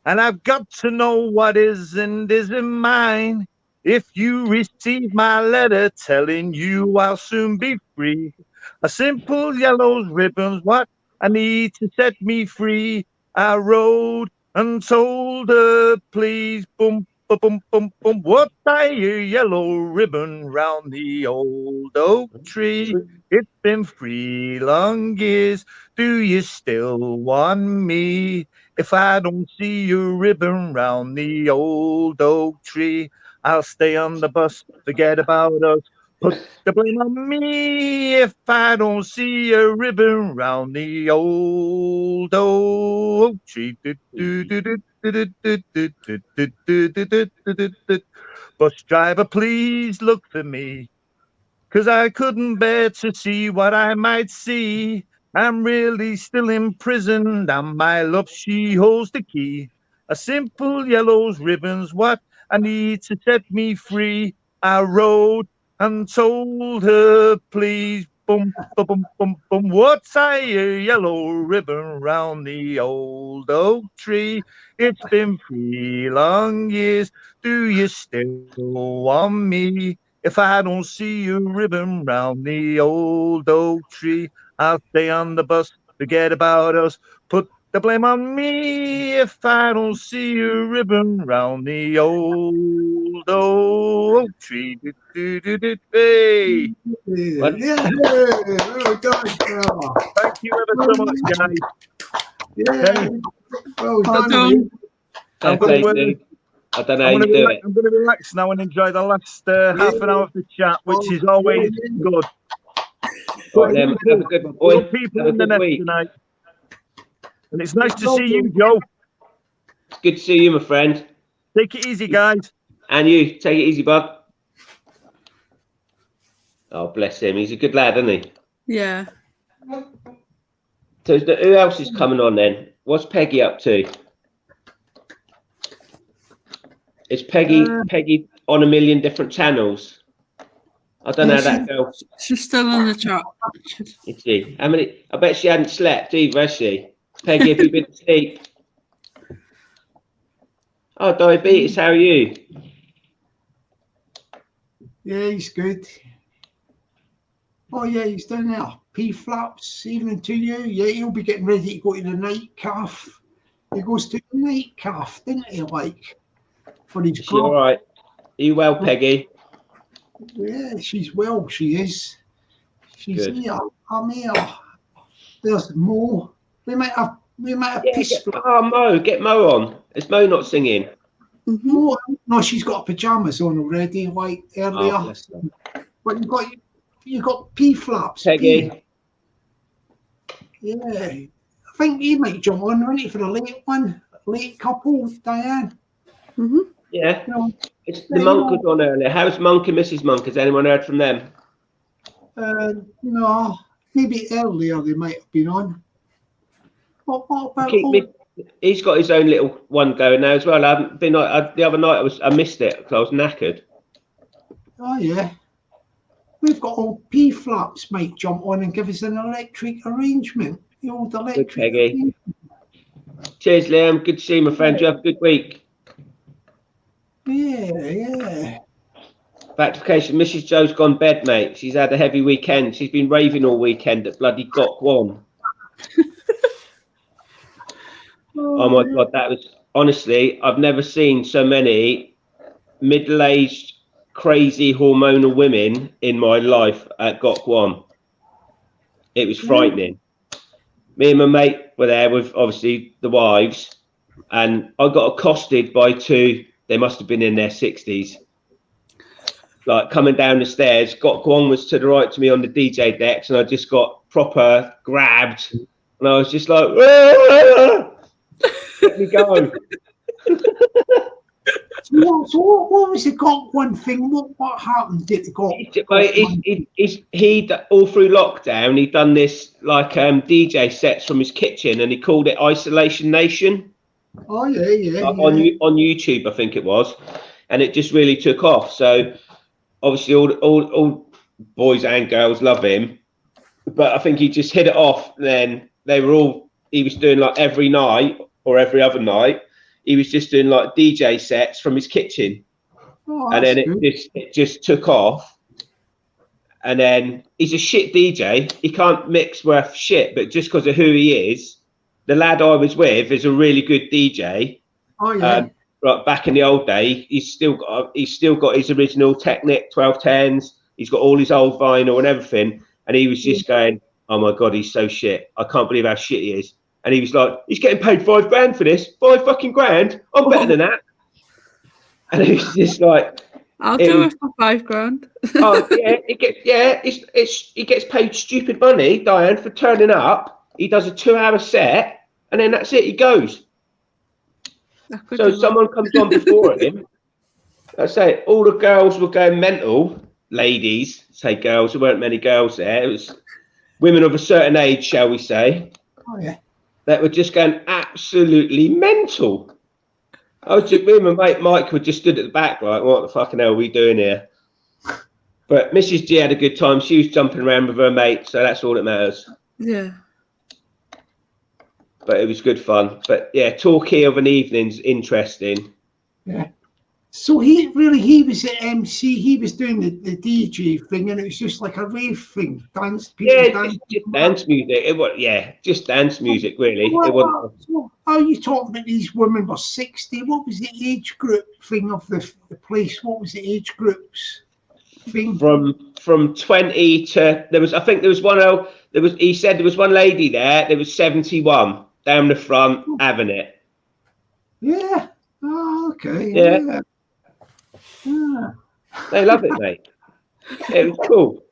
and I've got to know what is and isn't mine. If you receive my letter telling you I'll soon be free, a simple yellow ribbon's what I need to set me free. I wrote and told her, please, boom, bum, bum, bum. What tie a yellow ribbon round the old oak tree? It's been 3 long years. Do you still want me? If I don't see a ribbon round the old oak tree, I'll stay on the bus, forget about us. Put the blame on me if I don't see a ribbon round the old oak tree. Bus driver, please look for me, 'cause I couldn't bear to see what I might see. I'm really still imprisoned, and my love, she holds the key. A simple yellow ribbon's what I need to set me free. I wrote and told her, please, bum, bum, bum, bum, bum. What's a yellow ribbon round the old oak tree? It's been 3 long years. Do you still want me? If I don't see a ribbon round the old oak tree, I'll stay on the bus, forget about us. Put the blame on me if I don't see a ribbon round the old oak tree. Hey. Yeah. Well done, fella. Thank you ever so much, guys. Yeah. Well done. done. I'm Fair play, going Steve. I don't know I'm how you going do it. to relax now and enjoy the last half an hour of the chat, which is always good. Right, then, have a good Good people have a in the good nest week. tonight. And it's nice to see you, Joe. It's good to see you, my friend. Take it easy, guys. And you, take it easy, bud. Oh, bless him. He's a good lad, isn't he? Yeah. So who else is coming on then? What's Peggy up to? Is Peggy on a million different channels? I don't know how that girl. She's still in the chat. Is she? How many? I bet she hadn't slept either, has she? Peggy, have you been asleep? Oh, diabetes, how are you? Yeah, he's good. Oh yeah, he's down there. P-flaps, evening to you. Yeah, he'll be getting ready to go to the night calf. He goes to the night calf, didn't he? Like for his Is she all right? Are you well, Peggy? Yeah, she's well. She is. She's Good. here. I'm here. There's Mo. We might have piss. Get Mo on. Is Mo not singing? Mo, no, she's got pajamas on already, like earlier. Oh, bless her. But you got P-flaps. Peggy. Yeah, I think he might jump on, wouldn't he, for the late one? Late couple, Diane. Yeah. No, It's the Monk was on earlier. How's Monk and Mrs. Monk? Has anyone heard from them? No, maybe earlier they might have been on. What about He's got his own little one going now as well. I haven't been. The other night I missed it because I was knackered. Oh yeah, we've got all P-flaps might jump on and give us an electric arrangement. The old electric. Good, Peggy. Cheers, Liam. Good to see you, my friend. You have a good week. Yeah. Factification. Mrs. Joe's gone bed, mate. She's had a heavy weekend. She's been raving all weekend at bloody Gok Wan. Oh my God, that was honestly, I've never seen so many middle-aged, crazy hormonal women in my life at Gok Wan. It was frightening. Me and my mate were there with obviously the wives, and I got accosted by two. They must have been in their 60s. Like coming down the stairs, Gok Wan was to the right to me on the DJ decks, and I just got proper grabbed, and I was just like, "Ah! Let me go." So what was the Gok Wan thing? What happened at the Gok Wan? He all through lockdown, he'd done this like DJ sets from his kitchen, and he called it Isolation Nation. Oh yeah. On YouTube, I think it was, and it just really took off. So obviously, all boys and girls love him, but I think he just hit it off. Then he was doing like every night or every other night. He was just doing like DJ sets from his kitchen, and then it just took off. And then he's a shit DJ. He can't mix worth shit, but just because of who he is, the lad I was with is a really good DJ. Oh yeah. Right, back in the old day, he's still got his original Technic 1210s. He's got all his old vinyl and everything, and he was just going, "Oh my god, he's so shit! I can't believe how shit he is." And he was like, "He's getting paid $5 grand for this. $5 fucking grand. I'm better than that." And he was just like, I'll do it for $5 grand. "Oh yeah, he gets paid stupid money, Diane, for turning up. He does a 2-hour set, and then that's it. He goes." So someone comes on before him. I say all the girls were going mental. Ladies, say girls. There weren't many girls there. It was women of a certain age, shall we say? Oh yeah. That were just going absolutely mental. I was just, me and my mate Mike were just stood at the back, like, what the fucking hell are we doing here? But Mrs. G had a good time. She was jumping around with her mate, so that's all that matters. Yeah. But it was good fun. But yeah, Torquay of an evening's interesting. Yeah. So he was at MC. He was doing the DJ thing, and it was just like a rave thing, dance. Just dance music. It was just dance music really. Well, it wasn't. so are you talking about these women were 60? What was the age group thing of the place? What was the age groups thing? From 20 to there was. I think there was one. He said there was one lady there. There was 71 down the front having it. Yeah. Oh, okay. Yeah. They love it, mate. It was cool.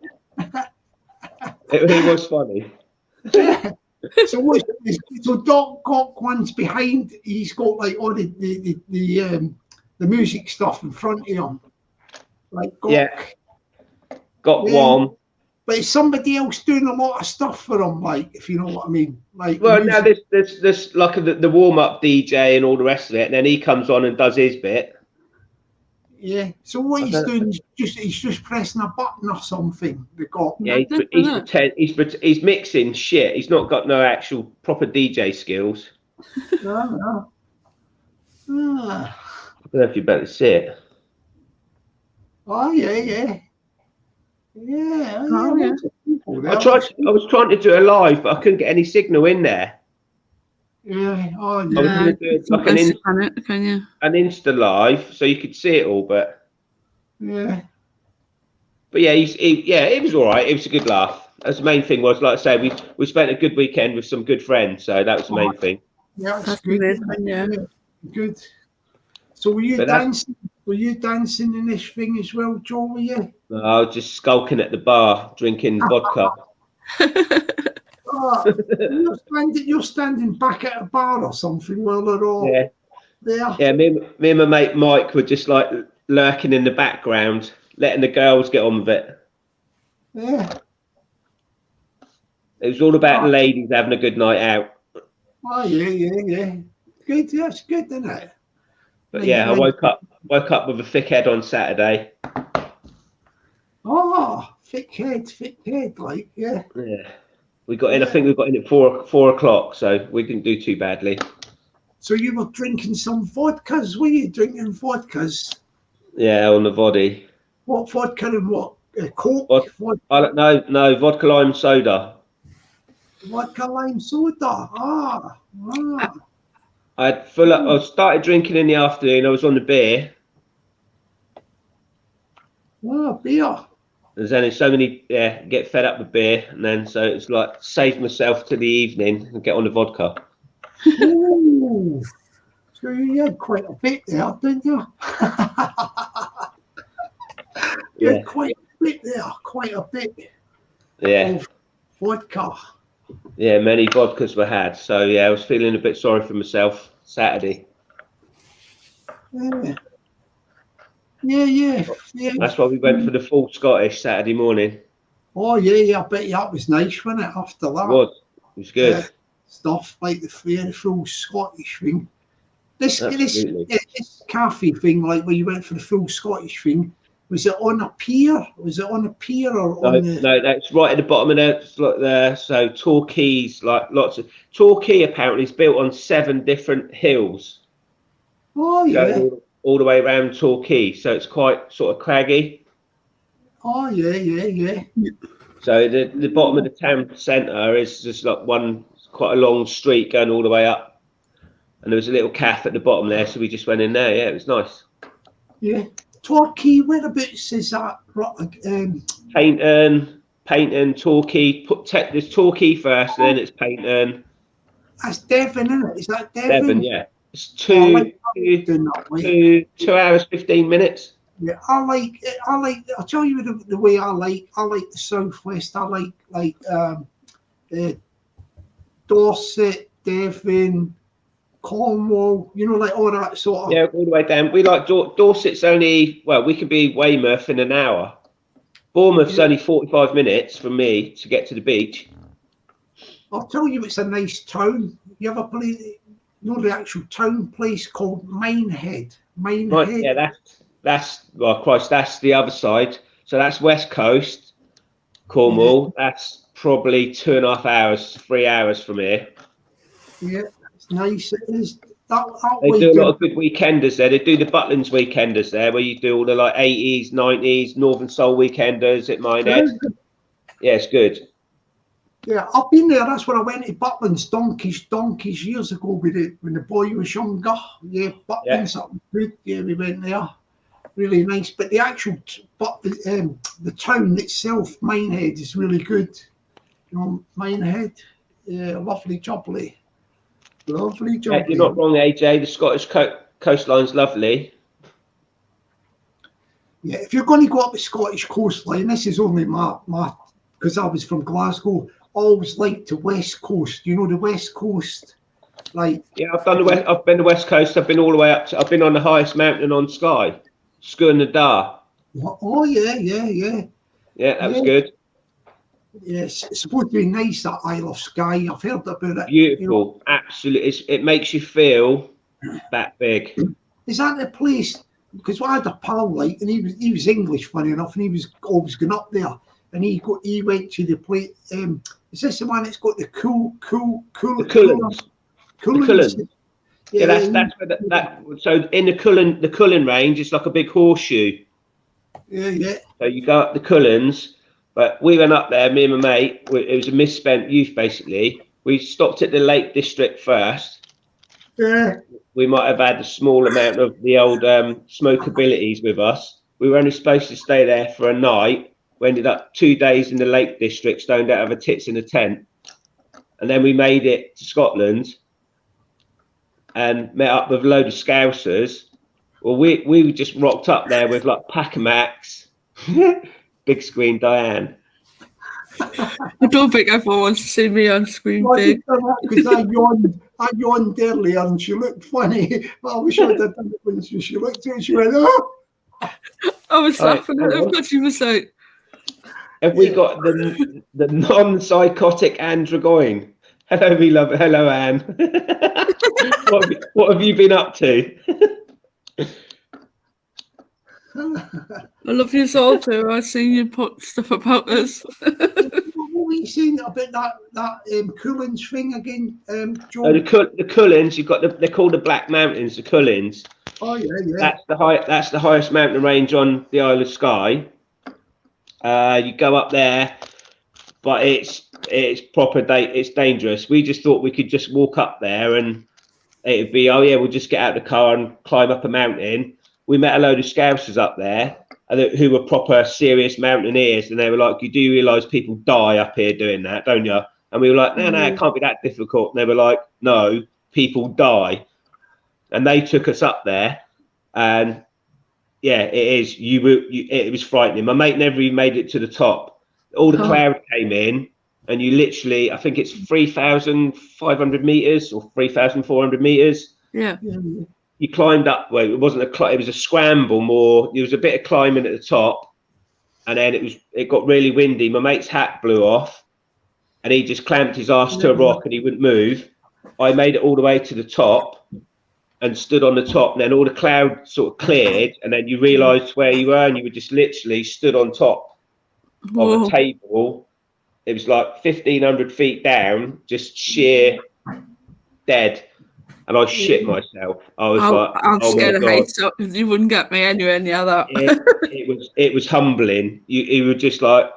It really was funny. So Doc got one's behind. He's got like all the music stuff in front of him. Like got one. But is somebody else doing a lot of stuff for him? Like, if you know what I mean. Like, well, now there's like the warm up DJ and all the rest of it, and then he comes on and does his bit. Yeah. So what he's doing is he's just pressing a button or something. He's mixing shit. He's not got no actual proper DJ skills. No. I don't know if you better see it. Oh yeah. I was trying to do it live, but I couldn't get any signal in there. Yeah. Oh I was going to do it like an Insta live, so you could see it all, but yeah. But yeah, it was all right. It was a good laugh. That's the main thing. Was like I say, we spent a good weekend with some good friends, so that was the main thing. Yeah, that's good. Yeah, good. So were you dancing? Were you dancing in this thing as well, Joe? Were you? No, I was just skulking at the bar, drinking vodka. Oh, you're standing back at a bar or something while they're all there. Yeah, me and my mate Mike were just like lurking in the background, letting the girls get on with it. Yeah. It was all about the ladies having a good night out. Oh yeah. Good, that's good, isn't it? But yeah, I woke up with a thick head on Saturday. Oh, thick head, like Yeah. We got in. I think we got in at 4 o'clock, so we didn't do too badly. So you were drinking some vodkas? Were you drinking vodkas? Yeah, on the body. What vodka and what? Coke? No, vodka lime soda. Vodka lime soda. I started drinking in the afternoon. I was on the beer. Oh, beer. There's only so many, get fed up with beer, and then so it's like save myself to the evening and get on the vodka. Ooh, so you had quite a bit there, didn't you? You had quite a bit there, quite a bit. Yeah. Of vodka. Yeah, many vodkas were had. So yeah, I was feeling a bit sorry for myself Saturday. Yeah. That's why we went for the full Scottish Saturday morning. Oh yeah, I bet you that was nice, wasn't it? After that, it was good. Stuff like the full Scottish thing. This cafe thing, like where you went for the full Scottish thing, was it on a pier? Was it on a pier or on the? No, that's right at the bottom of there. So Torquay's like lots of Torquay apparently is built on 7 different hills. Oh yeah. All the way around Torquay, so it's quite sort of craggy. Oh yeah. So the bottom of the town centre is just like quite a long street going all the way up, and there was a little cafe at the bottom there, so we just went in there. Yeah, it was nice. Yeah. Torquay, whereabouts is that? Painton, Torquay. There's Torquay first, then it's Painton. That's Devon, isn't it? Is that Devon? Devon, yeah. It's Oh, 2 hours, 15 minutes. Yeah, I'll tell you the way I like the southwest. I like Dorset, Devon, Cornwall, you know, like all that sort of. Yeah, all the way down. We like Dorset's only, well, we could be Weymouth in an hour. Bournemouth's only 45 minutes from me to get to the beach. I'll tell you, it's a nice town. You ever play, you know, the actual town place called Minehead? Right, yeah, that's well, Christ, that's the other side. So that's West Coast, Cornwall. Yeah. That's probably 2.5 hours, 3 hours from here. Yeah, it's nice. It is. They do a lot of good weekenders there. They do the Butlins weekenders there, where you do all the like 80s, 90s, Northern Soul weekenders at Minehead. Yeah, it's good. Yeah, I've been there. That's where I went to Butlins donkeys years ago when the boy was younger. Yeah, Butlins, that was good. Yeah, we went there. Really nice. But the actual, the town itself, Minehead, is really good. You know, Minehead, yeah, lovely jubbly. Lovely jubbly. Yeah, you're not wrong, AJ. The Scottish coastline's lovely. Yeah, if you're going to go up the Scottish coastline, this is only my because I was from Glasgow. Always liked the West Coast. You know the West Coast, like. Yeah, I've done I've been the West Coast. I've been all the way up. I've been on the highest mountain on Skye, Skye. Oh yeah. Yeah, that was good. Yes, it's supposed to be nice, that Isle of Skye. I've heard about it. Beautiful, you know. Absolutely. It makes you feel that big. Is that the place? Because I had a pal, like, and he was English, funny enough, and he was always going up there. And he went to the place. Is this the one that's got the cool? The Cullens. Yeah, that's where that. So in the Cullen range, it's like a big horseshoe. Yeah. So you go up the Cullens, but we went up there. Me and my mate. It was a misspent youth, basically. We stopped at the Lake District first. Yeah. We might have had a small amount of the old smokabilities with us. We were only supposed to stay there for a night. We ended up 2 days in the Lake District, stoned out of a tits in a tent. And then we made it to Scotland and met up with a load of Scousers. Well, we just rocked up there with like Pack-a-Max, big screen Diane. I don't think everyone wants to see me on screen big. Because I yawned earlier and she looked funny. But I wish I'd done it when she looked at it. She went, oh! I was laughing at her because she was like, have we got the non-psychotic Anne Dragoin? Hello, me love. Hello, Anne. what have you been up to? I love you all too. I seen you put stuff about us. What were you saying about that Cullens thing again, John? Oh, the Cullens. You've got they're called the Black Mountains. The Cullens. Oh yeah. That's the highest mountain range on the Isle of Skye. You go up there, but it's it's dangerous. We just thought we could just walk up there and it'd be, oh yeah, we'll just get out of the car and climb up a mountain. We met a load of Scousers up there who were proper serious mountaineers, and they were like, you do realise people die up here doing that, don't you? And we were like, no, it can't be that difficult. And they were like, no, people die. And they took us up there, and yeah, it is. It was frightening. My mate never even made it to the top. All the cloud came in, and you literally, I think it's 3,500 meters or 3,400 meters. Yeah. You climbed up. Well, it wasn't it was a scramble more. There was a bit of climbing at the top, and then it got really windy. My mate's hat blew off, and he just clamped his ass to a rock, and he wouldn't move. I made it all the way to the top and stood on the top, and then all the cloud sort of cleared, and then you realised where you were, and you were just literally stood on top of a table. It was like 1,500 feet down, just sheer dead. And I shit myself. I was I'm scared of heights, so you wouldn't get me anywhere near that. it was humbling. You were just like,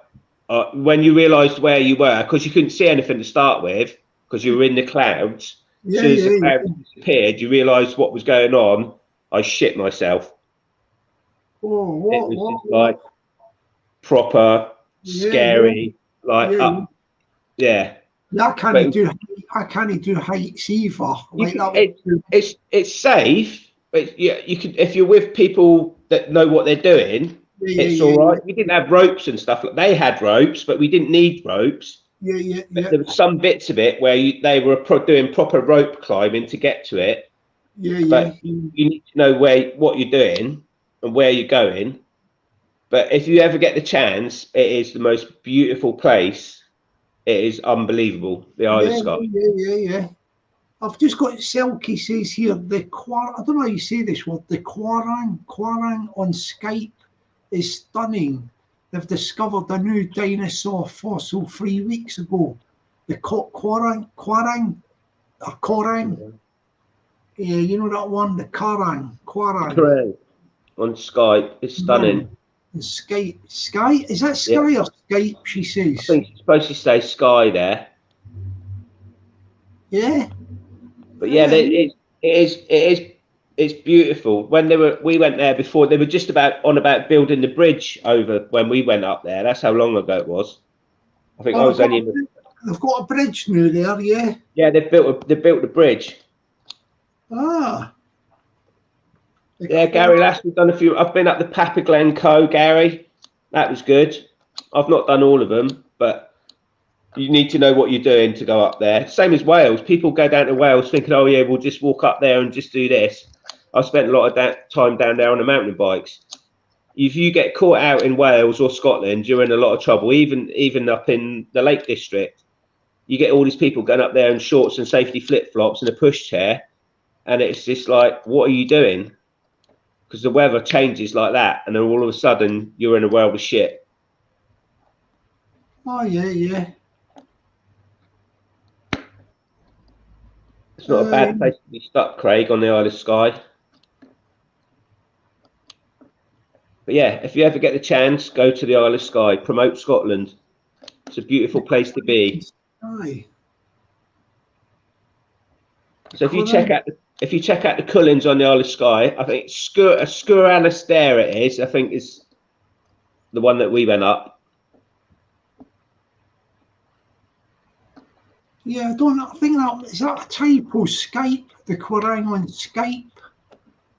when you realised where you were, because you couldn't see anything to start with, because you were in the clouds. Yeah, As soon as the yeah, cloud disappeared, you realised what was going on. I shit myself. Oh, It was just like proper scary, like up. Yeah. I But can't do heights either. Like that. it's safe, but yeah, you could if you're with people that know what they're doing. It's all right. We didn't have ropes and stuff. Like they had ropes, but we didn't need ropes. Yeah. But there were some bits of it where they were doing proper rope climbing to get to it. Yeah. But you need to know what you're doing and where you're going. But if you ever get the chance, it is the most beautiful place. It is unbelievable. The Isle of Skye. Yeah. I've just got Selkie says here I don't know how you say this word. The Quarang on Skype is stunning. They've discovered a new dinosaur fossil 3 weeks ago. The Quarang. Yeah, you know that one, the Quarang. Correct. On Skype, it's stunning. Skype. Is that Sky or Skype? She says. I think she's supposed to say Sky there. Yeah. But yeah, it is beautiful. When we went there before, they were just about building the bridge over when we went up there. That's how long ago it was. I think I was only. They've got a bridge now there, yeah. Yeah, they built the bridge. Ah. Yeah, Gary Lashley's done a few. I've been up the Papa Glen Co, Gary. That was good. I've not done all of them, but you need to know what you're doing to go up there. Same as Wales. People go down to Wales thinking, oh yeah, we'll just walk up there and just do this. I spent a lot of time down there on the mountain bikes. If you get caught out in Wales or Scotland, you're in a lot of trouble. Even up in the Lake District, you get all these people going up there in shorts and safety flip-flops and a pushchair, and it's just like, what are you doing? Because the weather changes like that, and then all of a sudden you're in a world of shit. Oh yeah. It's not a bad place to be stuck, Craig, on the Isle of Skye. But yeah, if you ever get the chance, go to the Isle of Skye. Promote Scotland. It's a beautiful place to be. Aye. So if you check out the Cullens on the Isle of Skye, I think Sgur Alastair it is. I think is the one that we went up. Yeah, I think that is that a typo Skype, the Quarang on Skype.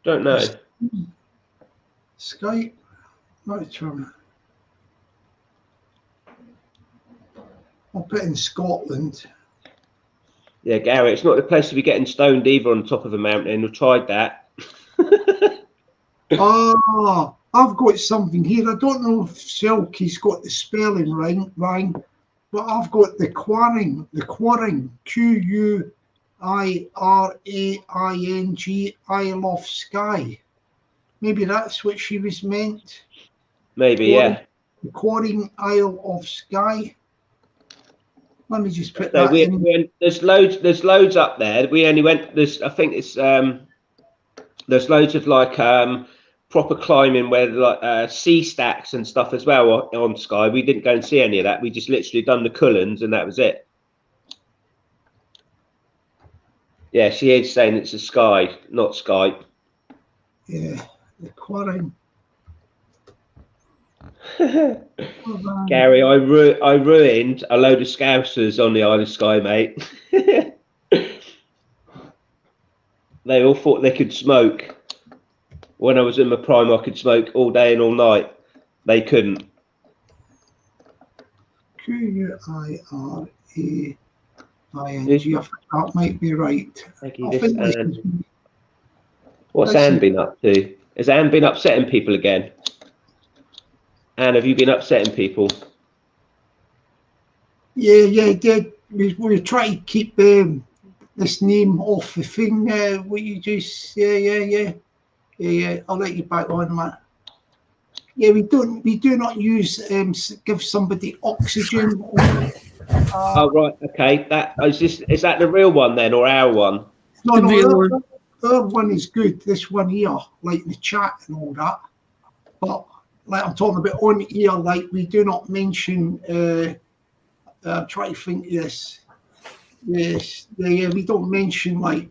Don't know. Skype. Not sure. I'll put in Scotland. Yeah, Gary, it's not the place to be getting stoned either on top of a mountain. We've tried that. I've got something here. I don't know if Selkie's got the spelling right, but I've got the Quarang, Q-U-I-R-A-I-N-G, Isle of Skye. Maybe that's what she was meant. Maybe, yeah. The Quarang, Isle of Skye. Let me just put that in. There's loads up there. We only went. I think it's there's loads of like proper climbing where like sea stacks and stuff as well on Skye. We didn't go and see any of that. We just literally done the Cullens and that was it. Yeah, she is saying it's a Skye, not Skype. Yeah, the Quarang. Gary, I ruined a load of Scousers on the Isle of Skye, mate. They all thought they could smoke. When I was in my prime, I could smoke all day and all night. They couldn't. Q-U-I-R-A-I-N-G. I think that might be right. What's Anne been up to? Has Anne been upsetting people again? Anne, have you been upsetting people? Yeah, did. We try to keep this name off the thing. What you just yeah. I'll let you back on that. Yeah, we do not use give somebody oxygen. Oh right, okay. Is that the real one then, or our one? No, our one is good. This one here, like the chat and all that. But like I'm talking about on here, like we do not mention. Try to think of this. Yes, we don't mention like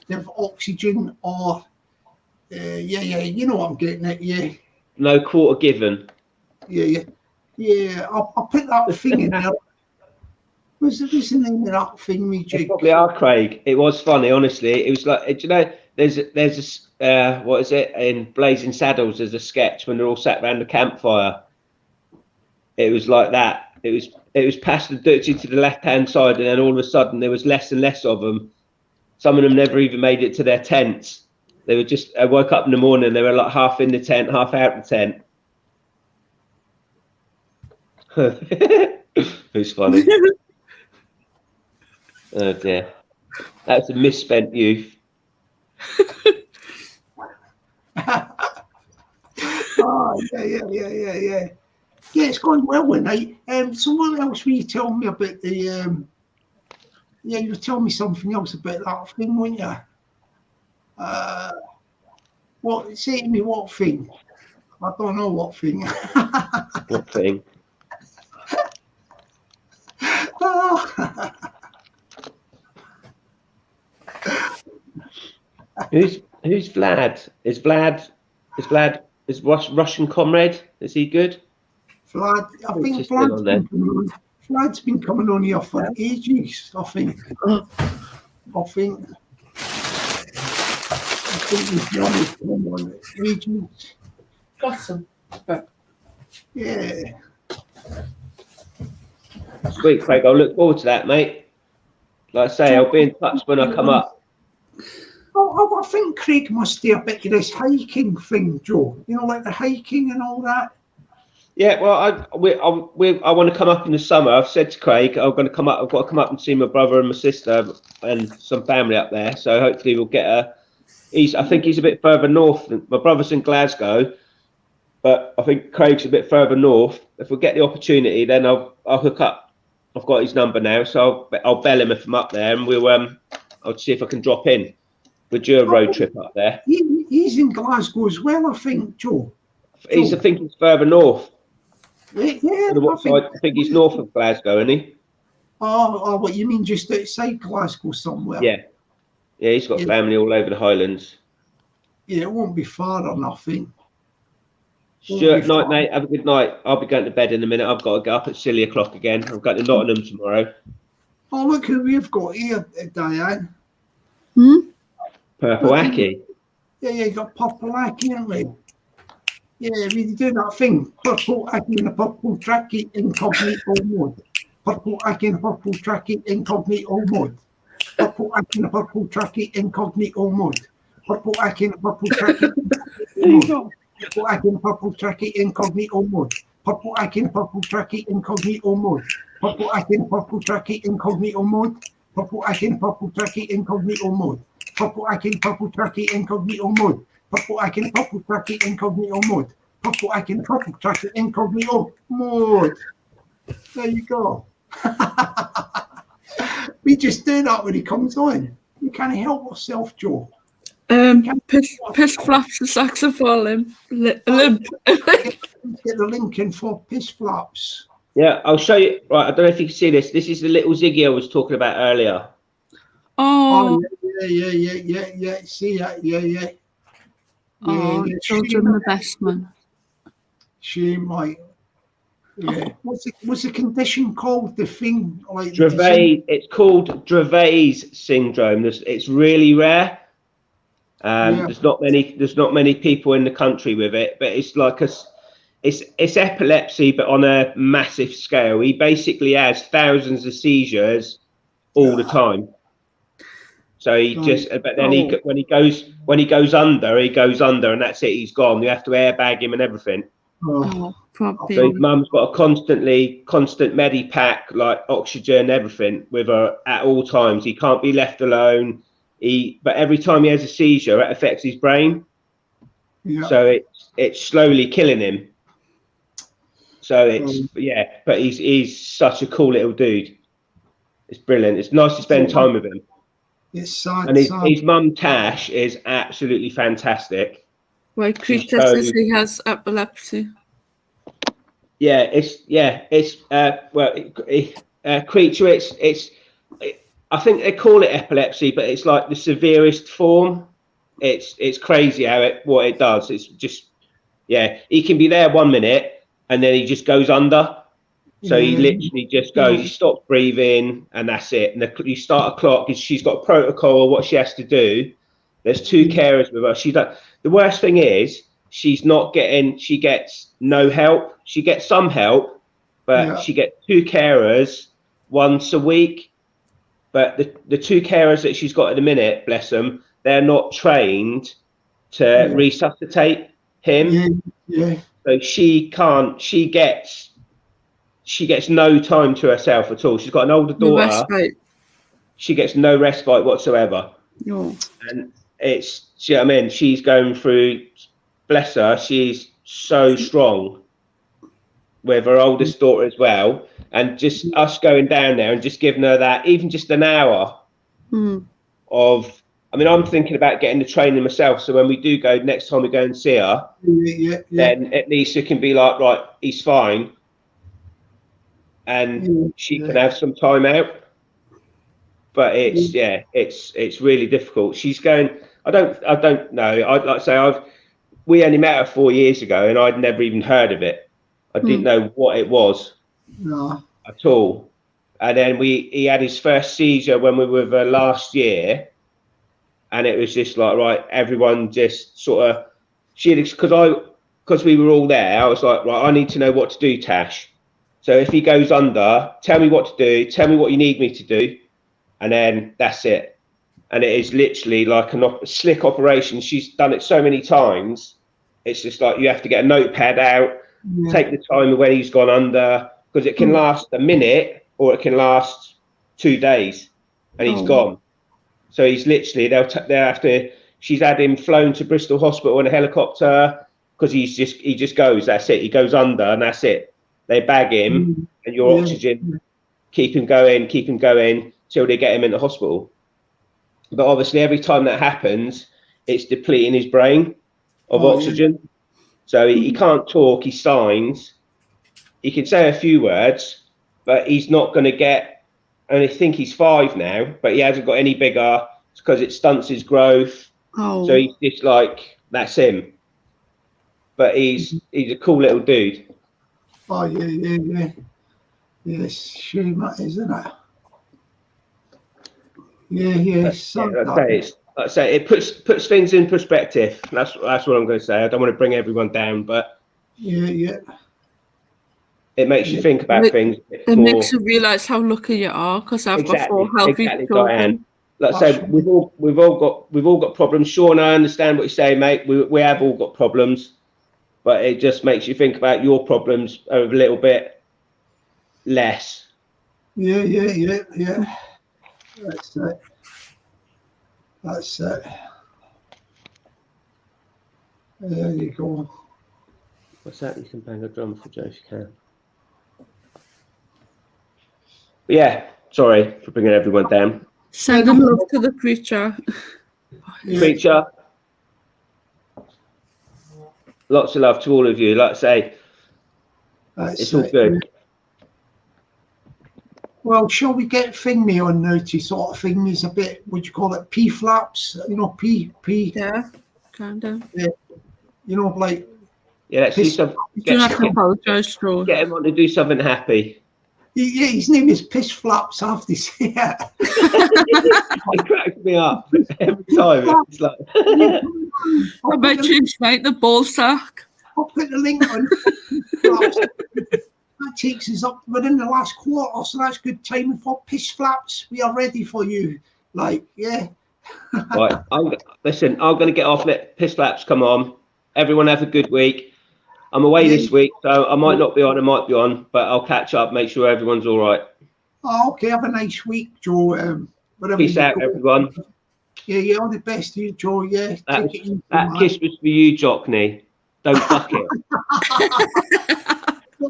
give oxygen or you know what I'm getting at, yeah. No quarter given. Yeah. I'll put that thing in there. What's the name of that thing, me They jig? probably are, Craig. It was funny, honestly. It was like, do you know, there's a what is it in Blazing Saddles? There's a sketch when they're all sat around the campfire. It was like that. It was past the Dutchy to the left-hand side, and then all of a sudden there was less and less of them. Some of them never even made it to their tents. They were just. I woke up in the morning. They were like half in the tent, half out the tent. Who's funny? Oh dear, that's a misspent youth. Oh, yeah. Yeah, it's going well with night. So what else were you telling me about the you were telling me something else about that thing, weren't you? What say to me what thing? I don't know what thing. What thing? Who's Vlad? Is Russian comrade? Is he good? Vlad, I think Vlad's been coming on here for ages, I think. I think he's come on ages. Got some. Yeah. Sweet, Craig. I'll look forward to that, mate. Like I say, I'll be in touch when I come up. I think Craig must do a bit of this hiking thing, Joe. You know, like the hiking and all that. Yeah, well, I want to come up in the summer. I've said to Craig, I'm going to come up. I've got to come up and see my brother and my sister and some family up there. So hopefully we'll get a. I think he's a bit further north. My brother's in Glasgow, but I think Craig's a bit further north. If we get the opportunity, then I'll hook up. I've got his number now, so I'll bell him if I'm up there, and I'll see if I can drop in. We'll do a road trip up there. He's in Glasgow as well, I think, Joe. I think he's further north. Yeah. I think he's north of Glasgow, isn't he? Oh, what you mean, just outside Glasgow somewhere? Yeah, he's got family all over the Highlands. Yeah, it won't be far or nothing. Stuart, night, mate. Have a good night. I'll be going to bed in a minute. I've got to get up at silly o'clock again. I'm going to Nottingham tomorrow. Oh, look who we've got here, Diane. Purple Aki. Yeah, you got Purple Aki, haven't we? Yeah, we do that thing. Purple Aki in a purple trackie, incognito mode. Purple Aki in a purple trackie, incognito mode. Purple Aki in a purple trackie, incognito mode. Purple Aki in a purple trackie, Purple Aki in a purple trackie, incognito mode. Purple Aki in a purple trackie, incognito mode. Purple Aki in a purple trackie, incognito mode. Purple Aki in a purple trackie, incognito mode. Purple Aki in a purple trackie, incognito mode. Purple Aki in a purple trackie, incognito mode. Purple Aki in a purple trackie, incognito mode. There you go. We just do that when he comes on. We can't help ourselves, Joe. Piss flaps the saxophone limp. Get the link in for piss flaps. Yeah, I'll show you. Right, I don't know if you can see this. This is the little Ziggy I was talking about earlier. Oh, yeah. See that? Yeah. Oh, children the best, man. Shame, like. Yeah. What's the condition called? The thing like Dravet. It's called Dravet's syndrome. It's really rare. There's not many people in the country with it, but it's like it's epilepsy, but on a massive scale. He basically has thousands of seizures all the time. So but then when he goes under, and that's it. He's gone. You have to airbag him and everything. Oh, probably. So his mum's got a constant medipack, like oxygen, everything with her at all times. He can't be left alone. But every time he has a seizure, it affects his brain. Yeah. So it's slowly killing him. So but he's such a cool little dude. It's brilliant. It's nice to spend time with him. It's sad. And his mum Tash is absolutely fantastic. Well, Creature says he has epilepsy. Creature. I think they call it epilepsy, but it's like the severest form. It's crazy what it does. It's just, yeah, he can be there 1 minute and then he just goes under. So he literally just goes, he stops breathing, and that's it. And you start a clock. She's got a protocol of what she has to do. There's 2 carers with her. She's like, the worst thing is she gets no help. She gets some help, but she gets 2 carers once a week. But the 2 carers that she's got at the minute, bless them, they're not trained to resuscitate him. So she can't. She gets no time to herself at all. She's got an older daughter. She gets no respite whatsoever. No. And it's, you know what I mean? She's going through, bless her, she's so strong with her oldest daughter as well. And just us going down there and just giving her that, even just an hour of, I mean, I'm thinking about getting the training myself. So when we do go, next time we go and see her, then at least it can be like, right, he's fine. And she can have some time out. But it's, it's really difficult. She's going, I don't know. I'd like to say we only met her 4 years ago and I'd never even heard of it. I didn't know what it was at all. And then he had his first seizure when we were with her last year. And it was just like, right, everyone just sort of, because we were all there, I was like, right, I need to know what to do, Tash. So if he goes under, tell me what to do, tell me what you need me to do. And then that's it. And it is literally like a slick operation. She's done it so many times. It's just like you have to get a notepad out, take the time when he's gone under, because it can last a minute or it can last 2 days and he's gone. So he's literally, they'll have to, she's had him flown to Bristol Hospital in a helicopter because he just goes, that's it. He goes under and that's it. They bag him and your oxygen, keep him going till they get him in the hospital. But obviously every time that happens, it's depleting his brain of oxygen. So he can't talk, he signs. He can say a few words, but he's not going to get, and I think he's 5 now, but he hasn't got any bigger because it stunts his growth. So he's just like, that's him. But he's a cool little dude. Oh, yeah. Yes, shame that, isn't it? Like I say, it puts things in perspective. That's what I'm going to say. I don't want to bring everyone down, but it makes you think about things. It makes you realise how lucky you are because I've got 4 healthy children. Diane. Like I said, we've all got problems. Sean, I understand what you're saying, mate. We have all got problems, but it just makes you think about your problems a little bit less. Yeah. That's it. There you go. What's that? You can bang a drum for Joe if you can. But yeah, sorry for bringing everyone down. Send love to the preacher. Preacher. Lots of love to all of you. Like I say, it's all good. Well, shall we get Thingy on now to sort of thing is a bit, what do you call it, P-flaps? You know, P. Yeah, kind of. Yeah. You know, like. Yeah, let's do something. You have to apologise, Troy. Get him on to do something happy. Yeah, his name is Piss Flaps, I have to say it. It cracks me up every time. It's like. I bet you make the ball sack. I'll put the link on. That takes us up within the last quarter, so that's good timing for Piss Flaps. We are ready for you. Like, yeah. Right, listen, I'm going to get off. Let Piss Flaps come on. Everyone have a good week. I'm away this week, so I might not be on, I might be on, but I'll catch up, make sure everyone's all right. Oh, okay, have a nice week, Joe. Peace out, everyone. Yeah, all the best to you, Joe. Yeah, that kiss was for you, Jockney. Don't fuck it.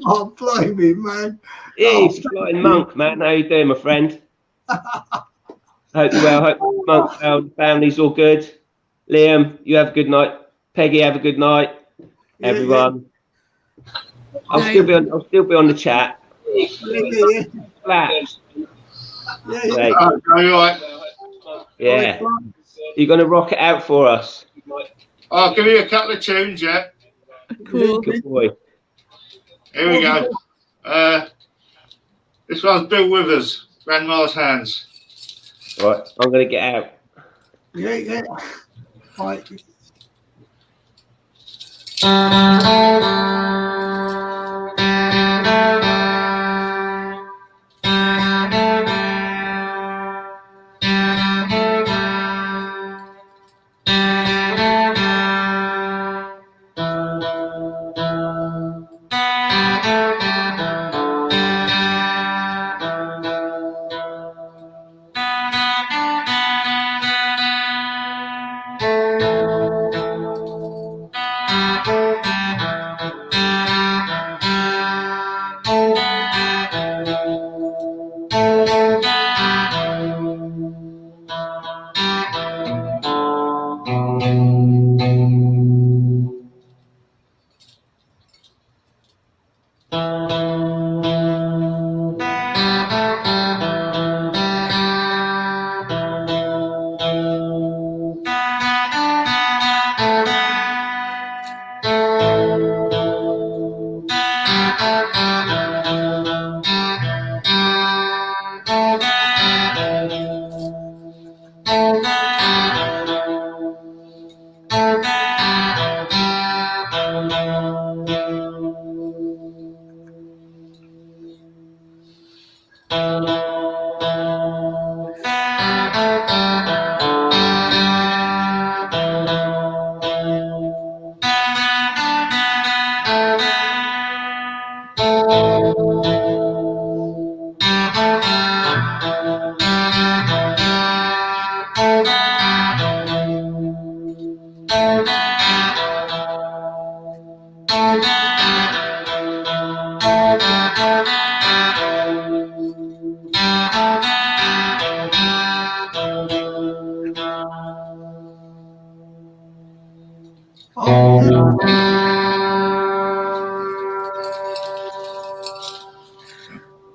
Oh, blimey, man. Yeah, he's flying monk, man. How you doing, my friend? Hope you're well. Hope monk's well. The family's all good. Liam, you have a good night. Peggy, have a good night. Yeah, everyone. Yeah. I'll still be on the chat. Yeah. Flaps. Yeah, Great. Oh, you all right? Yeah. You're going to rock it out for us. I'll give you a couple of tunes, yeah. Cool. Good boy. Here we go. This one's Bill Withers, Grandma's Hands. Right, I'm going to get out. Yeah. Right.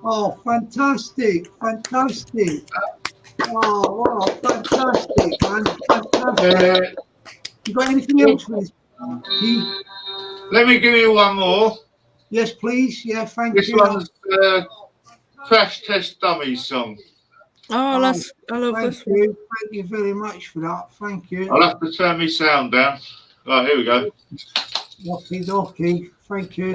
Oh, fantastic. Oh, wow, fantastic, man. Fantastic. You got anything else for this? Let me give you one more. Yes, please. Yeah, thank This you. one's Crash Test Dummies song. Oh, that's, I love this one. Thank you very much for that. Thank you. I'll have to turn my sound down. Right, here we go. Okay. Thank you.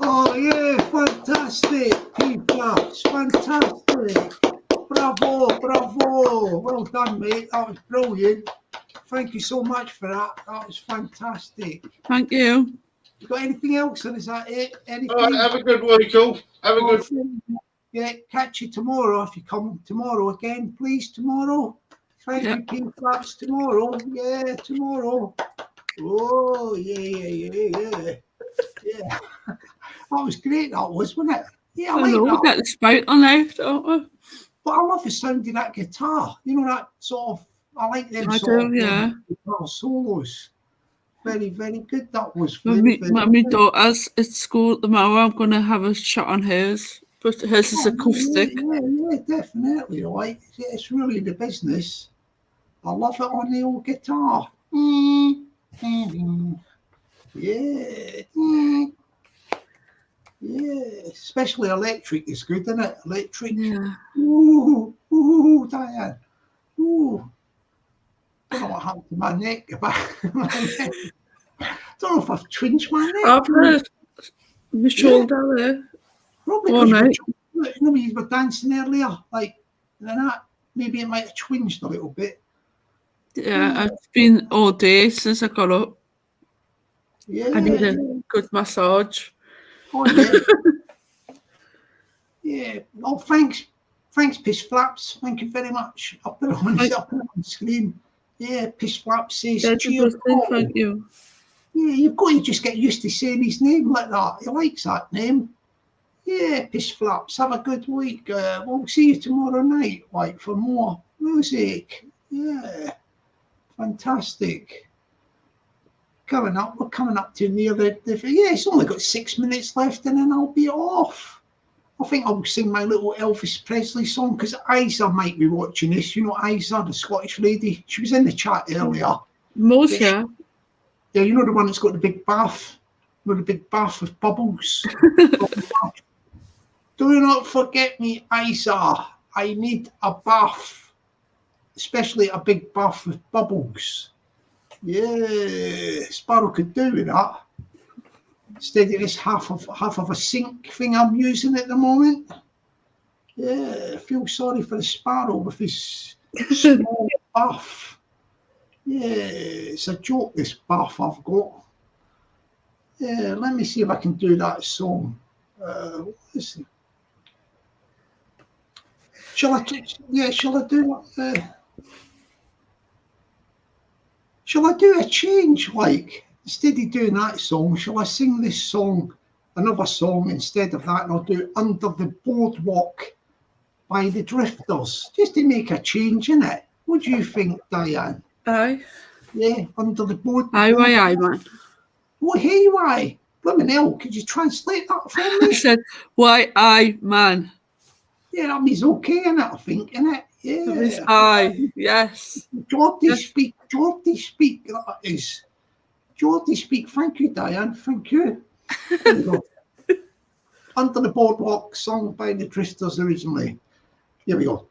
Oh yeah, fantastic, P-Flaps, fantastic. Bravo, bravo. Well done, mate. That was brilliant. Thank you so much for that. That was fantastic. Thank you. You got anything else, or is that it? Anything? All right, have a good week, all. Have a good. Yeah, catch you tomorrow if you come tomorrow again, please. Tomorrow. Thank you, P-Flaps. Tomorrow. Yeah, tomorrow. Oh, yeah. Yeah. That was great, that was, wasn't it? Yeah, I like know, that. we get the spout on out, don't we? But I love the sound of that guitar. You know, that sort of, I like them I sort do, of yeah. guitar solos. Very, very good. That was When very, my daughter's at school at the moment, I'm going to have a shot on hers. But hers is acoustic. Yeah, definitely. Like, it's really the business. I love it on the old guitar. Yeah. Yeah, especially electric is good, isn't it? Electric. Yeah. Ooh, Diane. Ooh. Don't know what happened to my neck. Don't know if I've twinged my neck. I've heard my shoulder there. Probably all night. you know, when you were dancing earlier, like that. Maybe it might have twinged a little bit. Yeah, it's been all day since I got up. Yeah. I need a good massage. Oh yeah. Yeah. Oh, thanks, Piss Flaps. Thank you very much. I'll put it on screen. Yeah, Piss Flaps says cheers. Thank you. Yeah, you've got to just get used to saying his name like that. He likes that name. Yeah, Piss Flaps. Have a good week. We'll see you tomorrow night, like, for more music. Yeah, fantastic. We're coming up to near the yeah, it's only got 6 minutes left and then I'll be off. I think I'll sing my little Elvis Presley song because Isa might be watching this. You know Isa, the Scottish lady? She was in the chat earlier. Moshe. Yeah, you know the one that's got the big bath? You know, the big bath with bubbles? Do not forget me, Isa. I need a bath, especially a big bath with bubbles. Yeah, Sparrow could do with that. Instead of this half of a sink thing I'm using at the moment. Yeah, I feel sorry for the Sparrow with his small bath. Yeah, it's a joke, this bath I've got. Yeah, let me see if I can do that song. What is it? Shall I do shall I do a change, like, instead of doing that song, shall I sing this song, another song instead of that, and I'll do Under the Boardwalk by the Drifters, just to make a change in it. What do you think, Diane? Aye. Yeah, Under the Boardwalk. Aye, man. Oh, hey, why? Blimmin' hell, could you translate that for me? I said, why, aye, man. Yeah, that means okay, innit, I think, innit? Yeah. That means aye, yes. Geordie speak, that is. Geordie speak, thank you, Diane, thank you. There you go. Under the Boardwalk, sung by the Drifters originally. Here we go.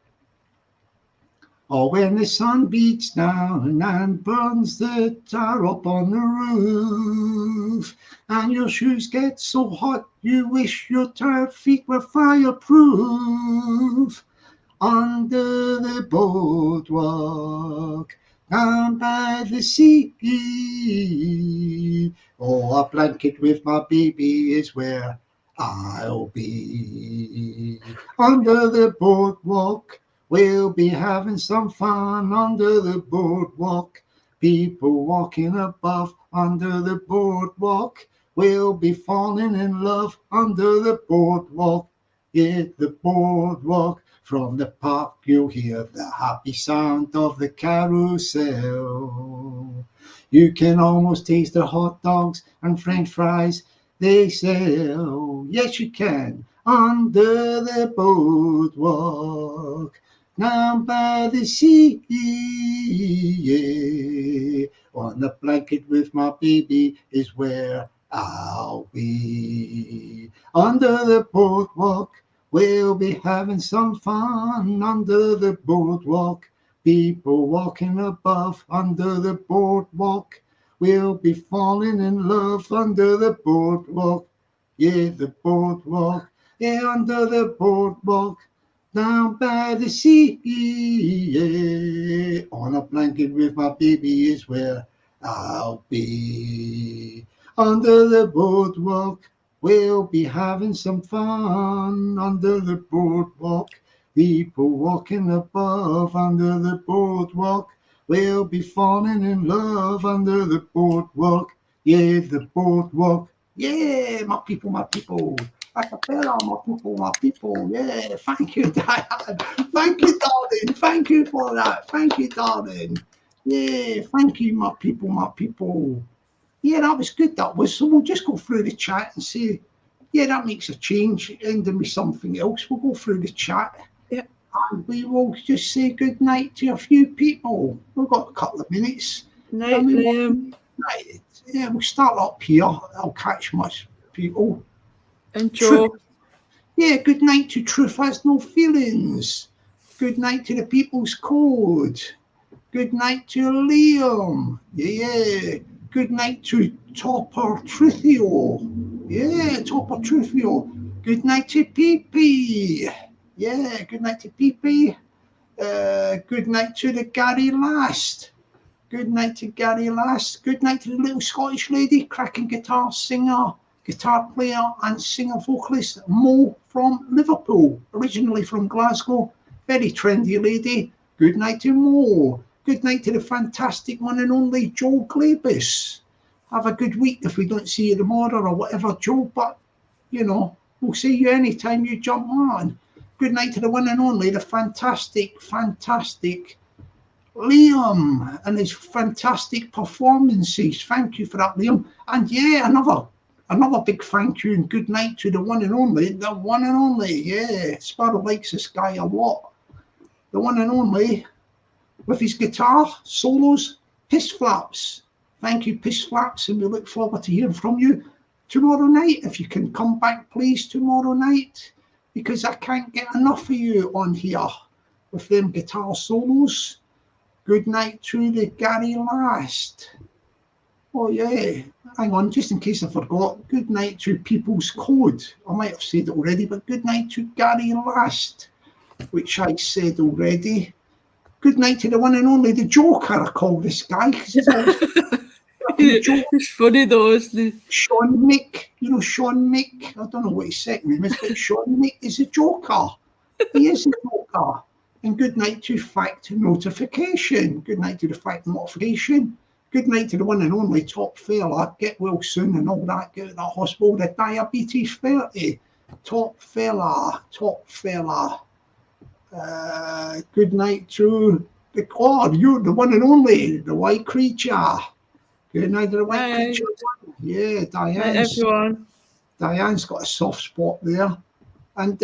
Oh, when the sun beats down and burns the tar up on the roof, and your shoes get so hot you wish your tired feet were fireproof. Under the boardwalk, down by the sea, oh, a blanket with my baby is where I'll be. Under the boardwalk, we'll be having some fun under the boardwalk. People walking above under the boardwalk. We'll be falling in love under the boardwalk. Yeah, the boardwalk. From the park you'll hear the happy sound of the carousel. You can almost taste the hot dogs and French fries they sell. Yes, you can. Under the boardwalk. Down by the sea, yeah. On the blanket with my baby is where I'll be. Under the boardwalk, we'll be having some fun. Under the boardwalk, people walking above. Under the boardwalk, we'll be falling in love. Under the boardwalk, yeah, the boardwalk, yeah, under the boardwalk. Down by the sea, yeah. On a blanket with my baby is where I'll be. Under the boardwalk, we'll be having some fun. Under the boardwalk, people walking above. Under the boardwalk, we'll be falling in love. Under the boardwalk, yeah, the boardwalk. Yeah, my people, my people. Acapella, my people, yeah, thank you, Diane. Thank you, darling. Thank you for that. Thank you, darling. Yeah, thank you, my people, my people. Yeah, that was good, that was. So we'll just go through the chat and say, yeah, that makes a change, ending with something else. We'll go through the chat. Yeah. And we will just say good night to a few people. We've got a couple of minutes. Night, Liam. Night. Yeah, we'll start up here. I'll catch my people. And Joe. Yeah, good night to Truth Has No Feelings. Good night to the People's Code. Good night to Liam. Yeah. Good night to Topper Truthio. Yeah, Topper Truthio. Good night to Peepy. Yeah, good night to Peepy. Good night to the Gary Last. Good night to Gary Last. Good night to the little Scottish lady, cracking guitar singer, guitar player and singer vocalist Mo from Liverpool, originally from Glasgow. Very trendy lady. Good night to Mo. Good night to the fantastic one and only Joe Glabus. Have a good week if we don't see you tomorrow or whatever, Joe, but, you know, we'll see you anytime you jump on. Good night to the one and only, the fantastic Liam and his fantastic performances. Thank you for that, Liam. And yeah, another big thank you and good night to the one and only, yeah. Sparrow likes this guy a lot. The one and only, with his guitar solos, Piss Flaps. Thank you, Piss Flaps, and we look forward to hearing from you tomorrow night. If you can come back, please, tomorrow night, because I can't get enough of you on here with them guitar solos. Good night to the Gary Last. Oh yeah, hang on, just in case I forgot. Good night to People's Code. I might have said it already, but good night to Gary Last, which I said already. Good night to the one and only, the Joker, I call this guy. It's funny though, isn't it? Sean Mick, you know Sean Mick. I don't know what his second name is, but Sean Mick is a Joker. He is a Joker. And good night to Fact Notification. Good night to the Fact Notification. Good night to the one and only Top Fella. Get well soon and all that. Get out of the hospital. The Diabetes 30. Top Fella. Good night to the God, you, the one and only, the White Creature. Good night to the White Creature. Yeah, Diane's got a soft spot there. And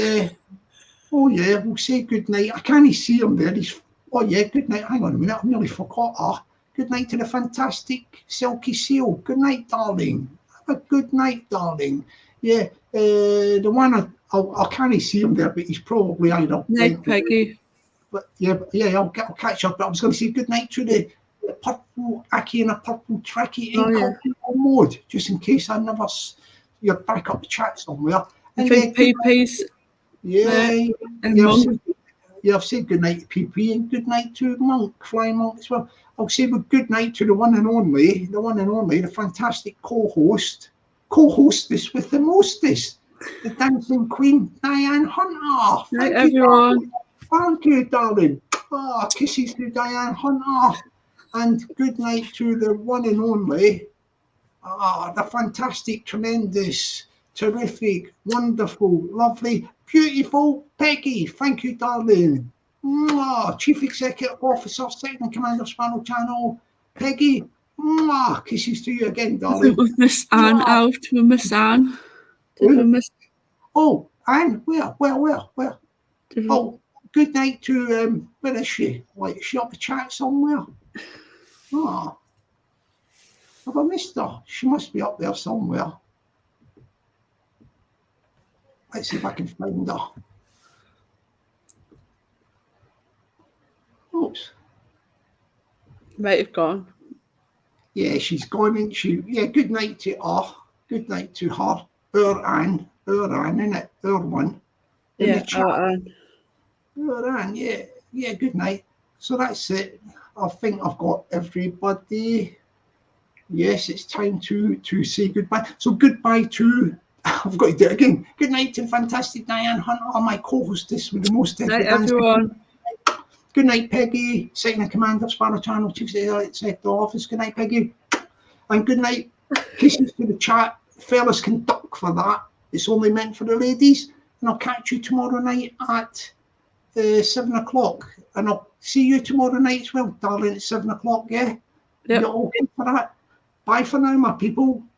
oh yeah, we'll say good night. I can't see him there. Oh yeah, good night. Hang on a minute, I nearly forgot her. Good night to the fantastic Silky Seal. Good night, darling. Have a good night, darling. Yeah, The one I can't see him there, but he's probably either. Night, Peggy. But yeah, I'll catch up. But I was going to say good night to the purple Aki and a purple Tricky in incognito mode, just in case you're back up the chat somewhere. I think PP's. I've said good night to PP and good night to Monk, Flying Monk as well. I'll say good night to the one and only, the fantastic co-hostess with the mostest, the dancing queen, Diane Hunter. Night, everyone. Thank you, darling. Kisses to Diane Hunter. And good night to the one and only, the fantastic, tremendous, terrific, wonderful, lovely, beautiful Peggy. Thank you, darling. Chief Executive Officer, Second in Command of Sparrow Channel, Peggy. Kisses to you again, darling. We've missed Anne out. We missed Anne. Did we miss? Oh, Anne, where? Oh, good night to, where is she? Like, is she up the chat somewhere? Have I missed her? She must be up there somewhere. Let's see if I can find her. Oops. Might have gone. Yeah, she's gone into. Yeah, good night to her. Good night to her. Anne, innit? One. Yeah, Anne. Anne, yeah, good night. So that's it. I think I've got everybody. Yes, it's time to say goodbye. So goodbye to, I've got to do it again. Good night to fantastic Diane Hunter, my co-hostess with the most. Night, everyone. Good night, Peggy, Second in Command of Sparrow Channel, Chief Executive Office. Good night, Peggy. And good night. Kisses to the chat. Fellas can duck for that. It's only meant for the ladies. And I'll catch you tomorrow night at 7 o'clock. And I'll see you tomorrow night as well, darling, at 7 o'clock, yeah? Yep. You're okay for that? Bye for now, my people.